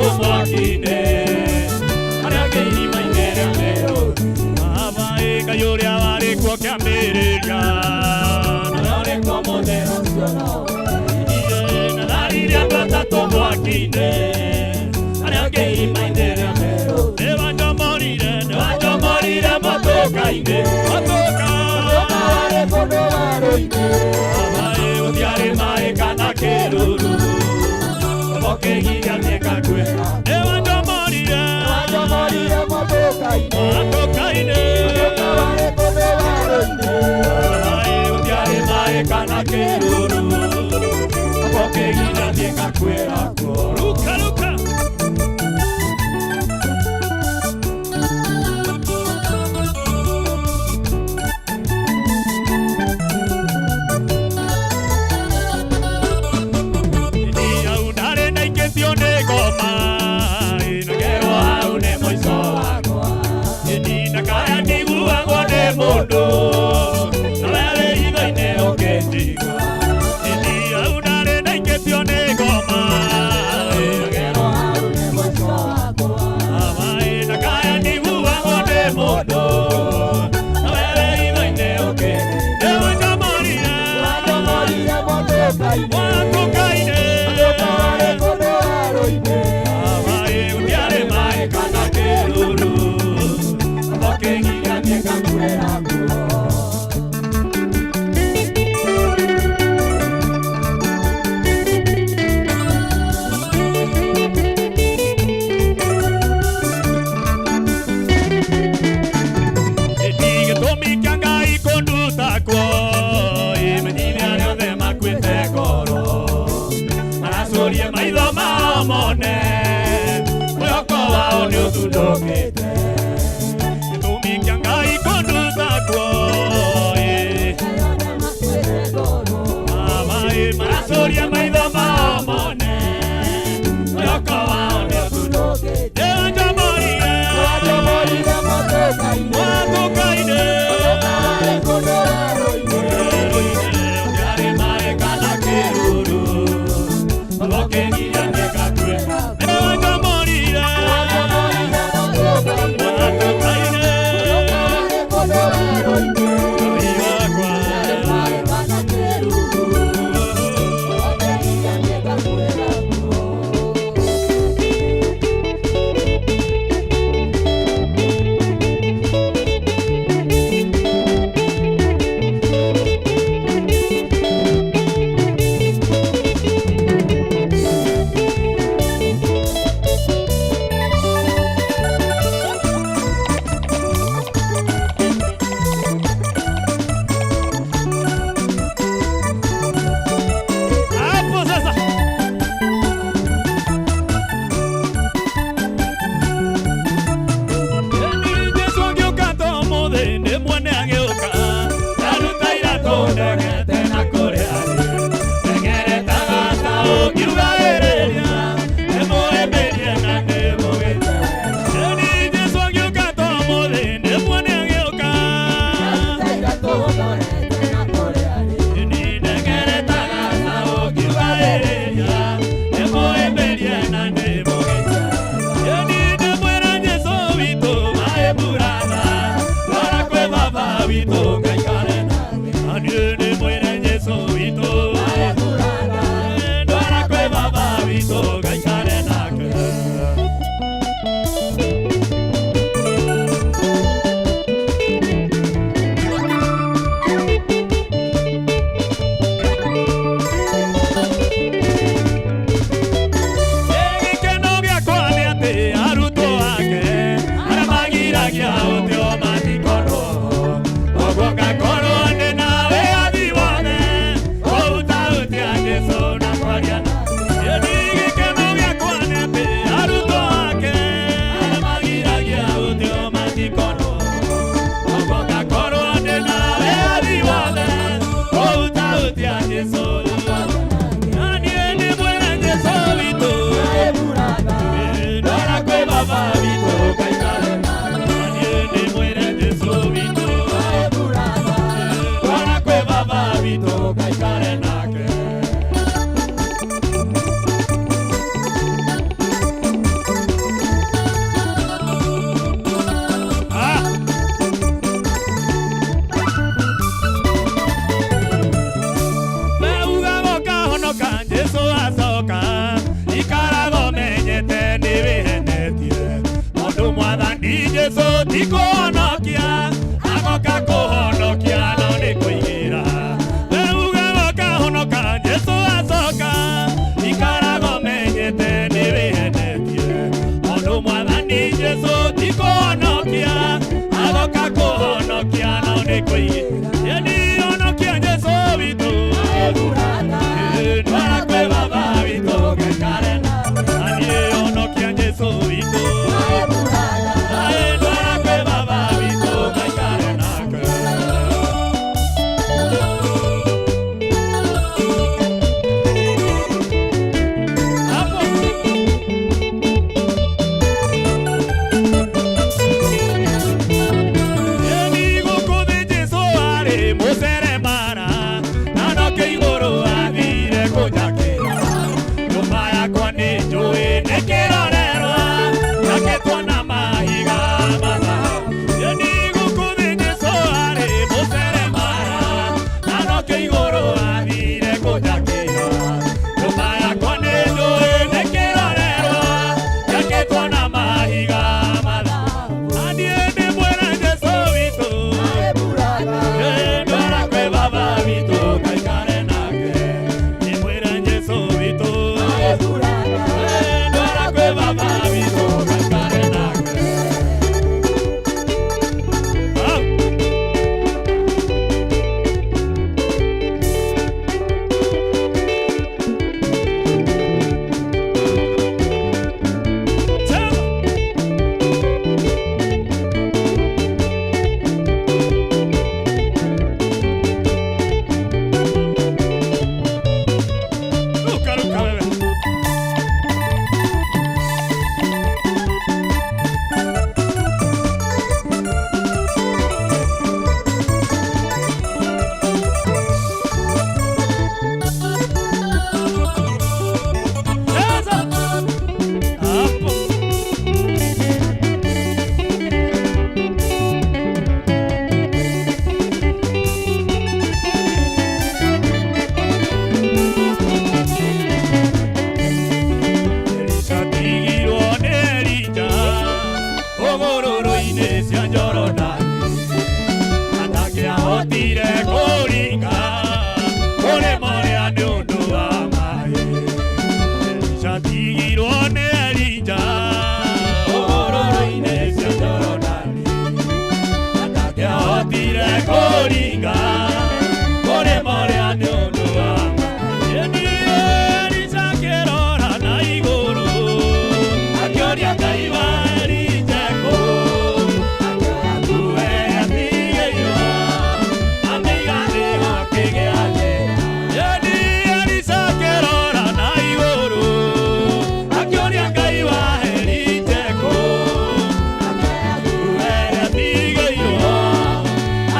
gatatũ mwaki-inĩ arĩa angĩ irima-inĩ rĩa Meru. Abai Ngai ũrĩa warĩ kuo kĩambĩrĩria na warĩ kuo mũthenya ũcio no na tharire andũ atatũ mwaki-inĩ arĩa angĩ irima-inĩ rĩa Meru. Nĩwanjomorire matũka-inĩ warĩ kũndũ werũ-inĩ abai gũtiarĩ maĩ kana kĩruru mokĩgiria mĩkakwe. Nĩwanjomorire matũka-inĩ warĩ kũndũ werũ-inĩ abai gũtiarĩ maĩ kana kĩruru mokĩgiria mĩkakwe yakwo. Luka luka mundu nawele igoine oketigo india unare naiketio ni ngoma ngero aune mwico wakwa amai nakaya niguagwo ni mundu nawele igoine oketigo ewajamorire matukaine warĩ kũndũ werũ-inĩ amai gũtiarĩ maĩ kana kĩruru mokĩgiria mĩkakwe yakwo. Gĩtũmi kĩa Ngai kũnduta kuo imenyire arĩa othe makuĩte ngoro maracũrie maitho mao mone mwĩhoko wao nĩ ũthundũkĩte. Gĩtũmi kĩa Ngai kũnduta kuo maracũrie maitho mao mone mwĩhoko wao nĩ ũthundũkĩte. Nĩwanjomorire matũka-inĩ warĩ kũndũ werũ-inĩ ũtiarĩ maĩ kana kĩruru mokĩgiria mĩkakwe. Nĩwanjomorire matũka-inĩ warĩ kũndũ werũ-inĩ Ngai wakwa ũtiarĩ maĩ kana kĩruru mokĩgiria Jesu tikuhonokia agoka kuhonokia no ni kuigira euga goka honoka Jesu acoka ikarago menyete ni wihenetie ondu mwathani Jesu tikuhonokia agoka kuhonokia no ni kuigira yani honokia Jesu witu ndwara kwe baba witu gekarena ani honokia Jesu witu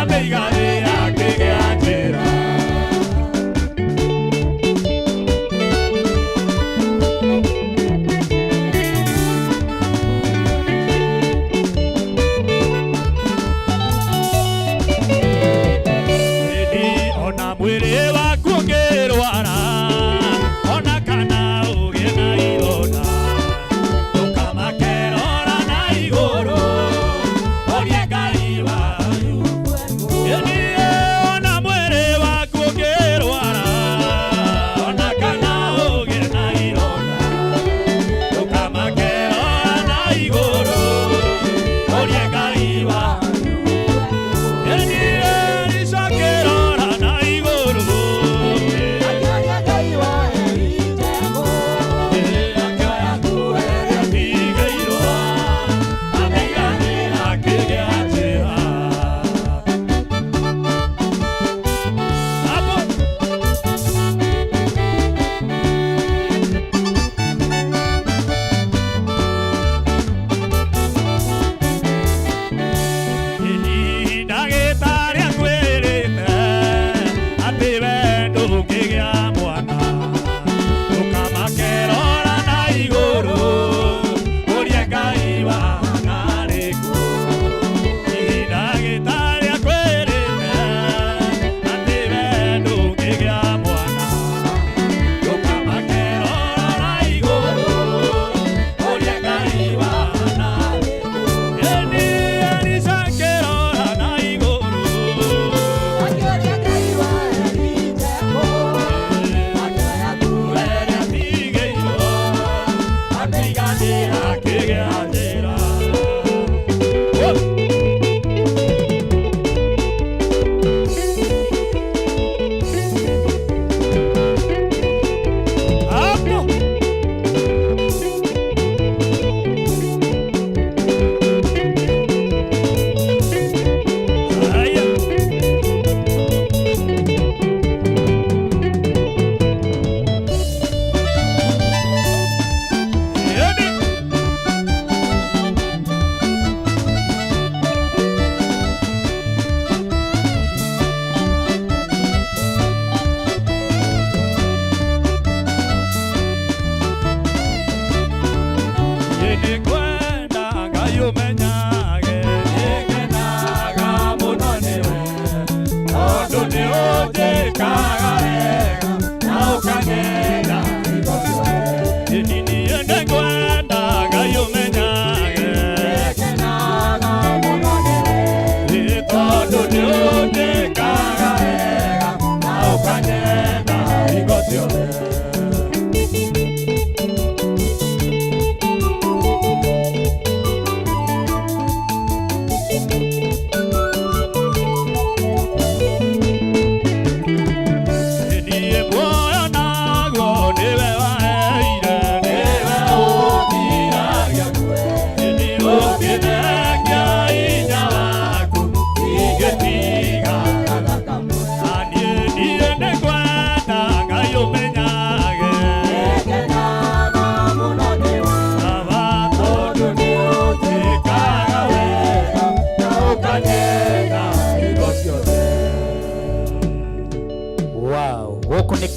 Amiga de aquel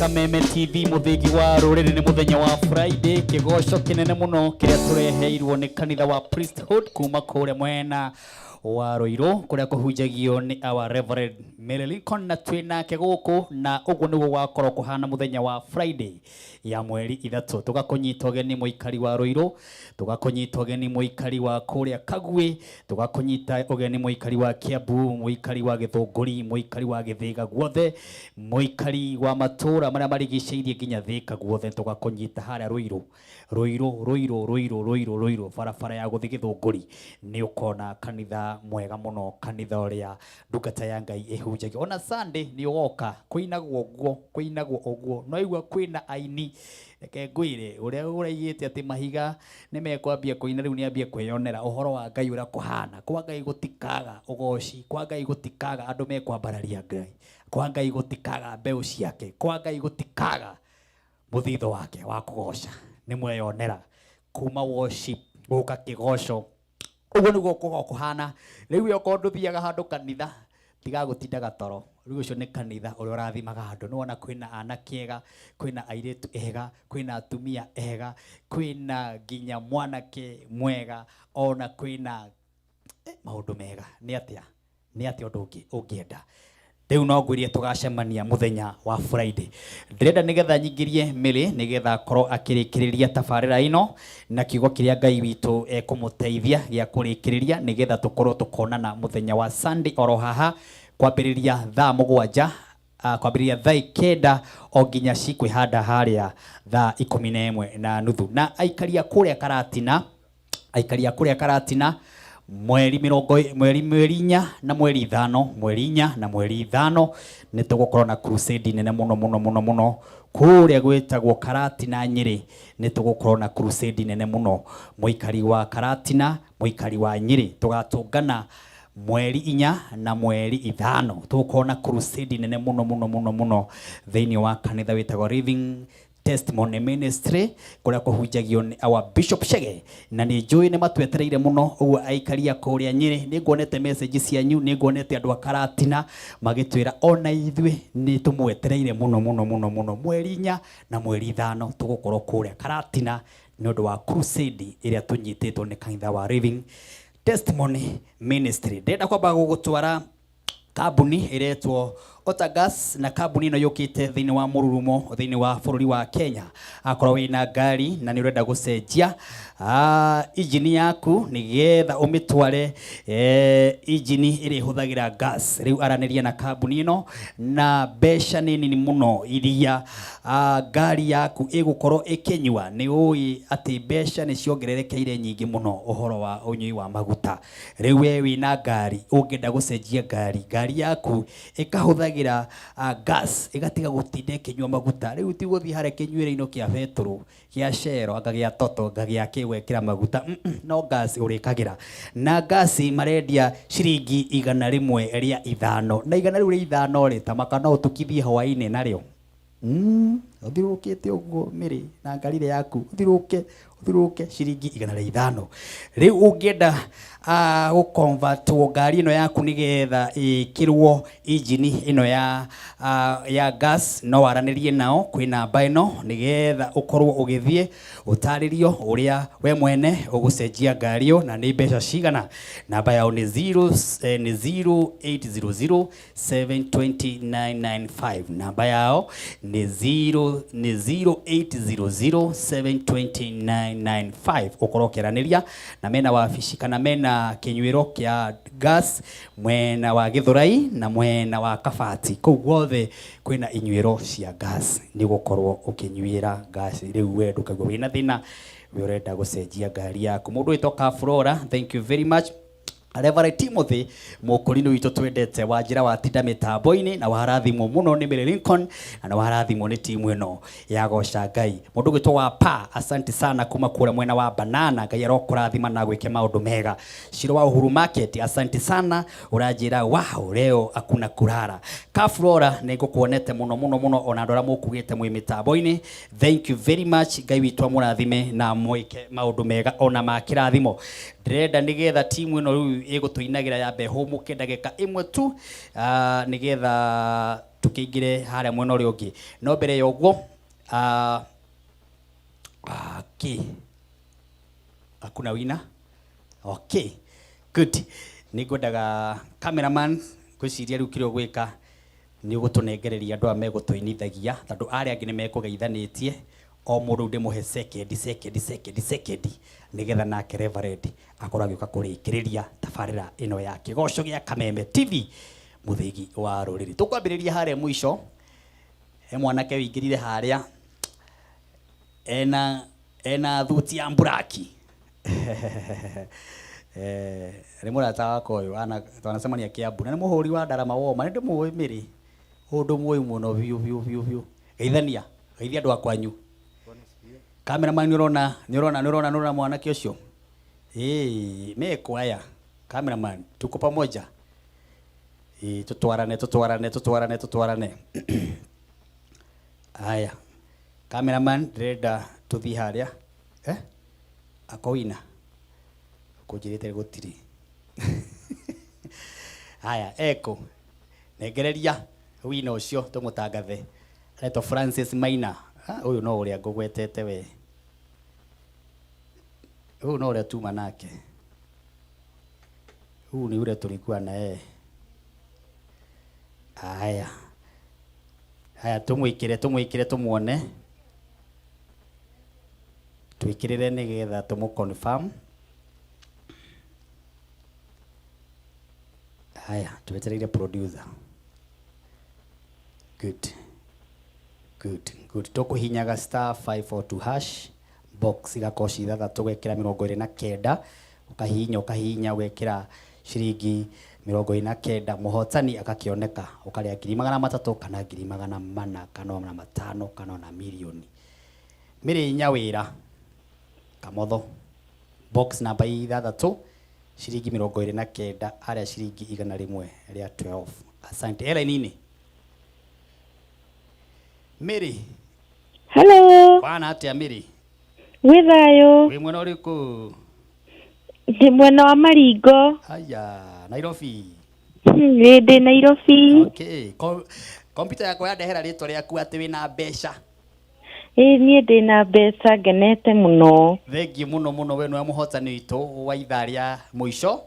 Kameme TV muthigi wa ruriri ni muthenya wa Friday kigoco kinene muno kiria tureheirwo ni kanitha wa Priesthood kuma kure mwena wa Roiro kuria kuhunjagio ni our Reverend Mary Lincoln na twina keguku na ugu niguo gwakorwo kuhana muthenya wa Friday ya mweri 3 tugakunyita ugeni muikari wa Roiro tugakunyita ugeni muikari wa kuria Kagwe tugakunyita ugeni muikari wa Kiambu muikari wa Githunguri muikari wa Githiga guothe muikari wa matura maria marigiceirie nginya Thika guothe tugakunyita haria Roiro barabara ya guthi Githunguri ni ukona kanitha mwega muno kanitha uria ndungata ya Ngai ihunjagio ona Sunday ni ugoka kuinagwo uguo no igwa kwina aini reke ngwire uria uraigite ati mahiga ni mekwambia kuina riu ni ambia kweyonera uhoro wa Ngai uria kuhana kwa Ngai gutikaga ugoci kwa Ngai gutikaga andu mekwambararia Ngai kwa Ngai gutikaga mbeu ciake kwa Ngai gutikaga muthitho wake wa kugoca ni mweyonera kuma worship guka kigoco uguo niguo kuhana riu yoko nduthiaga handu kanitha tiga gutindaga toro riu ucio ni kanitha uria urathimaga handu ni wona kwina anakiega kwina airetu ega kwina atumia ega kwina nginya mwanake mwega ona kwina maundu mega ni atia undu ungienda riu no ngwirie tugacemania muthenya wa Friday ndirenda nigetha nyingirie Mary nigetha korwo akirikiriria tabarira ino na kiugo kiria Ngai witu ekumuteithia gia kurikiriria nigetha tukorwo tukonana muthenya wa Sunday oro haha kwambiriria thaa 7 kwambiriria thaa 9 o nginya cikwihanda haria thaa 11:30 na aikaria kuria Karatina mweri 4 na mweri 5 ni tugukorwo na crusade nene muno kuria gwetagwo Karatina Nyeri ni tugukorwo na crusade nene muno muikari wa Karatina muikari wa Nyeri tugatungana mweri 4 na mweri 5 tugukorwo na crusade nene muno thiini wa kanitha wetagwo Living Testimony Ministry kuria kuhunjagio ni our Bishop Chege na ni njui ni matwetereire muno uguo aikaria kuria Nyeri ni nguonete message cianyu ni nguonete andu a Karatina magitwira ona ithwe ni tumwetereire muno mweri 4 na mweri 5 tugukorwo kuria Karatina ni undu wa crusade iria tunyititwo ni kanitha wa Living Testimony Ministry ndenda kwamba gugutwara kabuni iretwo Otagas na kabuni ino yukite thiini wa mururumo thiini wa bururi wa Kenya akorwo wina ngari na ni urenda gucenjia injini yaku nigetha umitware injini iri huthagira gas riu araniria na kabuni ino na besha nini muno iria ngari yaku igukorwo ikinywa ni ui ati besha ni ciongererekeire nyingi muno uhoro wa unyui wa maguta riu we wina ngari ungenda gucenjia ngari yaku ikahuthagira gas igatiga gutinda kinywa maguta riu ti guthi hare kinyuire ino kia petro kia shero akagia toto ngagia kiwekira maguta no gas urikagira na gas marendia ciringi 100 ria 5 na 100 ria 5 ri tamaka no tukithie hwaini nario uthirukite uguo Mary na ngarire yaku uthiruke ciringi 105 riu ungienda guconvert ngari ino yaku nigetha ikirwo engine ino ya gas no waranirie nao kwi namba ino nigetha ukorwo ugithie utaririo uria we mwene ugucenjia ngari yo na ni mbeca cigana namba yao ni 0800720995 namba yao ni 0800720995 ukorwo kiraniria na mena wabici kana mena kinyuiro kia gas mwena wa Githurai na mwena wa Kabati kou guothe kwina inyuiro cia gas ni gukorwo ukinyuira gas riu we ndukagwo wina thina we urenda gucenjia ngari yaku mundu witoka Flora thank you very much Reverend Timothy mukurino wito twendete wajira watinda mitambo-ini na warathimwo muno ni Mary Lincoln na warathimwo ni timu ino ya goca Ngai mundu gwitwo wa pa asante sana kuma kura mwena wa Banana Ngai arokurathima na gwike maundu mega Shiro wa Uhuru Market asante sana urajira wow leo akuna kurara ka Flora nigukuonete muno ona ndora mukugite mwi mitambo-ini thank you very much Ngai witwa murathime na mwike maundu mega ona makirathimo ndrenda nigetha timu ino riu igutuinagira ya beho muke ndagika imwe tu nigetha tukigire haria mwena uri ungi no mbere ya uguo okay hakuna wina okay good ningwendaga cameraman gwiciria riu kire gwika ni ugutunengereria andu megutuinithagia tondu aria angi ni mekugeithanitie o mundu ndimuhe second nigetha nake Reverend akorwo agiuka kurikiriria tabarira ino ya kigoco gia Kameme TV muthigi wa ruriri tukwambiriria haria mwisho mwanake wingirire haria ena thuti ya mburaki ni murata wako uyu twanacemania Kiambu na ni muhuri wa Ndarama Woma ndi muwi miri undu muwi muno biu geithania geithia andu akwanyu cameraman ni urona mwanake ucio mekwaya cameraman tuko pamoja tutwarane haya cameraman reda tuthi haria akowina kujirite gutiri haya eko negereria wina ucio tumutangathe Reto Francis Maina uyu no uria ngugwetete we uyu no uria tuma nake uyu ni ule tulikuwa na haya tumwikire tumuone twikirire nigetha tumu confirm haya tuwetereire producer good tukuhinyaga *542# box igakoshi thathatu gwekira 29 ukahinya ugekira ciringi 29 muhotani akakioneka ukaria 300 kana 400 kana 500 kana na milioni miri nyawira kamotho box namba ithathatu ciringi 29 aria ciringi 100 ria 12 asante era nini Mary hello bana atia Mary withayo wi mwena uriku ndi mwena wa Maringo aya Nairobi ndi Nairobi okay computer yako yandehera ritwa riaku ati wina mbeca nie ndina mbeca ngenete muno thengi muno we no muhotani witu wa itharia muico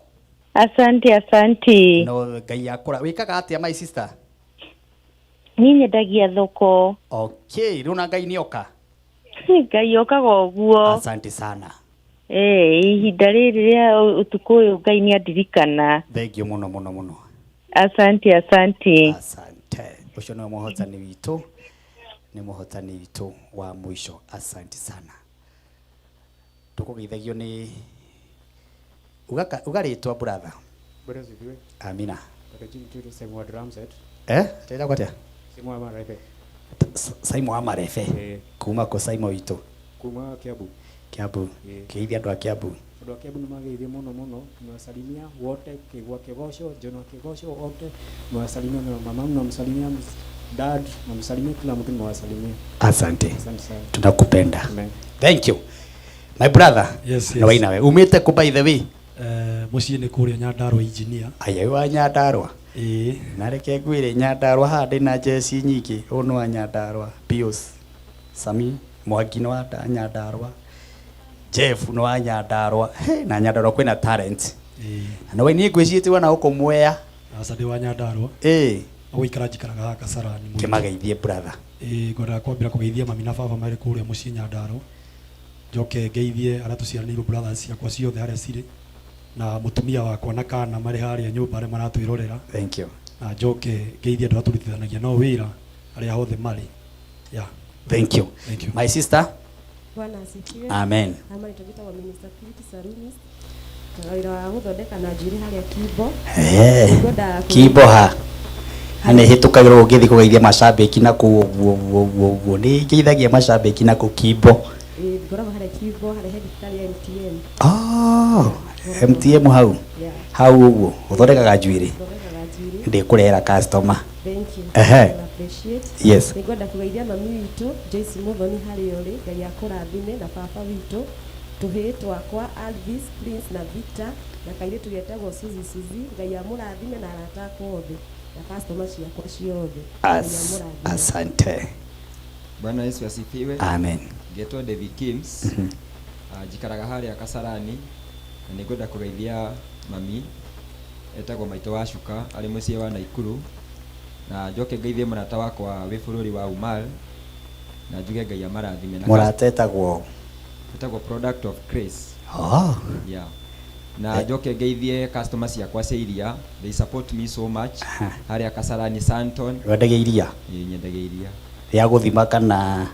asante no ngai akura wikaga atia my sister ni nyendagia thoko okay runa ngai nioka ngai okaga uguo asante sana ihinda riri ria utuku uyu ngai ni andirikana thengi muno asante ucio no muhotani witu ni muhotani witu wa muico asante sana tukugeithagio ni ugaritwa brother amina tenda kwatia Saimo Amarefe kuma ko Saimo witu kuma Kiambu keithia andu a Kiambu ni mageithie muno mwasalimia wote kigwa kigoco John kigoco wote mwasalimia mama na msalimia dad na msalimia kila mtu mwasalimia asante tunakupenda thank you my brother yes na waina we umite ku by the way muciĩ nĩ kũrĩa Nyandarua engineer aya wa Nyandarua nareke ngwire Nyandarua handi na jeci nyingi uno wa Nyandarua Pius Sami Mwangi no wa Nyandarua Jeff no wa Nyandarua na Nyandarua kwina talent na waini ngwiciite wana uko mwea asante wa Nyandarua gũikara njikaraga haha Kasarani kimageithie brother ngwenda kwambira kugeithia mami na baba marĩ kũrĩa mũciĩ Nyandarua njoke ngeithie arĩa tũciaranĩirwo brothers ciakwa ciothe harĩa cirĩ na mutumia wakwa na kana marĩ harĩa nyũmba arĩa maratwĩrorera thank you na njoke ngeithie andũ atũrutithanagia no wĩra arĩa othe marĩ thank you my sister Bwana asifiwe amen ama nitagita wa minister Philip Sarunis kawaida wa guthondeka na njiri harĩa Kibo ha ane hitukagirwo ngithi kugeithia macambiki na kuo ni ngeithagia macambiki na ku Kibo ngoragwo harĩa Kibo harĩa headquarter ya MTN MTM hau uguo uthondekaga njuĩrĩ ndi kurehera customer thank you appreciate yes ngwenda kugeithia mami witũ Joyce Muthoni harĩa ũrĩ ngai akũrathime na baba witũ tuhĩ twakwa Alvis Prince na Victor na kairĩtu getagwo Suzi ngai amũrathime na arata akwa othe na customer ciakwa ciothe. Asante. Bwana Yesu asifiwe. Amen. Ngetwa David Kims. Jikaraga haria Kasarani na nĩngwenda kũgeithia mami etagwo maitũ wa Cuka arĩ mũciĩ wa Naikuru, na njoke ngeithie mũrata wakwa wĩ bũrũri wa Umal, na njuge Ngai amarathime. Mũrata etagwo Product of Grace. Yeah. Na njoke ngeithie customers ciakwa cia iria, they support me so much. Haria Kasarani Santon. Wendagia iria? Nyendagia iria. Rĩa gũthima kana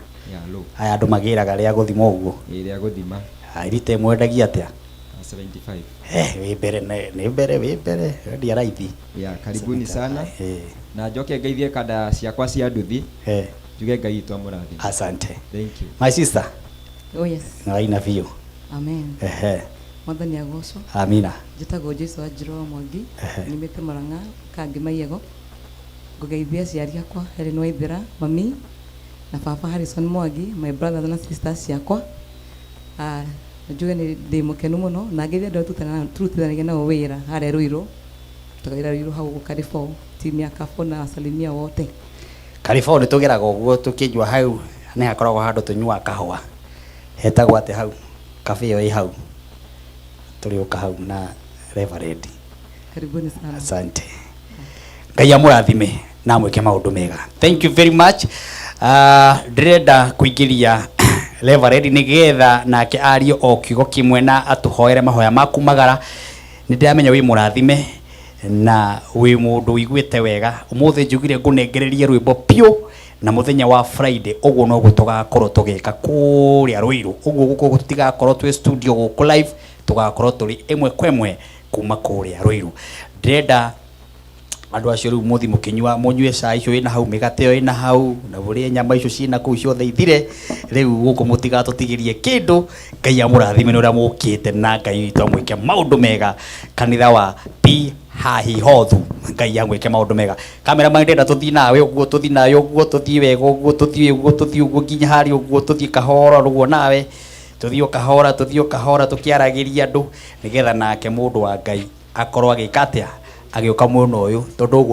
aya andũ magĩraga rĩa gũthima ũguo? Rĩa gũthima. Irite mwendagia atĩa? 75. Wĩ mbere ndia raithi. Yeah, karibuni sana. Na njoke ngeithie kada ciakwa cia nduthi. Njuge Ngai itu amũrathime. Asante. Thank you. My sister. Oh yes. Ngaina biũ. Amen. Mwathani agocwo. Amina. Njĩtagwo Jesũ Wanjirũ wa Mwangi, nimĩte Mũrang'a Kangi Maiyego. Ngũgeithia aciari akwa Helen Waithĩra, mami na baba Harrison Mwangi, my brothers na sisters ciakwa. Njuge nĩ ndĩ mũkenu mũno na ngeithia andũ turutithanagia nao wĩra harĩa Ruiru. Tũkawĩra Ruiru hau Carrefour, timu ya Carrefour na asalimia wote. Carrefour nĩ tũgeraga ũguo tũkĩnyua hau, nĩ hakoragwo handũ tũnyua kahũa. Hetagwo atĩ hau, cafe ĩyo ĩ hau. Tũrĩũka hau na Reverend. Karibuni sana. Asante. Ngai amũrathime na mwĩke maũndũ mega. Thank you very much. Ndĩrenda kũingĩria Reverend nĩgetha nake ario o kiugo kĩmwe na atũhoere mahoya makumagara. Nĩndĩramenya wĩ mũrathime na wĩ mũndũ wĩiguĩte wega. Ũmũthĩ njugire ngũnengererie rwĩmbo piũ na mũthenya wa Friday ũguo no gũtũgakorwo tũgĩka kũrĩa Ruiru. Ũguo gũkũ tũtigakorwo twĩ studio gũkũ live, tũgakorwo tũrĩ ĩmwe kwa ĩmwe kuma kũrĩa Ruiru. Ndĩrenda andũ acio rĩu mũthi mũkĩnyua mũnyue cai icio ĩna hau, mĩgate ĩyo ĩna hau, na burĩe nyama icio ciĩna kũu ciothe ithire. Rĩu gũkũ mũtigatũtigĩrie kĩndũ. Ngai amũrathime nĩ ũrĩa mũkĩte na Ngai witũ amwĩke maũndũ mega. Kanitha wa Hahi Hothu, Ngai amwĩke maũndũ mega. Cameraman ndĩrenda tũthiĩ nawe ũguo, tũthiĩ nawe ũguo, tũthiĩ wega ũguo, tũthiĩ ũguo nginya harĩa ũguo, tũthiĩ kahora ũguo nawe. Tũthiĩ kahora tũkĩaragĩria andũ nĩgetha nake mũndũ wa Ngai akorwo agĩka atĩa, agĩũka mwena ũyũ tondũ ũguo